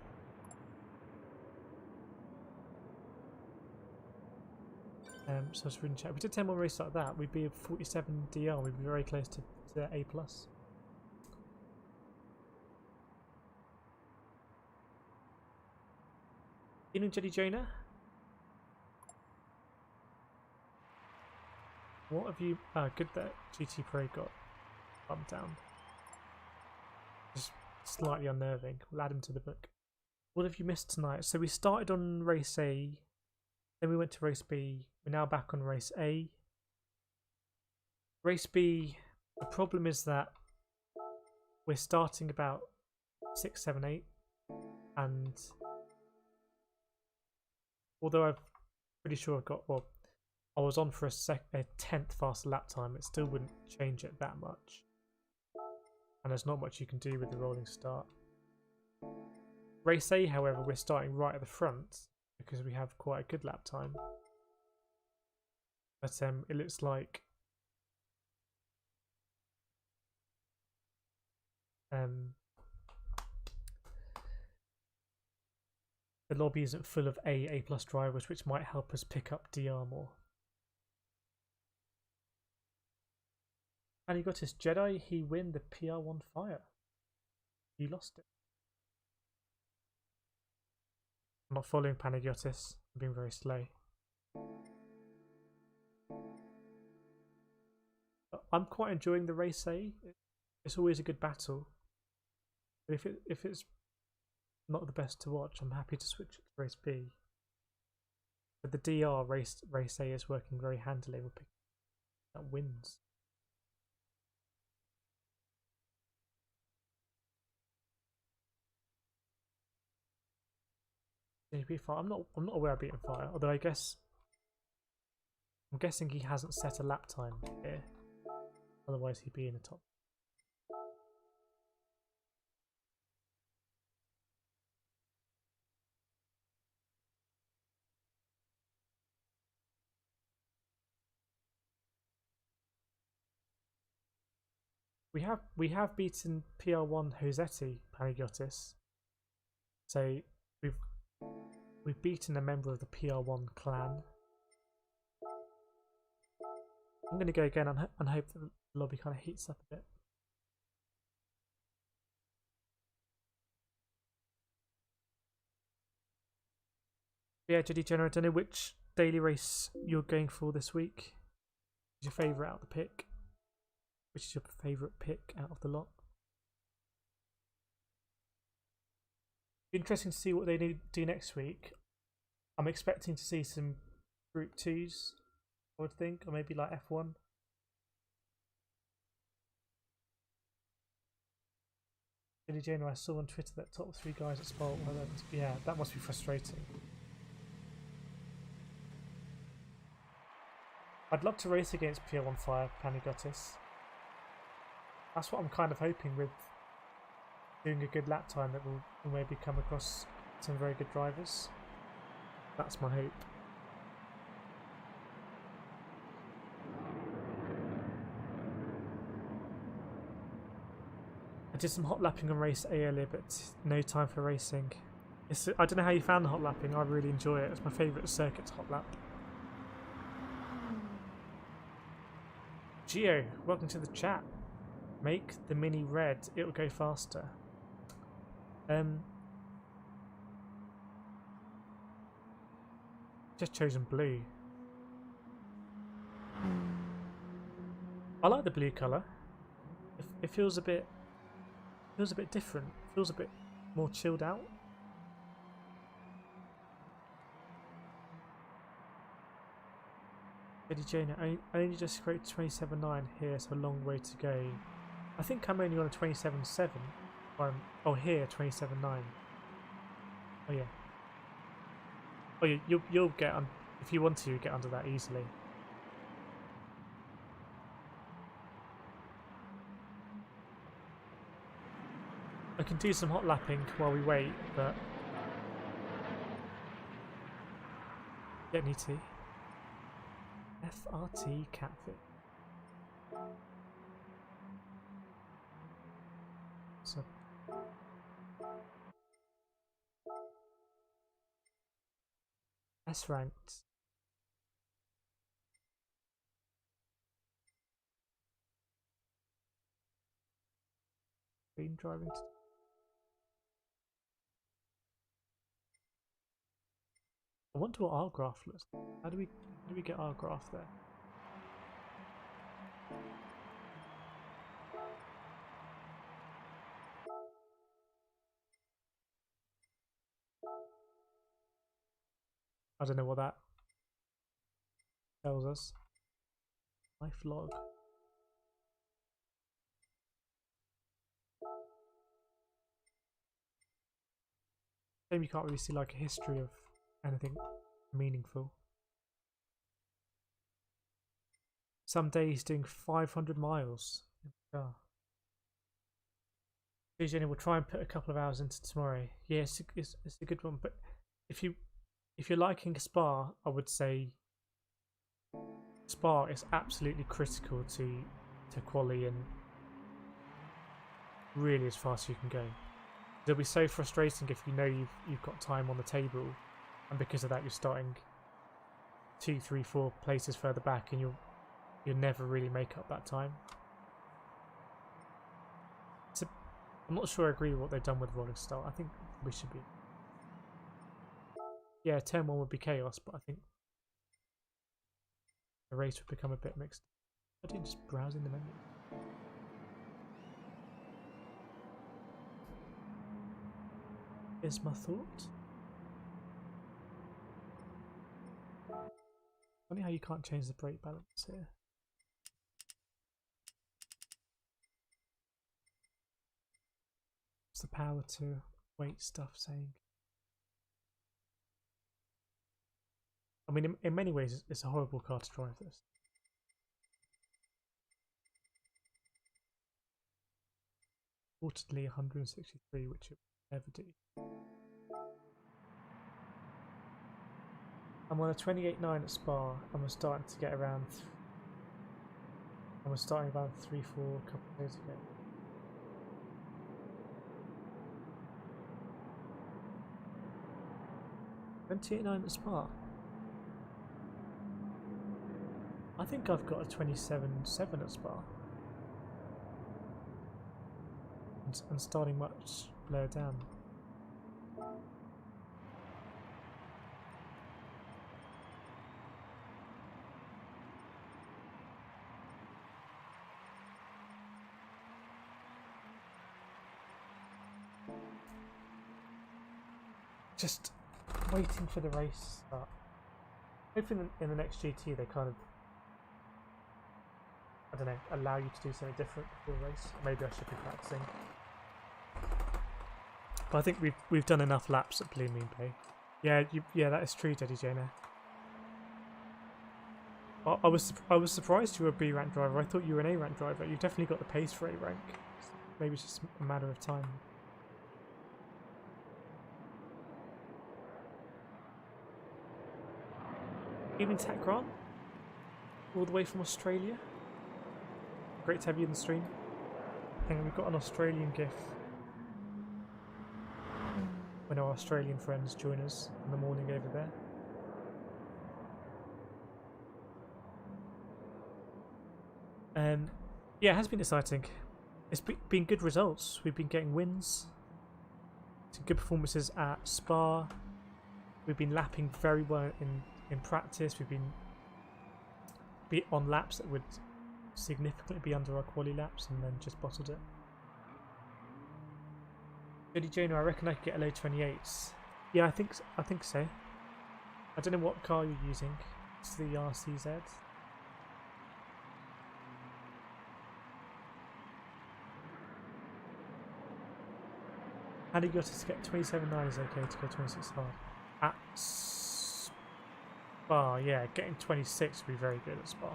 I was reading chat. If we did 10 more races like that, we'd be at 47 DR. We'd be very close to A+. Evening, Jenny Jonah. What have you... good that GT Pro got bumped down. Just slightly unnerving. We'll add him to the book. What have you missed tonight? So we started on race A, then we went to race B. We're now back on race A. Race B, the problem is that we're starting about 6, 7, 8, and although I'm pretty sure I've got, well, I was on for a 10th faster lap time, it still wouldn't change it that much. And there's not much you can do with the rolling start. Race A, however, we're starting right at the front because we have quite a good lap time. But it looks like the lobby isn't full of A+ drivers, which might help us pick up DR more. And he got his Jedi, he win the PR1 fire. He lost it. I'm not following Panagiotis, I'm being very slow. But I'm quite enjoying the race A. It's always a good battle. But if it's not the best to watch, I'm happy to switch it to race B. But the DR race A is working very handily. We're picking up wins. I'm not aware of beating fire, although I'm guessing he hasn't set a lap time here. Otherwise he'd be in the top. we have beaten PR1 Josetti Panagiotis. So we've beaten a member of the PR1 clan. I'm going to go again and hope that the lobby kind of heats up a bit. Yeah, JD Jenner, I don't know which daily race you're going for this week. What's your favourite out of the pick? Which is your favourite pick out of the lot? Interesting to see what they do next week. I'm expecting to see some Group 2s, I would think, or maybe like F1. Billy Jane, I saw on Twitter that top 3 guys at Spa. Yeah, that must be frustrating. I'd love to race against PR1 Fire Panagiotis. That's what I'm kind of hoping with doing a good lap time, that we'll maybe come across some very good drivers. That's my hope. I did some hot lapping on race A earlier, but no time for racing. I don't know how you found the hot lapping. I really enjoy it. It's my favourite circuit hot lap. Geo, welcome to the chat. Make the Mini red, it'll go faster. Just chosen blue. I like the blue colour. It feels a bit different. It feels a bit more chilled out. Eddie Jane, I only just scraped 27.9 here, so a long way to go. I think I'm only on a 27.7. Oh, here 27.9. Oh yeah. Oh yeah, you'll get on if you want to get under that easily. I can do some hot lapping while we wait, but don't need to. FRT catfit. So S ranked. Been driving to I wonder what our graph looks like. How do we get our graph there? I don't know what that tells us. Life log. Shame you can't really see like a history of anything meaningful. Some days doing 500 miles in the car. Usually we'll try and put a couple of hours into tomorrow. Yeah, it's a good one. But if you're liking Spa, I would say Spa is absolutely critical to quali and really as fast as you can go. It'll be so frustrating if you know you've got time on the table, and because of that you're starting 2, 3, 4 places further back, and you'll never really make up that time. I'm not sure I agree with what they've done with Rolling Start. I think we should be. Yeah, turn 1 would be chaos, but I think the race would become a bit mixed. I didn't just browse in the menu. Here's my thought. Funny how you can't change the brake balance here. What's the power to weight stuff saying? I mean, in many ways, it's a horrible car to drive this. Reportedly 163, which it would never do. I'm on a 28.9 at Spa, and we're starting to get around And we're starting about 3-4 a couple of days ago. $28.9 at Spa. I think I've got a 27.7 at Spa. And starting much lower down. Just waiting for the race to start. Hopefully in the next GT they kind of, I don't know, allow you to do something different before the race. Maybe I should be practicing. But I think we've done enough laps at Blue Moon Bay. Yeah, yeah, that is true, Daddy Jonah. I was surprised you were a B rank driver. I thought you were an A rank driver. You've definitely got the pace for A rank. Maybe it's just a matter of time. Evening Tech Grant, all the way from Australia. Great to have you in the stream. Hang on, we've got an Australian GIF. When our Australian friends join us in the morning over there. Yeah, it has been exciting. It's been good results. We've been getting wins. Some good performances at Spa. We've been lapping very well in practice. We've been on laps that would significantly be under our quali laps and then just bottled it. Jody Jonah, I reckon I could get a low 28s. Yeah, I think so. I don't know what car you're using. It's the RCZ. How do you got to get 27.9 is okay to go 26 hard? At Spa, yeah, getting 26 would be very good at Spa.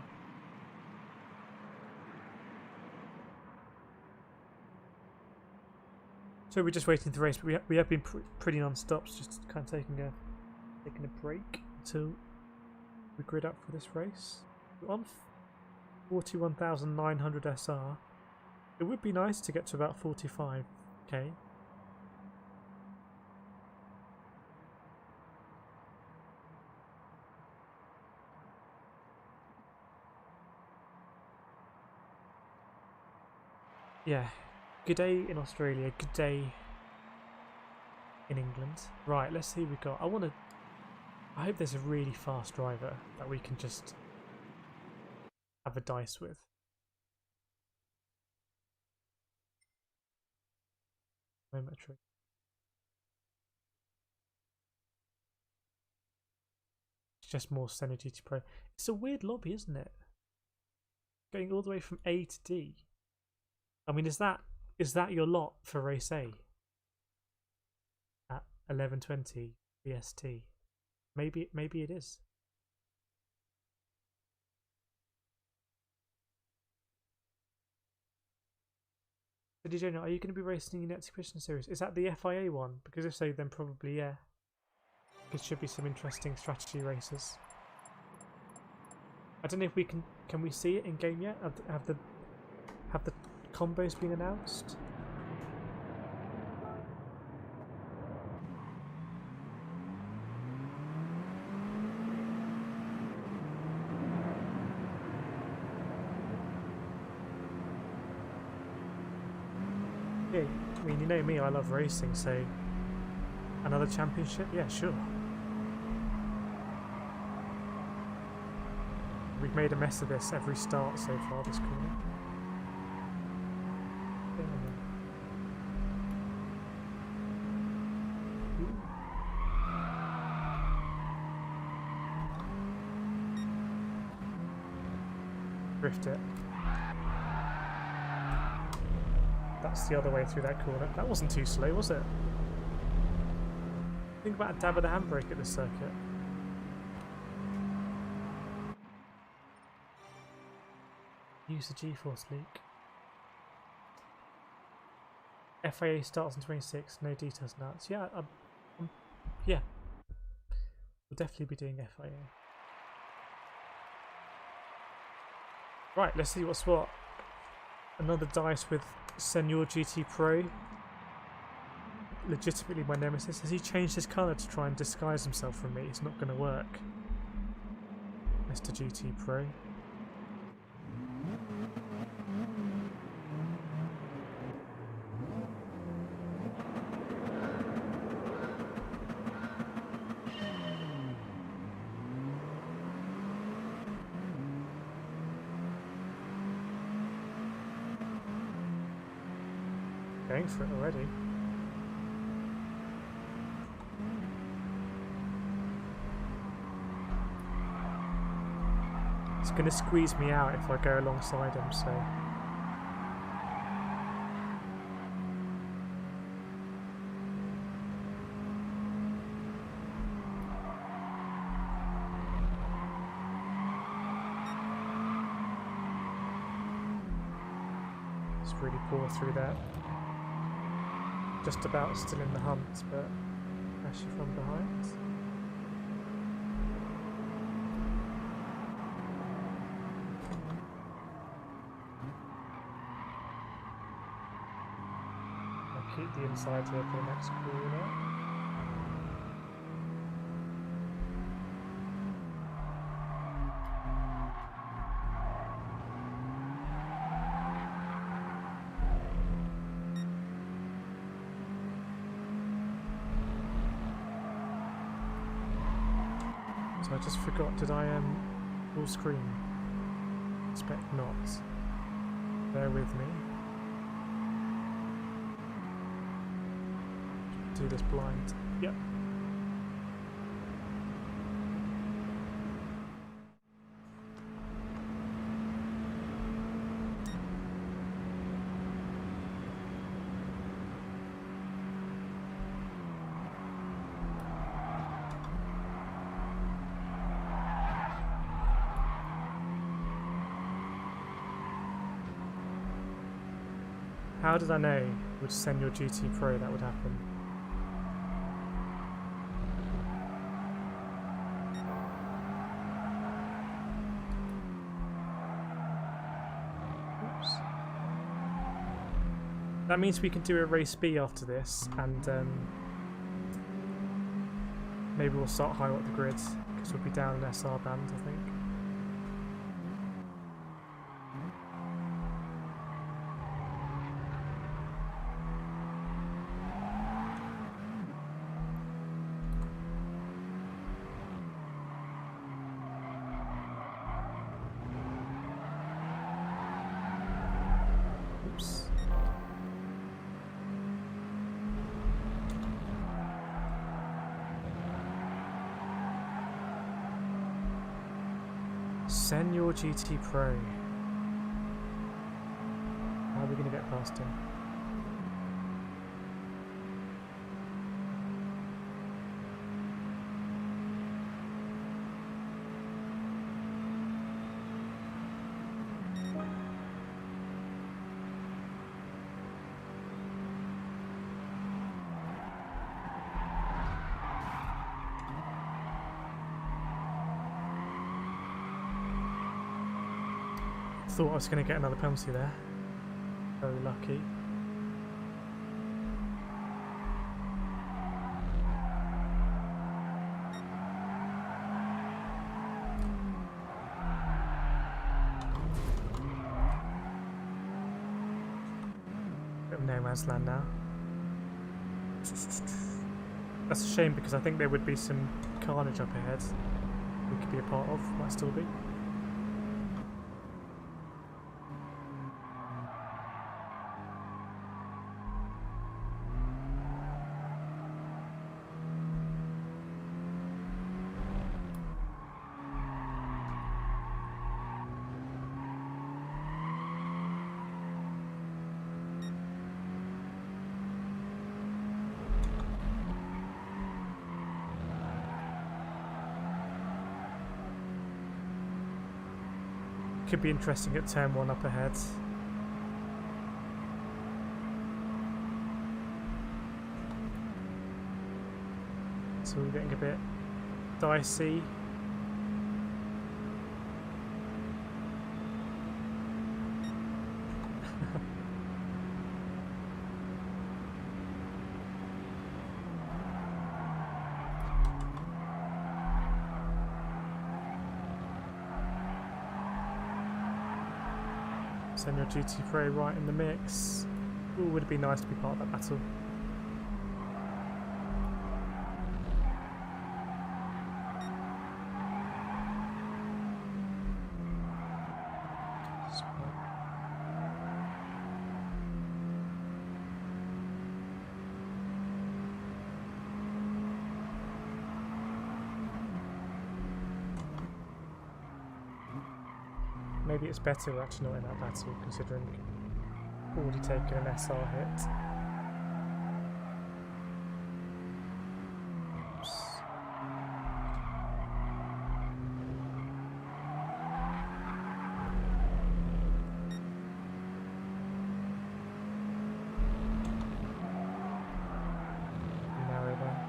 So we're just waiting to race, but we have been pretty non-stops, just kind of taking a break until we grid up for this race. We're on 41,900 SR. It would be nice to get to about 45k. Yeah, good day in Australia, good day in England. Right, let's see what we've got. I hope there's a really fast driver that we can just have a dice with. Momentary. It's just more Synergy to Pro. It's a weird lobby, isn't it? Going all the way from A to D. I mean, is that your lot for race A at 11:20 BST? Maybe it is. So did you know? Are you going to be racing in the Exhibition Series? Is that the FIA one? Because if so, then probably yeah. It should be some interesting strategy races. I don't know if we can we see it in game yet? Have the combos been announced? Yeah, I mean, you know me, I love racing, so another championship? Yeah, sure. We've made a mess of this every start so far this corner. Drift it. That's the other way through that corner. That wasn't too slow, was it? Think about a dab of the handbrake at this circuit. Use the G-force leak. FIA starts in 26. No details announced. Yeah, yeah. We'll definitely be doing FIA. Right, let's see what's what. Another dice with Senor GT Pro. Legitimately my nemesis. Has he changed his colour to try and disguise himself from me? It's not going to work. Mr. GT Pro. Going for it already. It's going to squeeze me out if I go alongside him, so... It's really poor through that. Just about still in the hunt, but actually from behind. I'll keep the inside here for the next corner. I just forgot, did I full screen? Spec not. Bear with me. Do this blind. Yep. How did I know with Senor GT Pro that would happen? Oops. That means we can do a race B after this, and maybe we'll start higher up the grid, because we'll be down in SR band, I think. Senor GT Pro. How are we going to get past him? Thought I was going to get another penalty there. Very lucky. Bit of no man's land now. That's a shame because I think there would be some carnage up ahead we could be a part of, might still be. Could be interesting at turn 1 up ahead. So we're getting a bit dicey. Send your GT Prey right in the mix. Ooh, would it be nice to be part of that battle? Maybe it's better we're actually not in that battle, considering we've already taken an SR hit. Oops. Narrow there.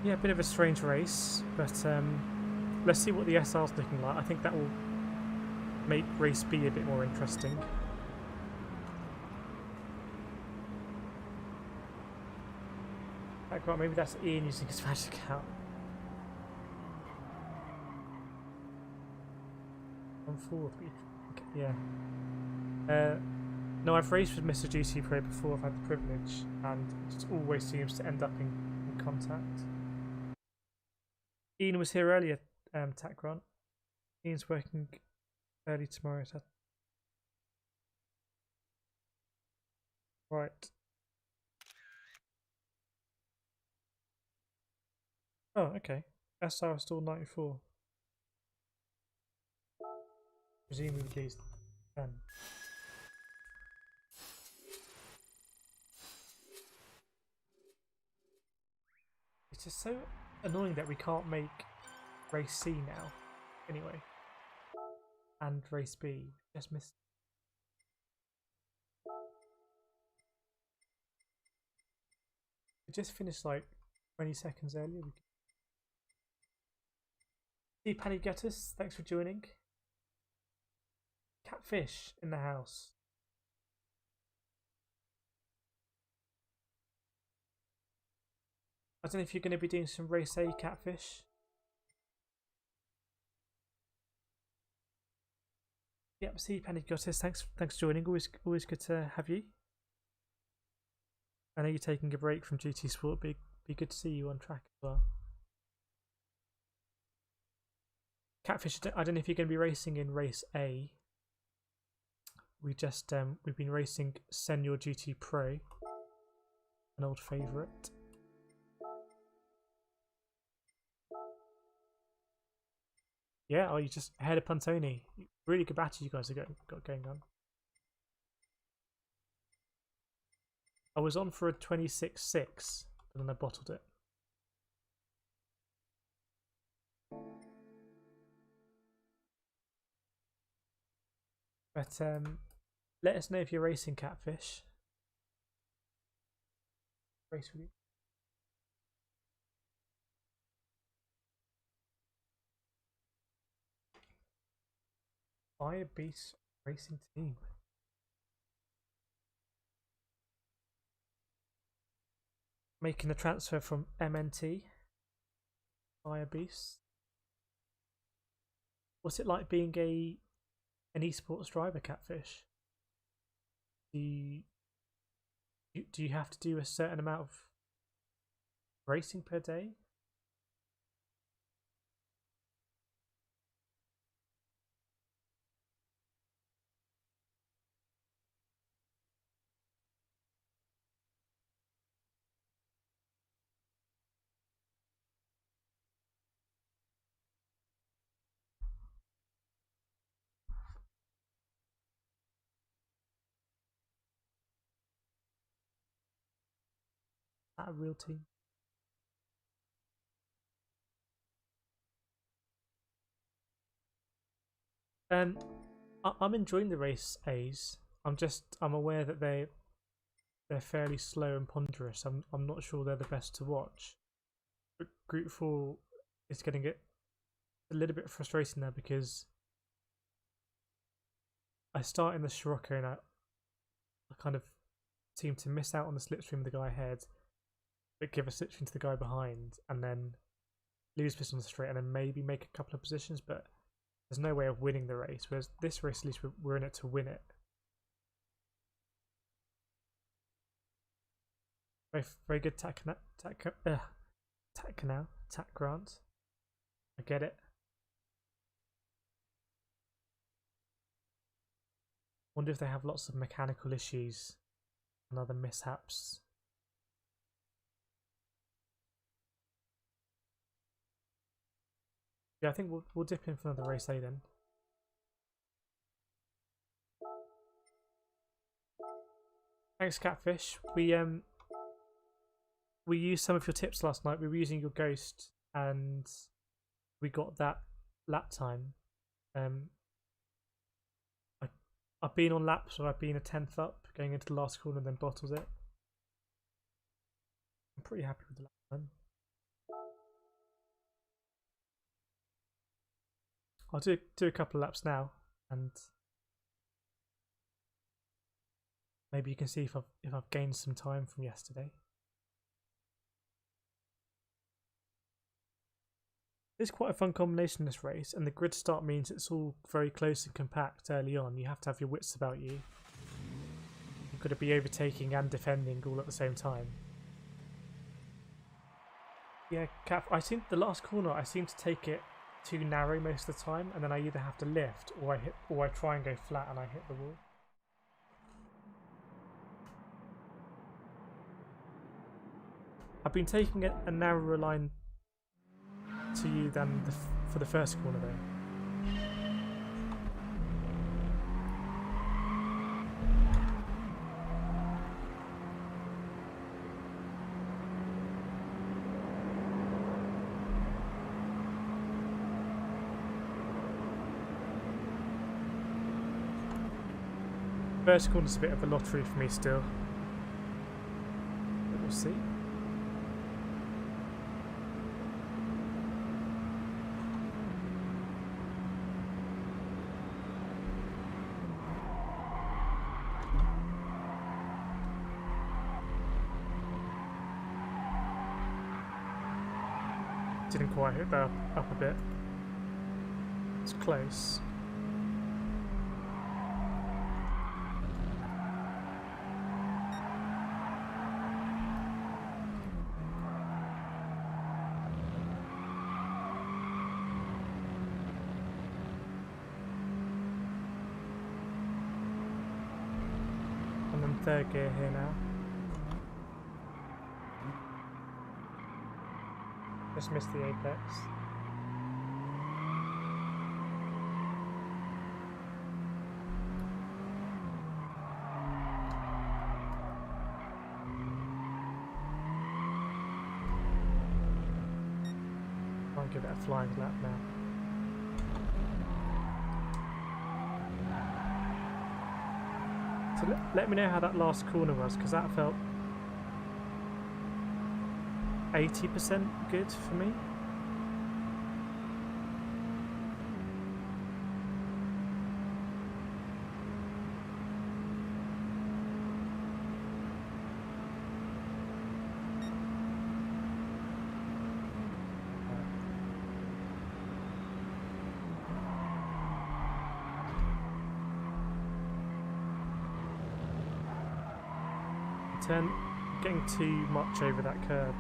Yeah, a bit of a strange race, but let's see what the SR's looking like. I think that will make race B a bit more interesting. Background, maybe that's Ian using his magic out. On fourth, yeah. No, I've raced with Mr. GT Pro before. I've had the privilege, and it always seems to end up in contact. Ian was here earlier, Tack Grant. Ian's working early tomorrow. So... Right. Oh, okay. SR is still 94. Presumably these 10. It's just so annoying that we can't make race C now. Anyway. And race B. Just missed. We just finished like 20 seconds earlier. See Paddy Gettis, thanks for joining. Catfish in the house. I don't know if you're going to be doing some race A, Catfish. Yep, see Paddy Gettis, thanks for joining. Always good to have you. I know you're taking a break from GT Sport, but be good to see you on track as well. Catfish, I don't know if you're going to be racing in race A. We've been racing Senior GT Pro, an old favourite. Yeah, oh, you just ahead of Pantoni. Really good battle you guys have got going on. I was on for a 26.6, but then I bottled it. But let us know if you're racing Catfish. Race with you. Fire Beast Racing Team. Making the transfer from MNT. Fire Beast. What's it like being an esports driver, Catfish? Do you have to do a certain amount of racing per day? At a real team? I'm enjoying the race A's. I'm aware that they're fairly slow and ponderous. I'm not sure they're the best to watch. But Group 4 is getting it a little bit frustrating now because I start in the Scirocco and I kind of team to miss out on the slipstream of the guy ahead, but give a slipstream to the guy behind, and then lose position on the straight, and then maybe make a couple of positions, but there's no way of winning the race. Whereas this race, at least we're in it to win it. Very good tack grant. I get it. Wonder if they have lots of mechanical issues and other mishaps. Yeah, I think we'll dip in for another race A then. Thanks, Catfish. We used some of your tips last night. We were using your ghost, and we got that lap time. I've been on laps where I've been a 10th up, going into the last corner, and then bottled it. I'm pretty happy with the lap time. I'll do a couple of laps now, and maybe you can see if I've gained some time from yesterday. It's quite a fun combination, this race, and the grid start means it's all very close and compact early on. You have to have your wits about you. You've got to be overtaking and defending all at the same time. Yeah, I seem the last corner I seem to take it too narrow most of the time, and then I either have to lift or I try and go flat and I hit the wall. I've been taking a narrower line to you than for the first corner though. First corner's a bit of a lottery for me still, but we'll see. Didn't quite hit that up a bit. It's close. I'm in third gear here now. Just missed the apex. I'll give it a flying lap now. So let me know how that last corner was, because that felt 80% good for me. Getting too much over that curb.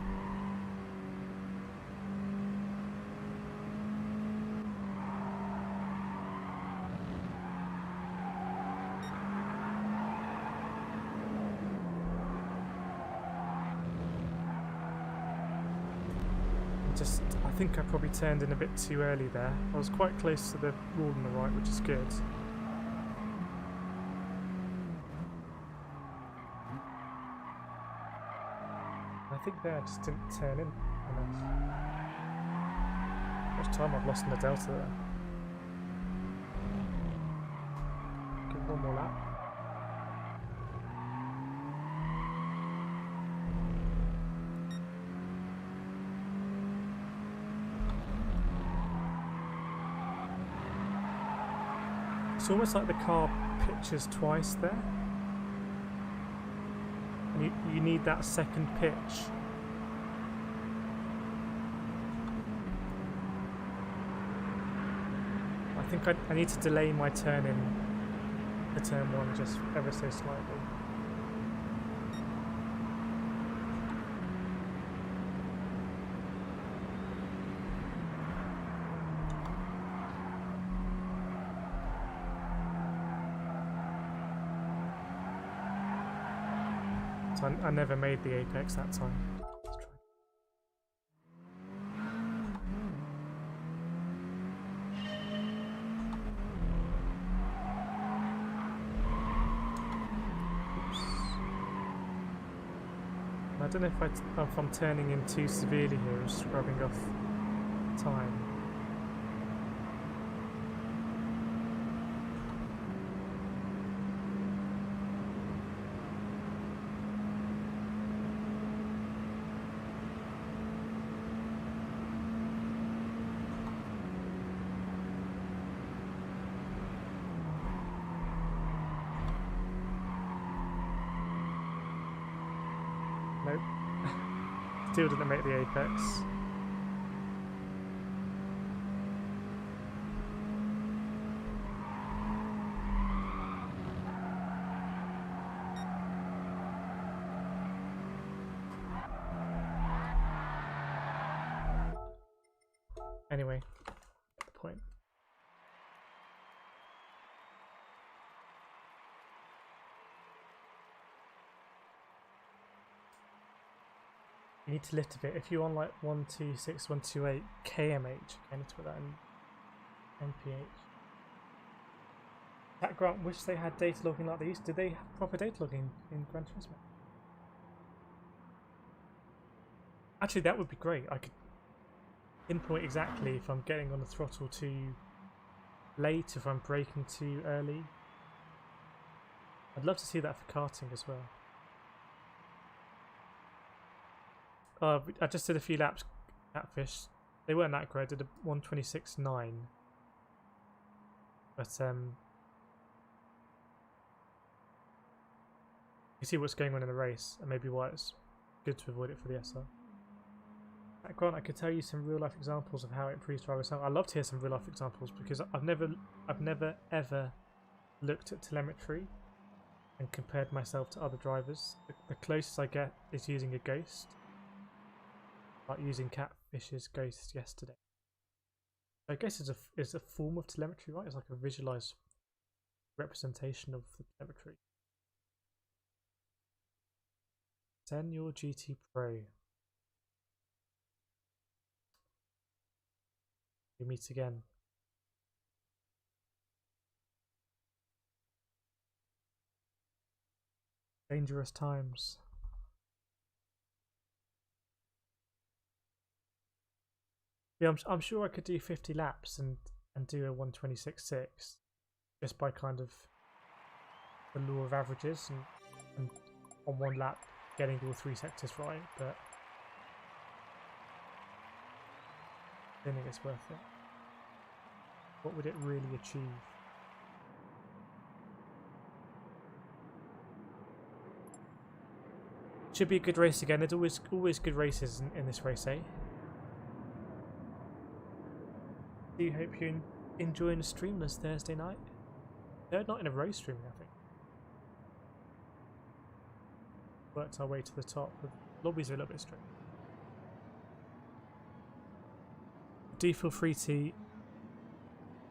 I think I probably turned in a bit too early there. I was quite close to the wall on the right, which is good. I think there I just didn't turn in enough. How much time I've lost in the delta there. Give one more lap. It's almost like the car pitches twice there. you need that second pitch. I think I need to delay my turn in the turn 1 just ever so slightly. So I never made the apex that time. Let's try. Oops. I don't know if I'm turning in too severely here or scrubbing off time. Nope. Still didn't make the apex. Anyway, point. You need to lift a bit. If you're on like 126, 128 kmh, okay, I need to put that in mph. That Grant, wish they had data logging like these. Did they have proper data logging in Gran Turismo? Actually, that would be great. I could pinpoint exactly if I'm getting on the throttle too late, if I'm braking too early. I'd love to see that for karting as well. I just did a few laps, Catfish. They weren't that great. I did a 126.9. But you see what's going on in the race, and maybe why it's good to avoid it for the SR. Grant, I could tell you some real life examples of how it improves driver sound. I'd love to hear some real life examples because I've never ever looked at telemetry and compared myself to other drivers. The closest I get is using a ghost. Like using Catfish's ghost yesterday. I guess it's a form of telemetry, right? It's like a visualized representation of the telemetry. Send your GT Pro. We meet again. Dangerous times. Yeah, I'm sure I could do 50 laps and do a 126.6 just by kind of the law of averages and on one lap getting all 3 sectors right, but I don't think it's worth it. What would it really achieve? Should be a good race again. There's always good races in this race, eh? Do hope you're enjoying the stream this Thursday night. Third night in a row streaming, I think. Worked our way to the top. The lobbies are a little bit strict. Do feel free to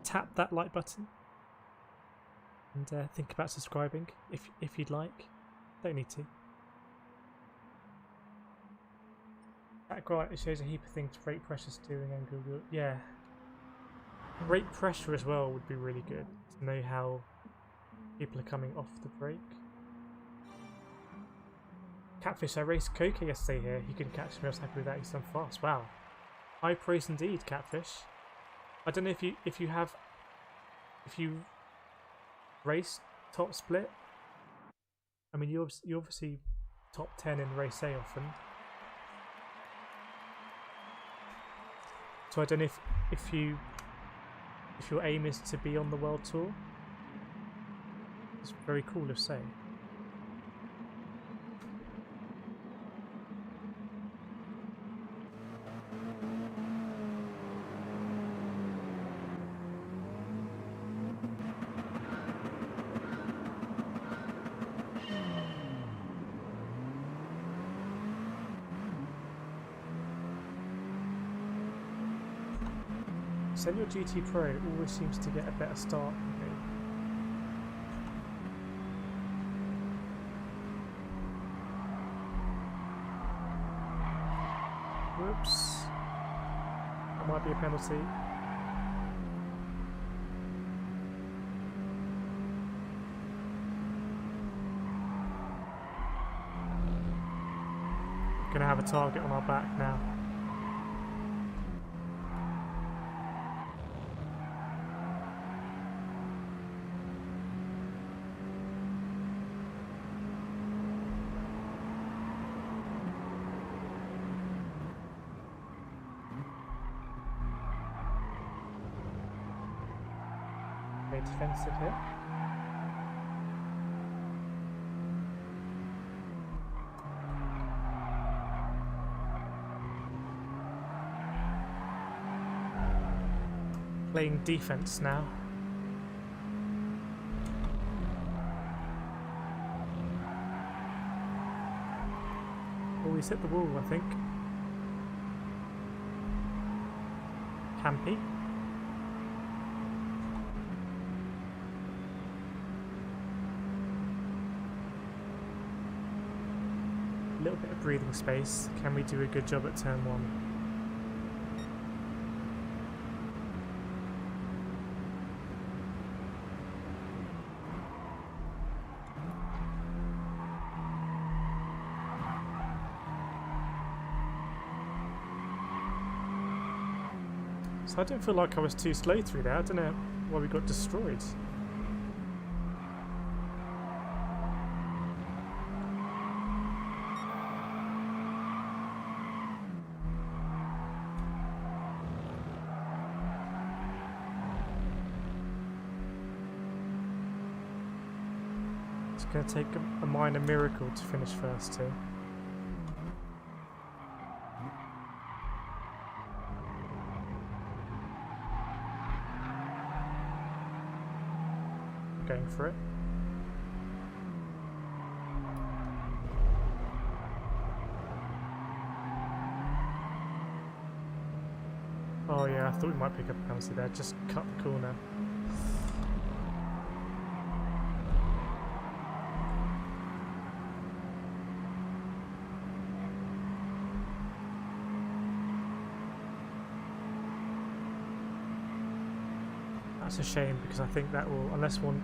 tap that like button and think about subscribing if you'd like. Don't need to. Right, it shows a heap of things: brake pressure, steering angle. Yeah. Brake pressure as well would be really good to know how people are coming off the brake. Catfish, I raced Coca yesterday here. He couldn't catch me. I was happy with that. He's done fast. Wow, high praise indeed, Catfish. I don't know if you race top split. I mean, you obviously top 10 in race A often. So I don't know if your aim is to be on the world tour. It's very cool if so. Send your GT Pro always seems to get a better start than me. Whoops. That might be a penalty. Gonna have a target on our back now. Okay, defensive here. Playing defense now. Oh, he's hit the wall, I think. Campy. A little bit of breathing space. Can we do a good job at turn 1? So I don't feel like I was too slow through there. I don't know why we got destroyed. It's going to take a minor miracle to finish first here. Going for it. Oh yeah, I thought we might pick up a penalty there. Just cut the corner. That's a shame because I think that will, unless one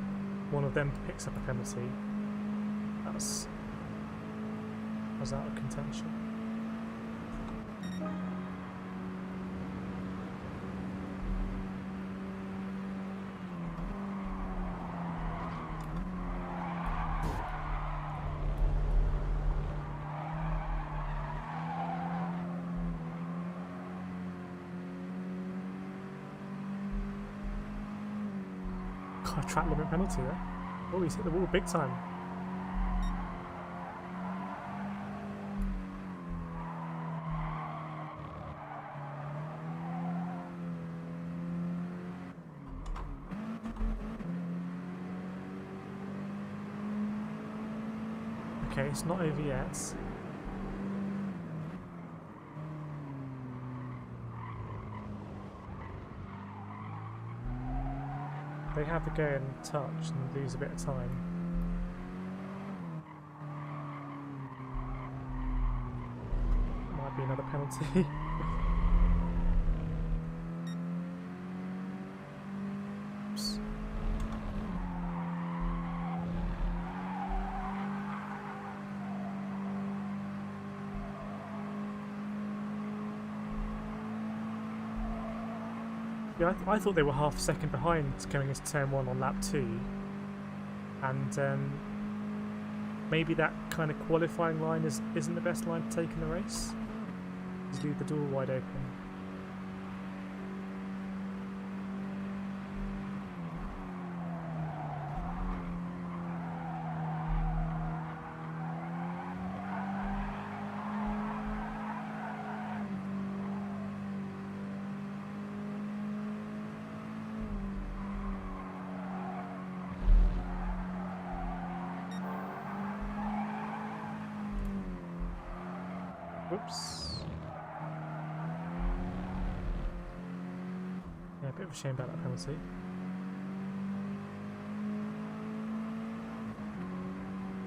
of them picks up a penalty, that's out of contention. God, track limit penalty there. Oh, he's hit the wall big time. Okay, it's not over yet. They have to go and touch and lose a bit of time. Might be another penalty. Oops. Yeah, I thought they were half a second behind going into turn 1 on lap 2, and maybe that kind of qualifying line isn't the best line to take in the race. Just leave the door wide open. Whoops. Yeah, a bit of a shame about that penalty.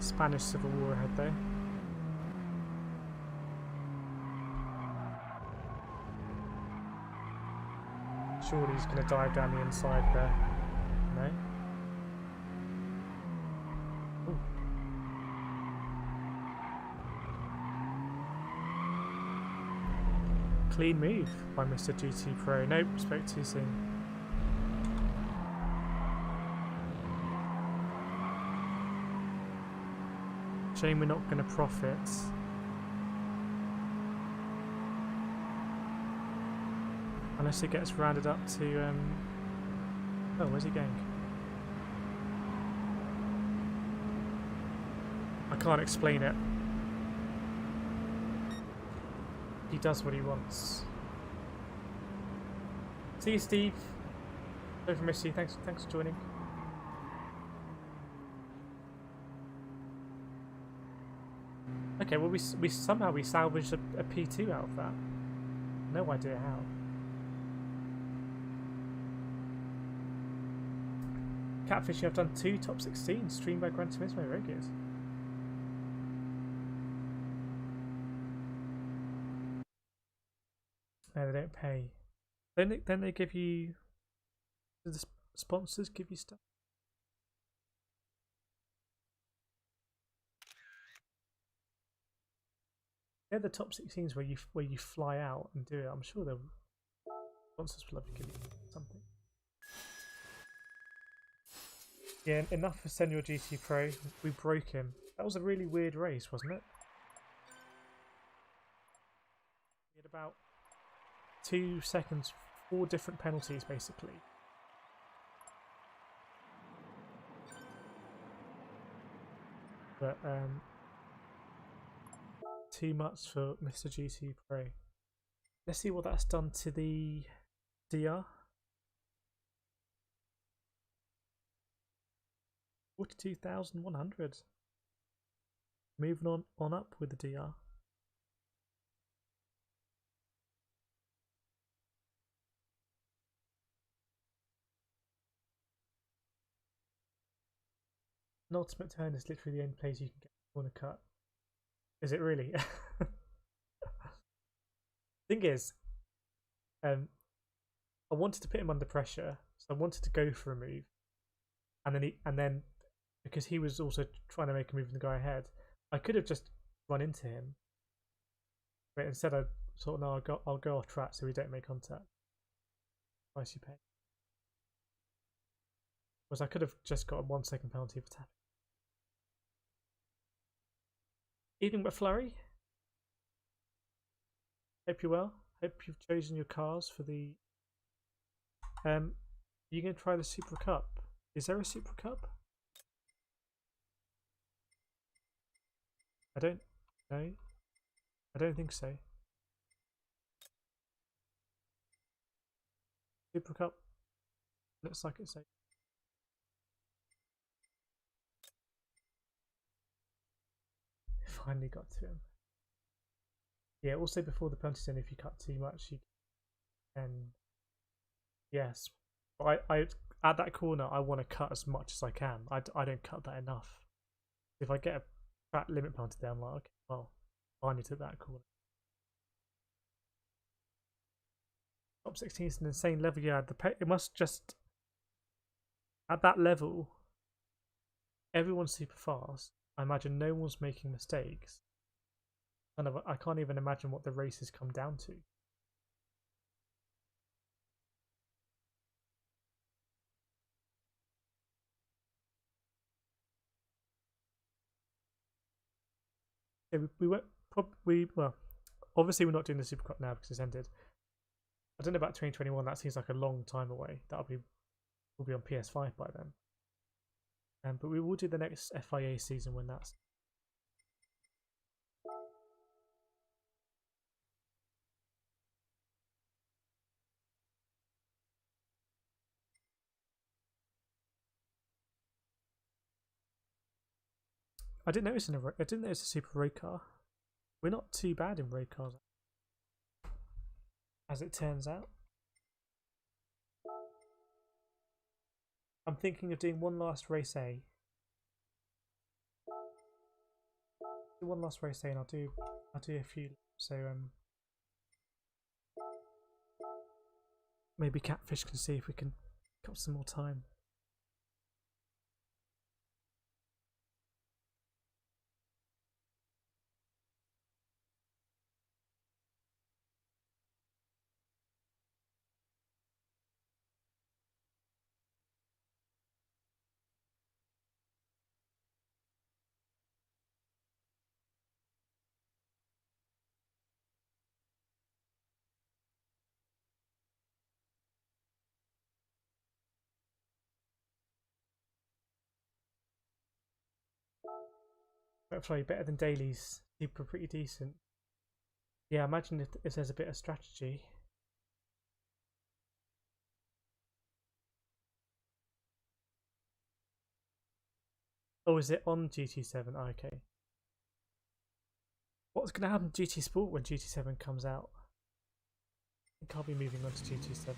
Spanish Civil War ahead though. Surely he's going to dive down the inside there. No? Ooh. Clean move by Mr. GT Pro. Nope, spoke too soon. Shame we're not going to profit. Unless it gets rounded up to, oh, where's he going? I can't explain it. He does what he wants. See you, Steve. Over Missy, thanks for joining. Okay, well we somehow we salvaged a P2 out of that. No idea how. Catfishing, I've done 2 top 16 streamed by Gran Turismo, very good. No, they don't pay. Then they give you. Do the sponsors give you stuff? They're the top 16s where you fly out and do it. I'm sure the sponsors will love to give you something. Yeah, enough for Senor GT Pro. We broke him. That was a really weird race, wasn't it? We had about 2 seconds, 4 different penalties basically. But too much for Mr. GT Pro. Let's see what that's done to the DR. 42,100. Moving on up with the DR. An ultimate turn is literally the only place you can get a corner cut. Is it really? Thing is, I wanted to put him under pressure, so I wanted to go for a move, and then because he was also trying to make a move in the guy ahead, I could have just run into him, but instead I thought, no, I'll go off track so we don't make contact. Price you pay. Whereas I could have just got a 1 second penalty for tapping. Evening McFlurry. Hope you're well. Hope you've chosen your cars for the. You gonna try the Super Cup? Is there a Super Cup? I don't know. I don't think so. Super Cup looks like it's a. Finally got to him. Yeah, also before the penalty zone, if you cut too much, you can. Yes, but I at that corner, I want to cut as much as I can. I don't cut that enough. If I get a track limit penalty there, I'm like, okay, well, finally took that corner. Top 16 is an insane level. Yeah, it must just at that level. Everyone's super fast. I imagine no one's making mistakes. I can't even imagine what the races come down to. Yeah, we won't probably. Well, obviously we're not doing the Super Cup now because it's ended. I don't know about 2021. That seems like a long time away. We'll be on PS5 by then. But we will do the next FIA season when that's. I didn't notice a super road car. We're not too bad in road cars, as it turns out. I'm thinking of doing one last race A. Do one last race A, and I'll do a few. So maybe Catfish can see if we can got some more time. Actually, better than dailies. People are pretty decent. Yeah, imagine if there's a bit of strategy. Oh, is it on GT7? Oh, okay. What's going to happen to GT Sport when GT7 comes out? I think I'll be moving on to GT7.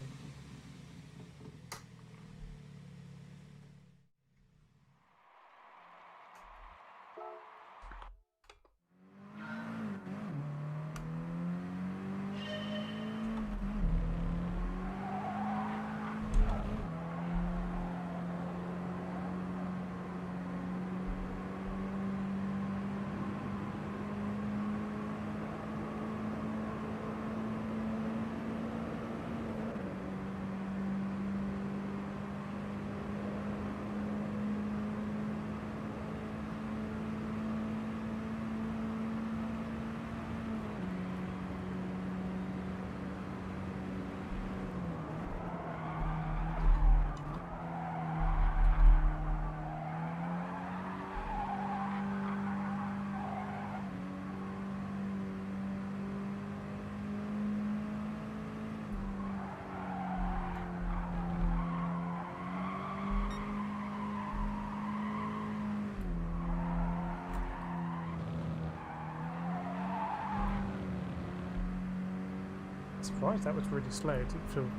Surprised that was really slow. It didn't feel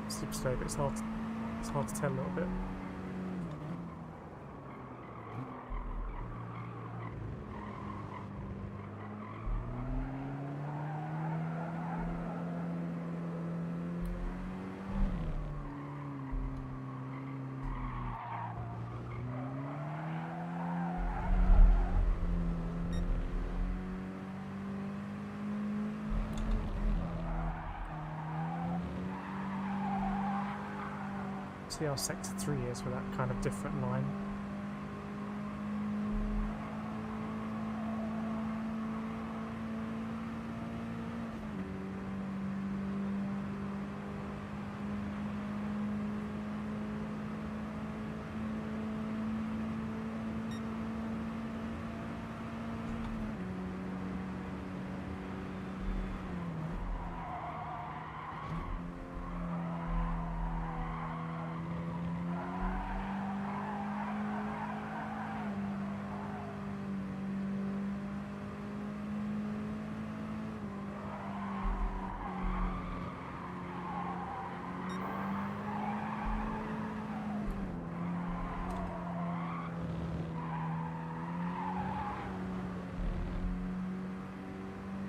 super slow, but it's hard to tell a little bit. See how sector 3 is with that kind of different line.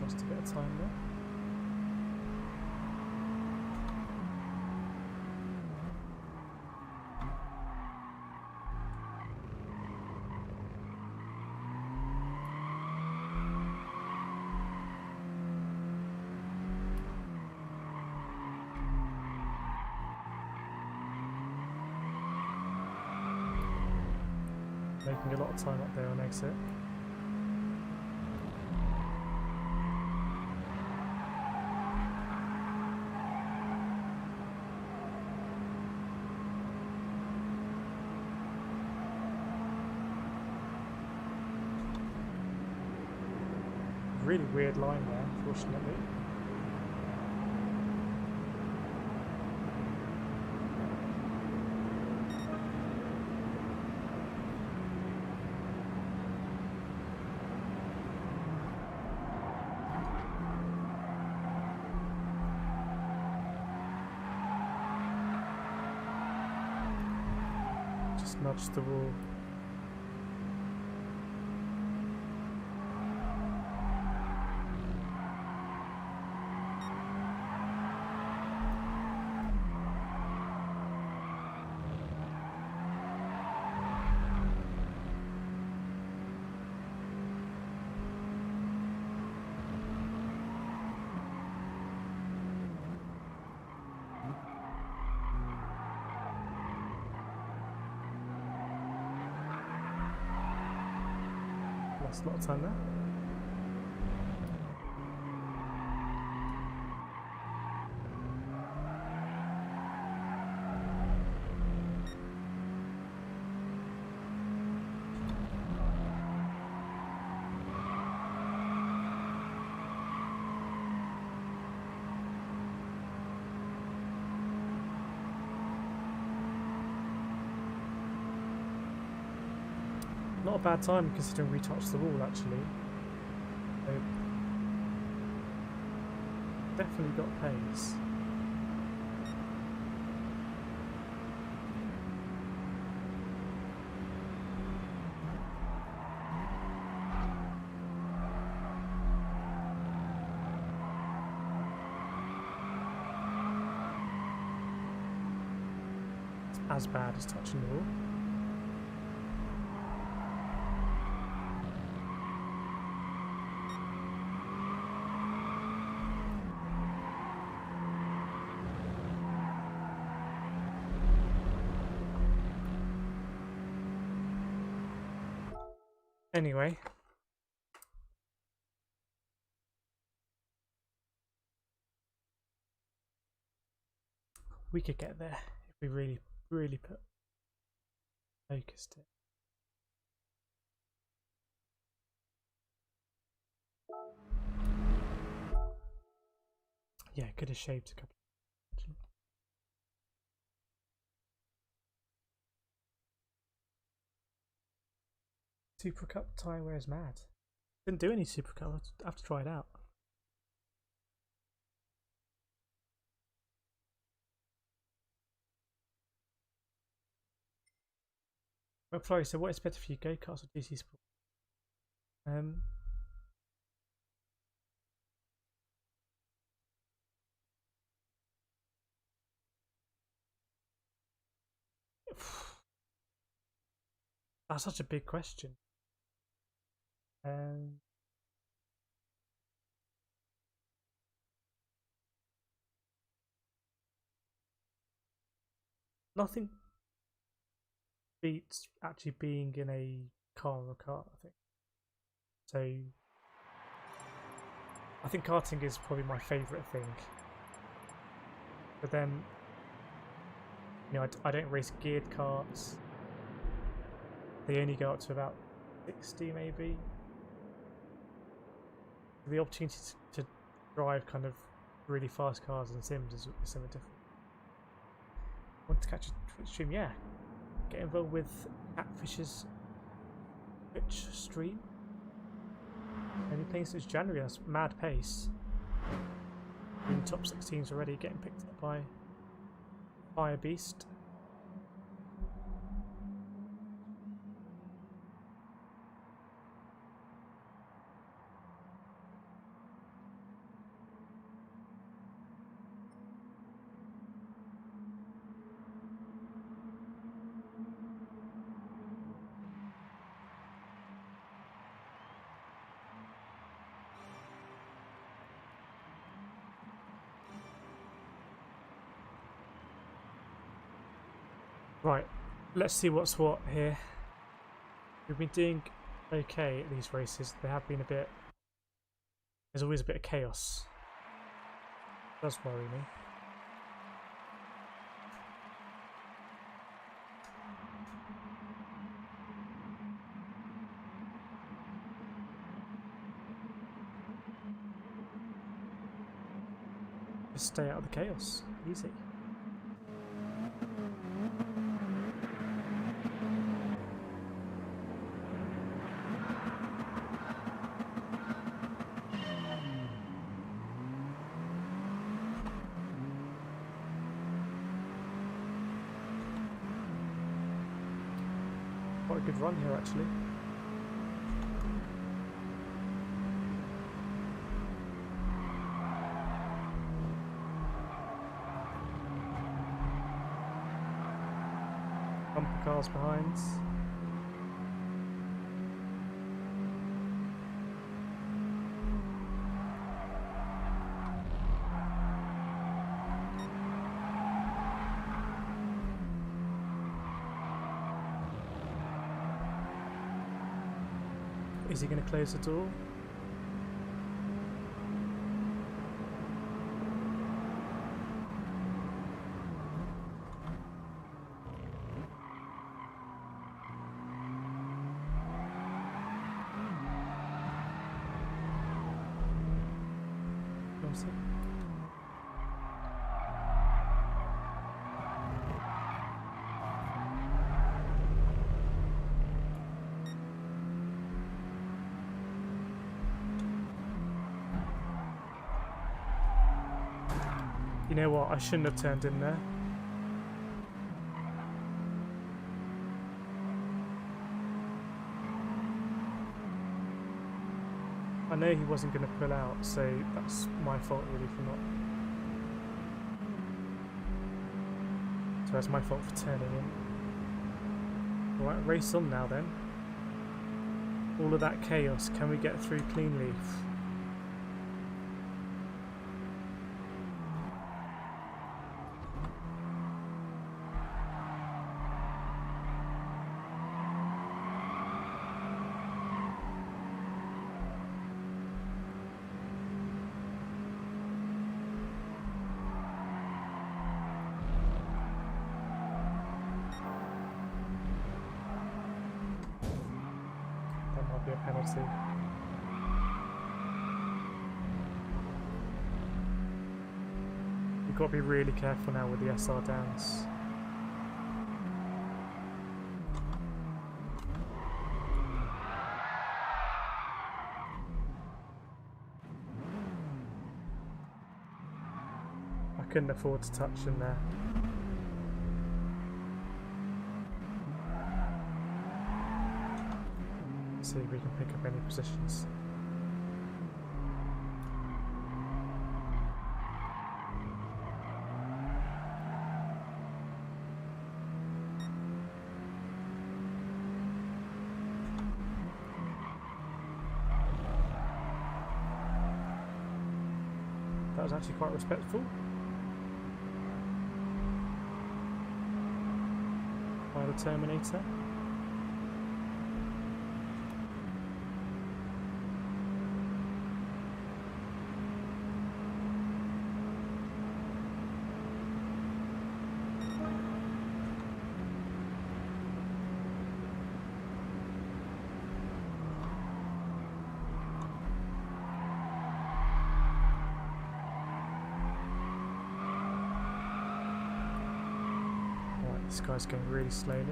Lost a bit of time there. Making a lot of time up there on exit. Really weird line there, unfortunately. Just nudge the wall. Lost a lot of time there. Not a bad time considering we touched the wall actually. So definitely got pace. It's as bad as touching the wall. Anyway, we could get there if we really put focused it. Yeah, could have shaved a couple. Super Cup tyre wears mad. Didn't do any Super Cup. I have to try it out. Well, Florrie, so what is better for you, go-karts or DC Sport? That's such a big question. Nothing beats actually being in a car or kart, I think. So I think karting is probably my favourite thing. But then, you know, I don't race geared karts. They only go up to about 60 maybe. The opportunity to drive kind of really fast cars in Sims is something different. Want to catch a Twitch stream? Yeah. Get involved with Catfish's Twitch stream. Only playing since January, that's mad pace. In top 16s already, getting picked up by Fire Beast. Right, let's see what's what here. We've been doing okay at these races. There have been a bit... There's always a bit of chaos. It does worry me. Just stay out of the chaos. Easy. quite a good run here actually. Bumper cars behind. Is he going to close the door? You know what, I shouldn't have turned in there. I know he wasn't going to pull out, so that's my fault really for not... So that's my fault for turning in. Alright, race on now then. All of that chaos, can we get through cleanly? Penalty. You've got to be really careful now with the SR downs. I couldn't afford to touch him there. See if we can pick up any positions. That was actually quite respectful by the Terminator. This guy's going really slowly.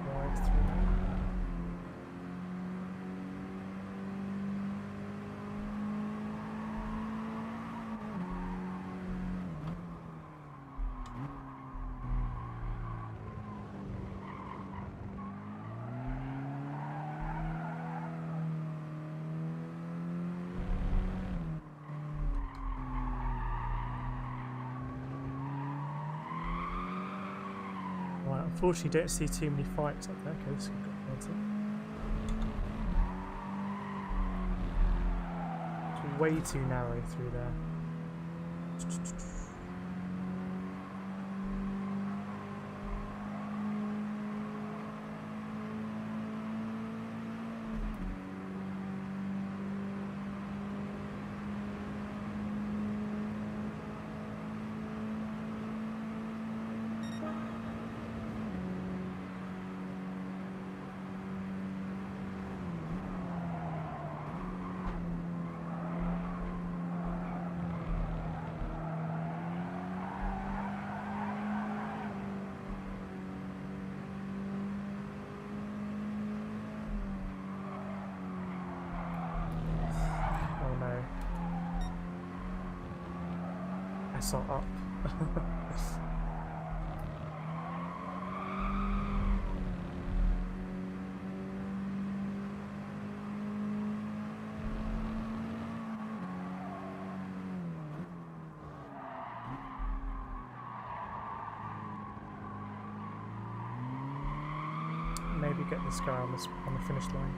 Wide through. Unfortunately, don't see too many fights up there. Okay, this got penalty. It's way too narrow through there. SR up. Maybe get this guy on the finish line.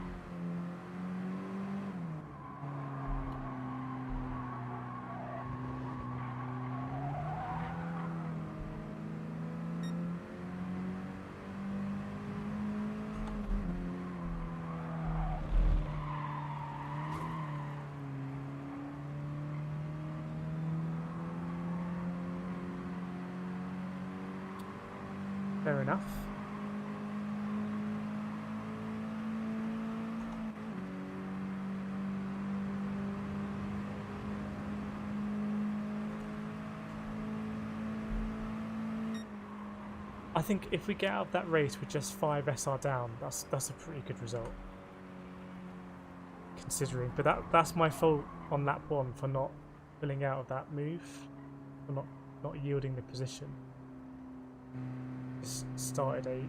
Fair enough. I think if we get out of that race with just 5 SR down, that's a pretty good result. Considering, but that's my fault on lap 1 for not pulling out of that move, for not yielding the position. Just started a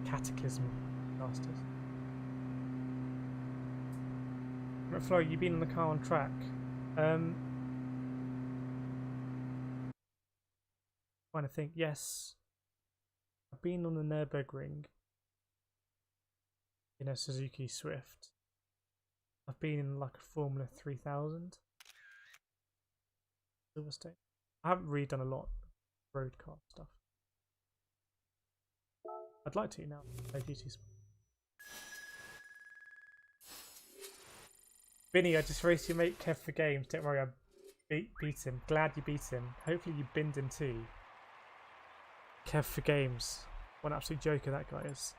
cataclysm last us. Flo, you been on the car on track? Trying to think. Yes, I've been on the Nürburgring in a Suzuki Swift. I've been in like a Formula 3000 Silverstone. I haven't really done a lot of road car stuff. I'd like to now. Play GT. Vinny, I just raced your mate Kev for games. Don't worry, I beat him. Glad you beat him. Hopefully you binned him too. Kev for games. What an absolute joker that guy is.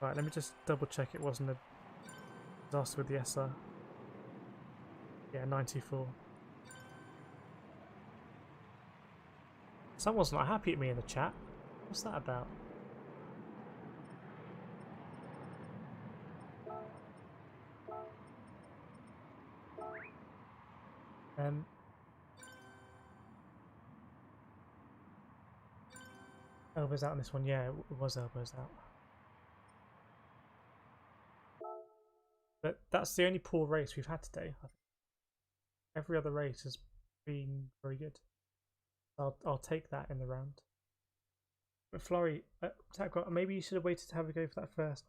Right, let me just double check it wasn't a disaster with the SR. Yeah, 94. Someone's not happy at me in the chat. What's that about? Elbows out on this one. Yeah, it was elbows out. But that's the only poor race we've had today. I think every other race has been very good. I'll take that in the round. But Florrie, maybe you should have waited to have a go for that first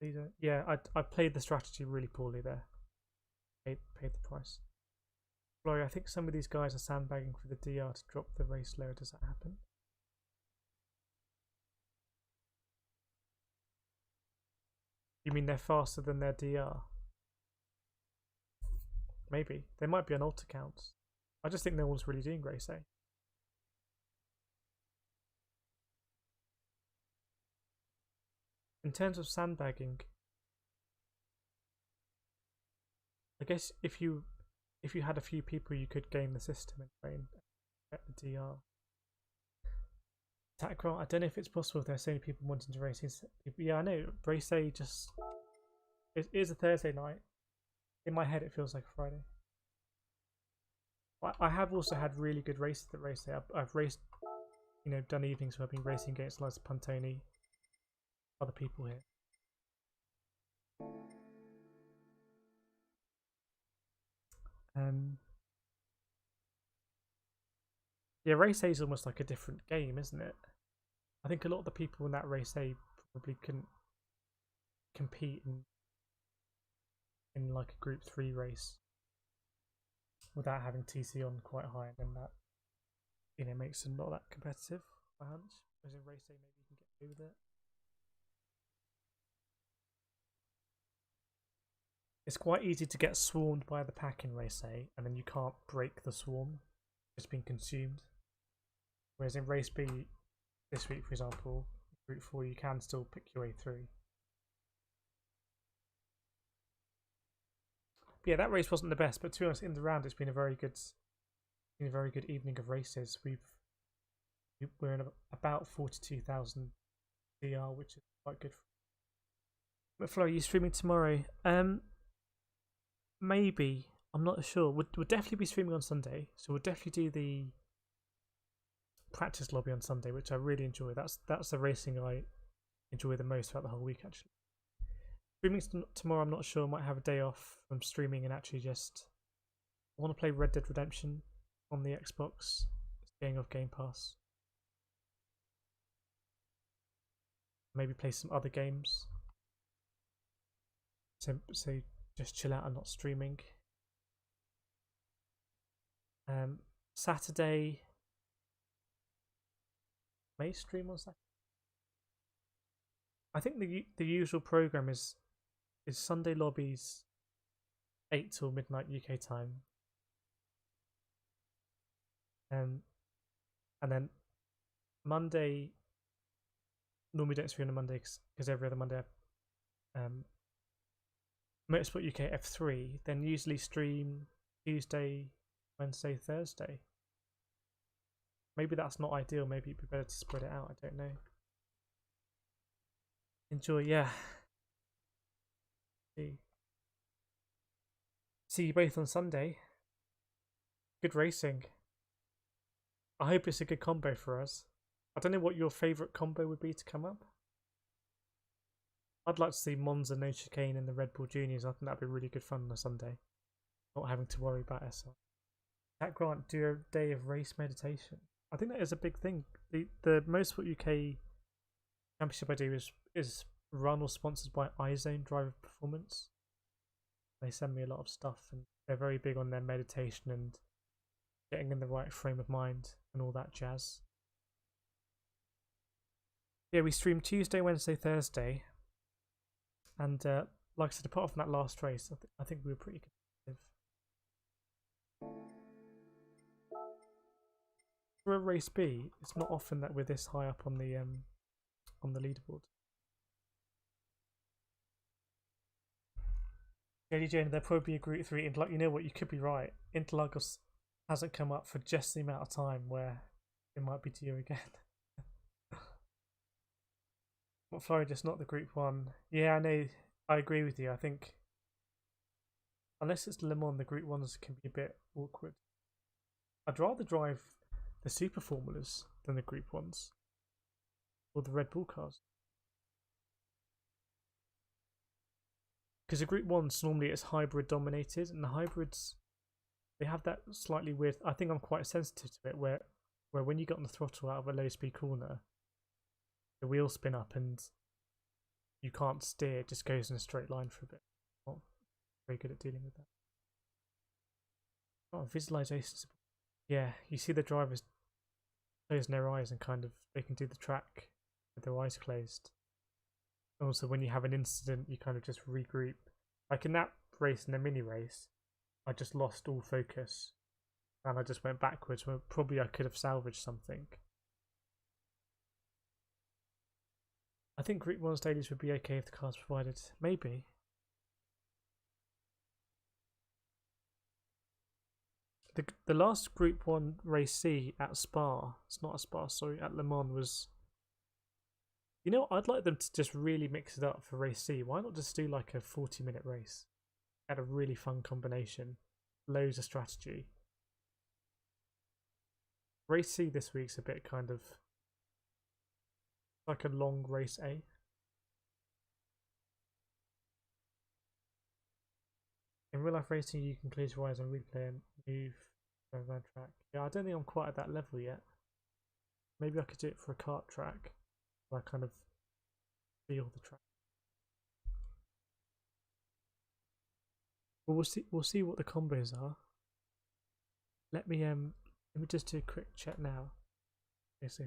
leader. Yeah, I played the strategy really poorly there. Paid the price. Florrie, I think some of these guys are sandbagging for the DR to drop the race lower. Does that happen? You mean they're faster than their DR? Maybe. They might be on alt accounts. I just think no one's really doing race A. In terms of sandbagging, I guess if you had a few people, you could game the system and train at the DR. Takra, I don't know if it's possible if there's so many people wanting to race. Yeah, I know. Race A just it is a Thursday night. In my head, it feels like a Friday. I have also had really good races at Race A. I've raced, done evenings where I've been racing against lots of Pantoni, other people here. Yeah, Race A is almost like a different game, isn't it? I think a lot of the people in that Race A probably couldn't compete in like a Group 3 race without having TC on quite high, and then that makes it not that competitive. Perhaps, whereas in Race A maybe you can get away with it. It's quite easy to get swarmed by the pack in Race A, and then you can't break the swarm. It's been consumed. Whereas in Race B, this week, for example, Group 4, you can still pick your way through. But yeah, that race wasn't the best, but to be honest, in the round, it's been a very good evening of races. We're in about 42,000 DR, which is quite good. But Flo, are you streaming tomorrow? Maybe. I'm not sure. We'll definitely be streaming on Sunday, so we'll definitely do the practice lobby on Sunday, which I really enjoy. That's the racing I enjoy the most throughout the whole week, actually. Streaming tomorrow, I'm not sure. I might have a day off from streaming and actually just I want to play Red Dead Redemption on the Xbox. It's getting off Game Pass. Maybe play some other games. So just chill out and not streaming. Saturday, may stream on Saturday. I think the usual program is Sunday lobbies 8 till midnight UK time, and then Monday normally don't stream on Monday because every other Monday Motorsport UK F3. Then usually stream Tuesday, Wednesday, Thursday. Maybe that's not ideal. Maybe it'd be better to spread it out. I don't know. Enjoy, yeah. See you both on Sunday. Good racing. I hope it's a good combo for us. I don't know what your favourite combo would be to come up. I'd like to see Monza, No Chicane and the Red Bull Juniors. I think that'd be really good fun on a Sunday. Not having to worry about SR. Cat Grant, do a day of race meditation. I think that is a big thing. The Motorsport UK Championship I do is run or sponsored by iZone Driver Performance. They send me a lot of stuff and they're very big on their meditation and getting in the right frame of mind and all that jazz. Yeah, we stream Tuesday, Wednesday, Thursday. And like I said, apart from that last race, I think we were pretty competitive. For a race B, it's not often that we're this high up on the leaderboard. JD Jane, there'll probably be a Group 3 Interlagos. You know what? You could be right. Interlagos hasn't come up for just the amount of time where it might be due again. But Florida's not the Group 1. Yeah, I know. I agree with you. I think unless it's Le Mans, the Group 1s can be a bit awkward. I'd rather drive the Super Formulas than the Group 1s or the Red Bull cars. Because the Group 1s normally it's hybrid dominated, and the hybrids they have that slightly weird. I think I'm quite sensitive to it, where when you get on the throttle out of a low speed corner, the wheels spin up and you can't steer. It just goes in a straight line for a bit. Not very good at dealing with that. Oh, visualizations. Yeah, you see the drivers closing their eyes and kind of they can do the track with their eyes closed. Also, when you have an incident, you kind of just regroup. Like in that race, in the mini race, I just lost all focus and I just went backwards. Well, probably I could have salvaged something. I think Group 1's dailies would be okay if the car's provided. Maybe. The last Group 1 race C at Spa, it's not a Spa, sorry, at Le Mans was... You know, I'd like them to just really mix it up for race C. Why not just do like a 40-minute race? Had a really fun combination. Loads of strategy. Race C this week's a bit kind of like a long race A. In real life racing, you can close your eyes and replay and move around track. Yeah, I don't think I'm quite at that level yet. Maybe I could do it for a kart track. I kind of feel the track. Well, we'll see what the combos are. Let me just do a quick check now. Okay, so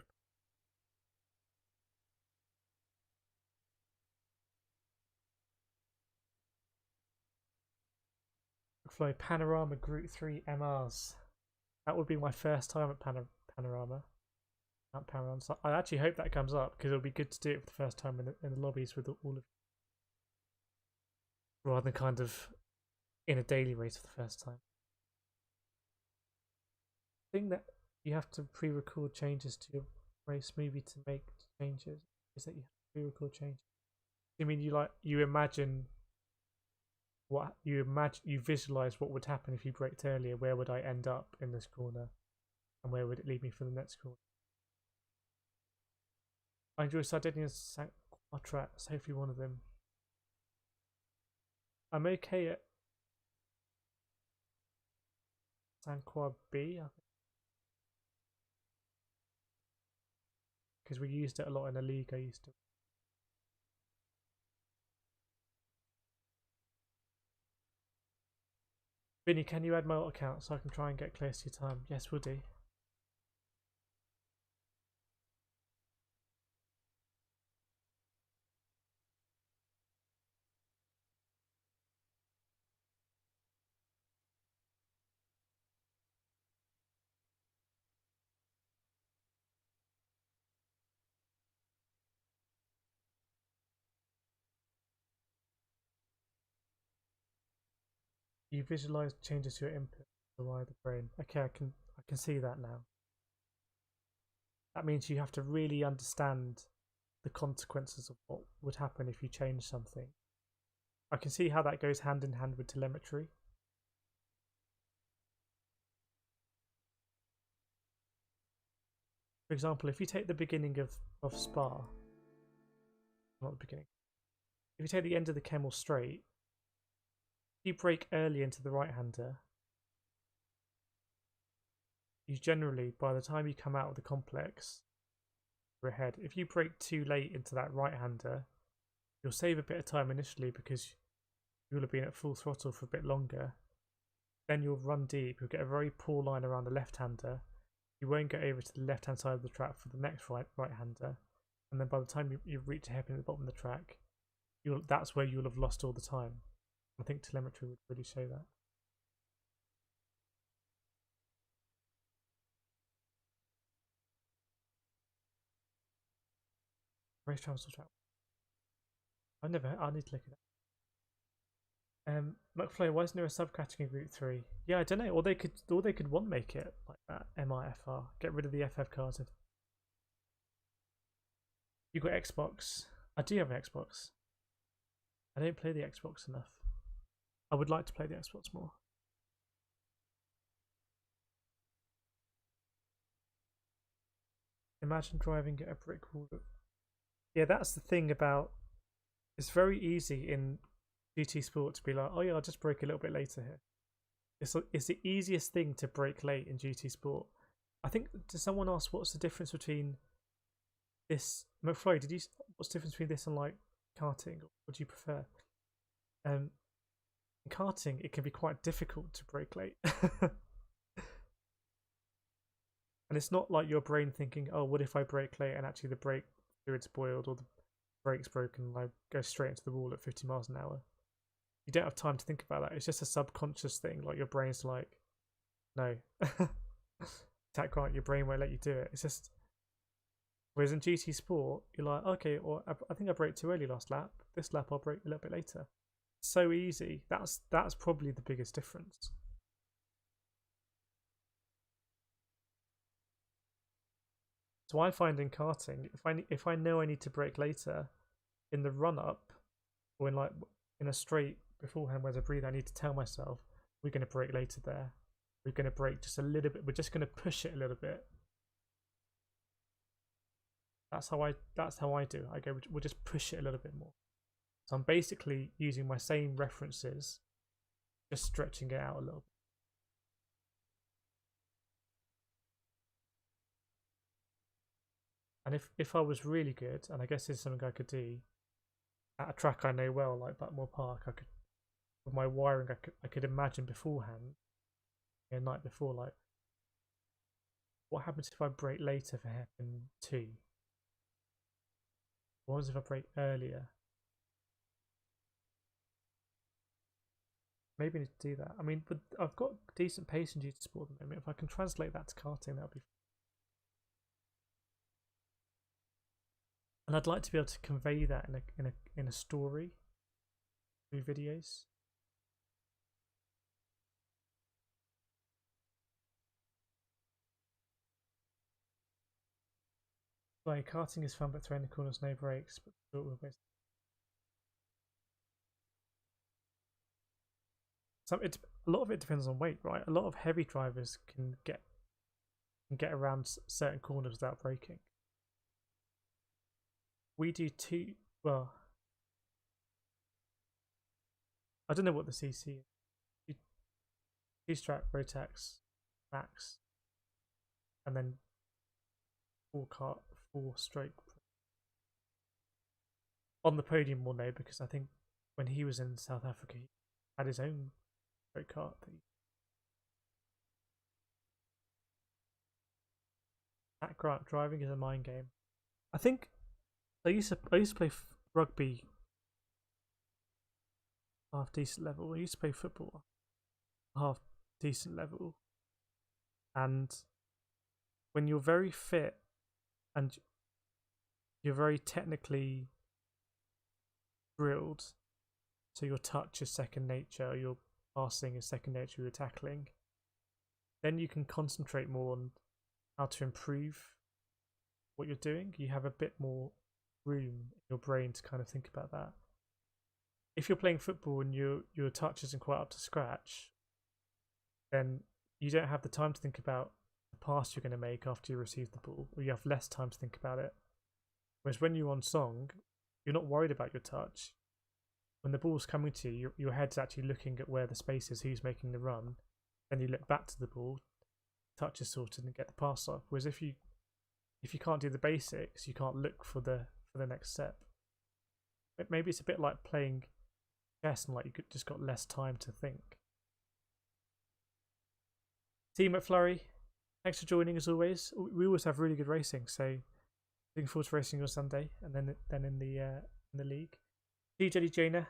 Flow Panorama Group 3 MRs. That would be my first time at Panorama. So I actually hope that comes up because it'll be good to do it for the first time in the lobbies with all of you, rather than kind of in a daily race for the first time. The thing that you have to pre-record changes to your race movie to make changes is that you have to pre-record changes. I mean, you imagine what you imagine, you visualize what would happen if you braked earlier. Where would I end up in this corner, and where would it lead me for the next corner? I enjoy Sardinia's St. Quatrats, hopefully one of them. I'm okay at San Qua B, because we used it a lot in a league I used to. Vinny, can you add my alt account so I can try and get close to your time? Yes, we'll do. You visualize changes to your input via the brain. Okay, I can see that now. That means you have to really understand the consequences of what would happen if you change something. I can see how that goes hand in hand with telemetry. For example, if you take the beginning of Spa, not the beginning, if you take the end of the Kemmel straight, if you brake early into the right-hander, you generally, by the time you come out of the complex, you're ahead. If you brake too late into that right-hander, you'll save a bit of time initially because you'll have been at full throttle for a bit longer. Then you'll run deep, you'll get a very poor line around the left-hander. You won't get over to the left-hand side of the track for the next right-hander. And then by the time you reach a hairpin at the bottom of the track, that's where you'll have lost all the time. I think telemetry would really show that. Race transfer track. I need to look at it. McFly, why isn't there a subcategory in Group 3? Yeah, I don't know. Or they could want make it like that. MIFR. Get rid of the FF cards. You got Xbox. I do have an Xbox. I don't play the Xbox enough. I would like to play the Xbox more. Imagine driving at a brick wall. Yeah, that's the thing about. It's very easy in GT Sport to be like, oh yeah, I'll just brake a little bit later here. It's the easiest thing to brake late in GT Sport. I think, did someone ask what's the difference between this? McFly, what's the difference between this and like karting? What do you prefer? In karting, it can be quite difficult to brake late. And it's not like your brain thinking, oh, what if I brake late and actually the brake fluid's spoiled or the brake's broken and I go straight into the wall at 50 miles an hour. You don't have time to think about that. It's just a subconscious thing. Like your brain's like, no. That can't, your brain won't let you do it. It's just. Whereas in GT Sport, you're like, okay, or I think I braked too early last lap. This lap I'll brake a little bit later. So easy. That's probably the biggest difference. So I find in karting, if I know I need to brake later, in the run up, or in a straight beforehand where there's a breather, I need to tell myself we're going to brake later there. We're going to brake just a little bit. We're just going to push it a little bit. That's how I do. I go, we'll just push it a little bit more. So I'm basically using my same references, just stretching it out a little bit. And if I was really good, and I guess this is something I could do at a track I know well, like Buckmore Park, I could, with my wiring, I could imagine beforehand, the night before, like, what happens if I brake later for hairpin 2? What happens if I brake earlier? Maybe I need to do that. I mean, but I've got decent pace in GT Sport at the moment. If I can translate that to karting, that would be. And I'd like to be able to convey that in a story through videos. Like karting is fun, but throwing the corners, no brakes. But a lot of it depends on weight, right? A lot of heavy drivers can get around certain corners without braking. We do well, I don't know what the CC is. Two-stroke Rotax max, and then four-stroke. On the podium we'll know, because I think when he was in South Africa, he had his own stroke kart. That Grant driving is a mind game. I think I used to play rugby half decent level. I used to play football half decent level, and when you're very fit and you're very technically drilled, so your touch is second nature, your passing is second nature, your tackling, then you can concentrate more on how to improve what you're doing. You have a bit more room in your brain to kind of think about that. If you're playing football and your touch isn't quite up to scratch, then you don't have the time to think about the pass you're going to make after you receive the ball, or you have less time to think about it. Whereas when you're on song, you're not worried about your touch. When the ball's coming to you, your head's actually looking at where the space is, who's making the run. Then you look back to the ball, touch is sorted, and get the pass off. Whereas if you can't do the basics, you can't look for the next step. Maybe it's a bit like playing chess, and like you just got less time to think. Team McFlurry, thanks for joining as always. We always have really good racing, so looking forward to racing on Sunday, and then in the league. TJ Jaina,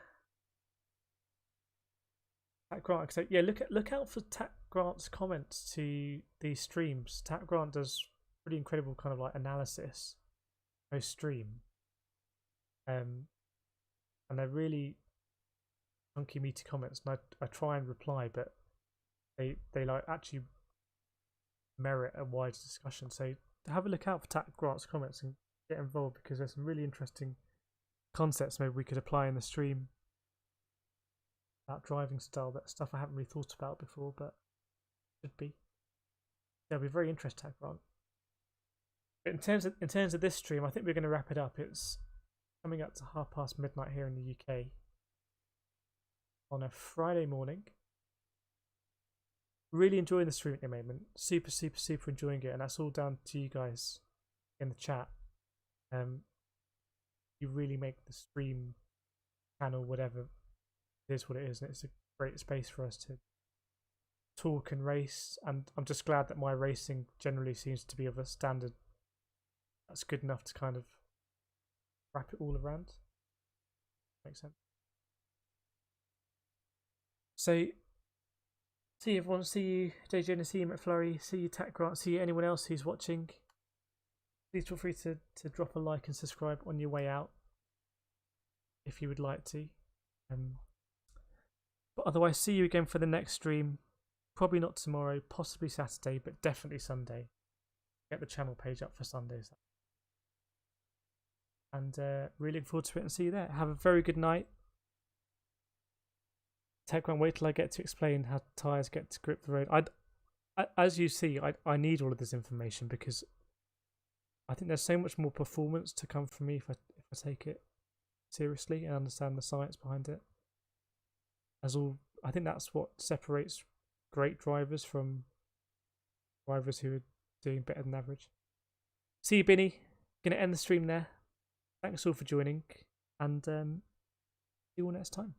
Tat Grant. So yeah, look out for Tat Grant's comments to these streams. Tat Grant does pretty incredible kind of like analysis post stream, and they're really chunky, meaty comments. And I try and reply, but they like actually merit a wider discussion. So have a look out for Tat Grant's comments and get involved, because there's some really interesting concepts maybe we could apply in the stream about driving style. That stuff I haven't really thought about before, but should be. It'll be very interesting, Grant. But in terms of this stream, I think we're going to wrap it up. It's coming up to midnight here in the UK on a Friday morning. Really enjoying the stream at the moment. Super enjoying it, and that's all down to you guys in the chat. You really make the stream channel, whatever it is, what it is, and it's a great space for us to talk and race. And I'm just glad that my racing generally seems to be of a standard that's good enough to kind of wrap it all around. Makes sense. So see you everyone, see you JJ and see you McFlurry, see you Tat Grant, see you anyone else who's watching. Please feel free to drop a like and subscribe on your way out if you would like to. But otherwise, see you again for the next stream. Probably not tomorrow, possibly Saturday, but definitely Sunday. Get the channel page up for Sundays. And really looking forward to it, and see you there. Have a very good night. Tat Grant, wait till I get to explain how tyres get to grip the road. As you see, I need all of this information, because I think there's so much more performance to come from me if I take it seriously and understand the science behind it. I think that's what separates great drivers from drivers who are doing better than average. See you, Binny. Gonna end the stream there. Thanks all for joining, and see you all next time.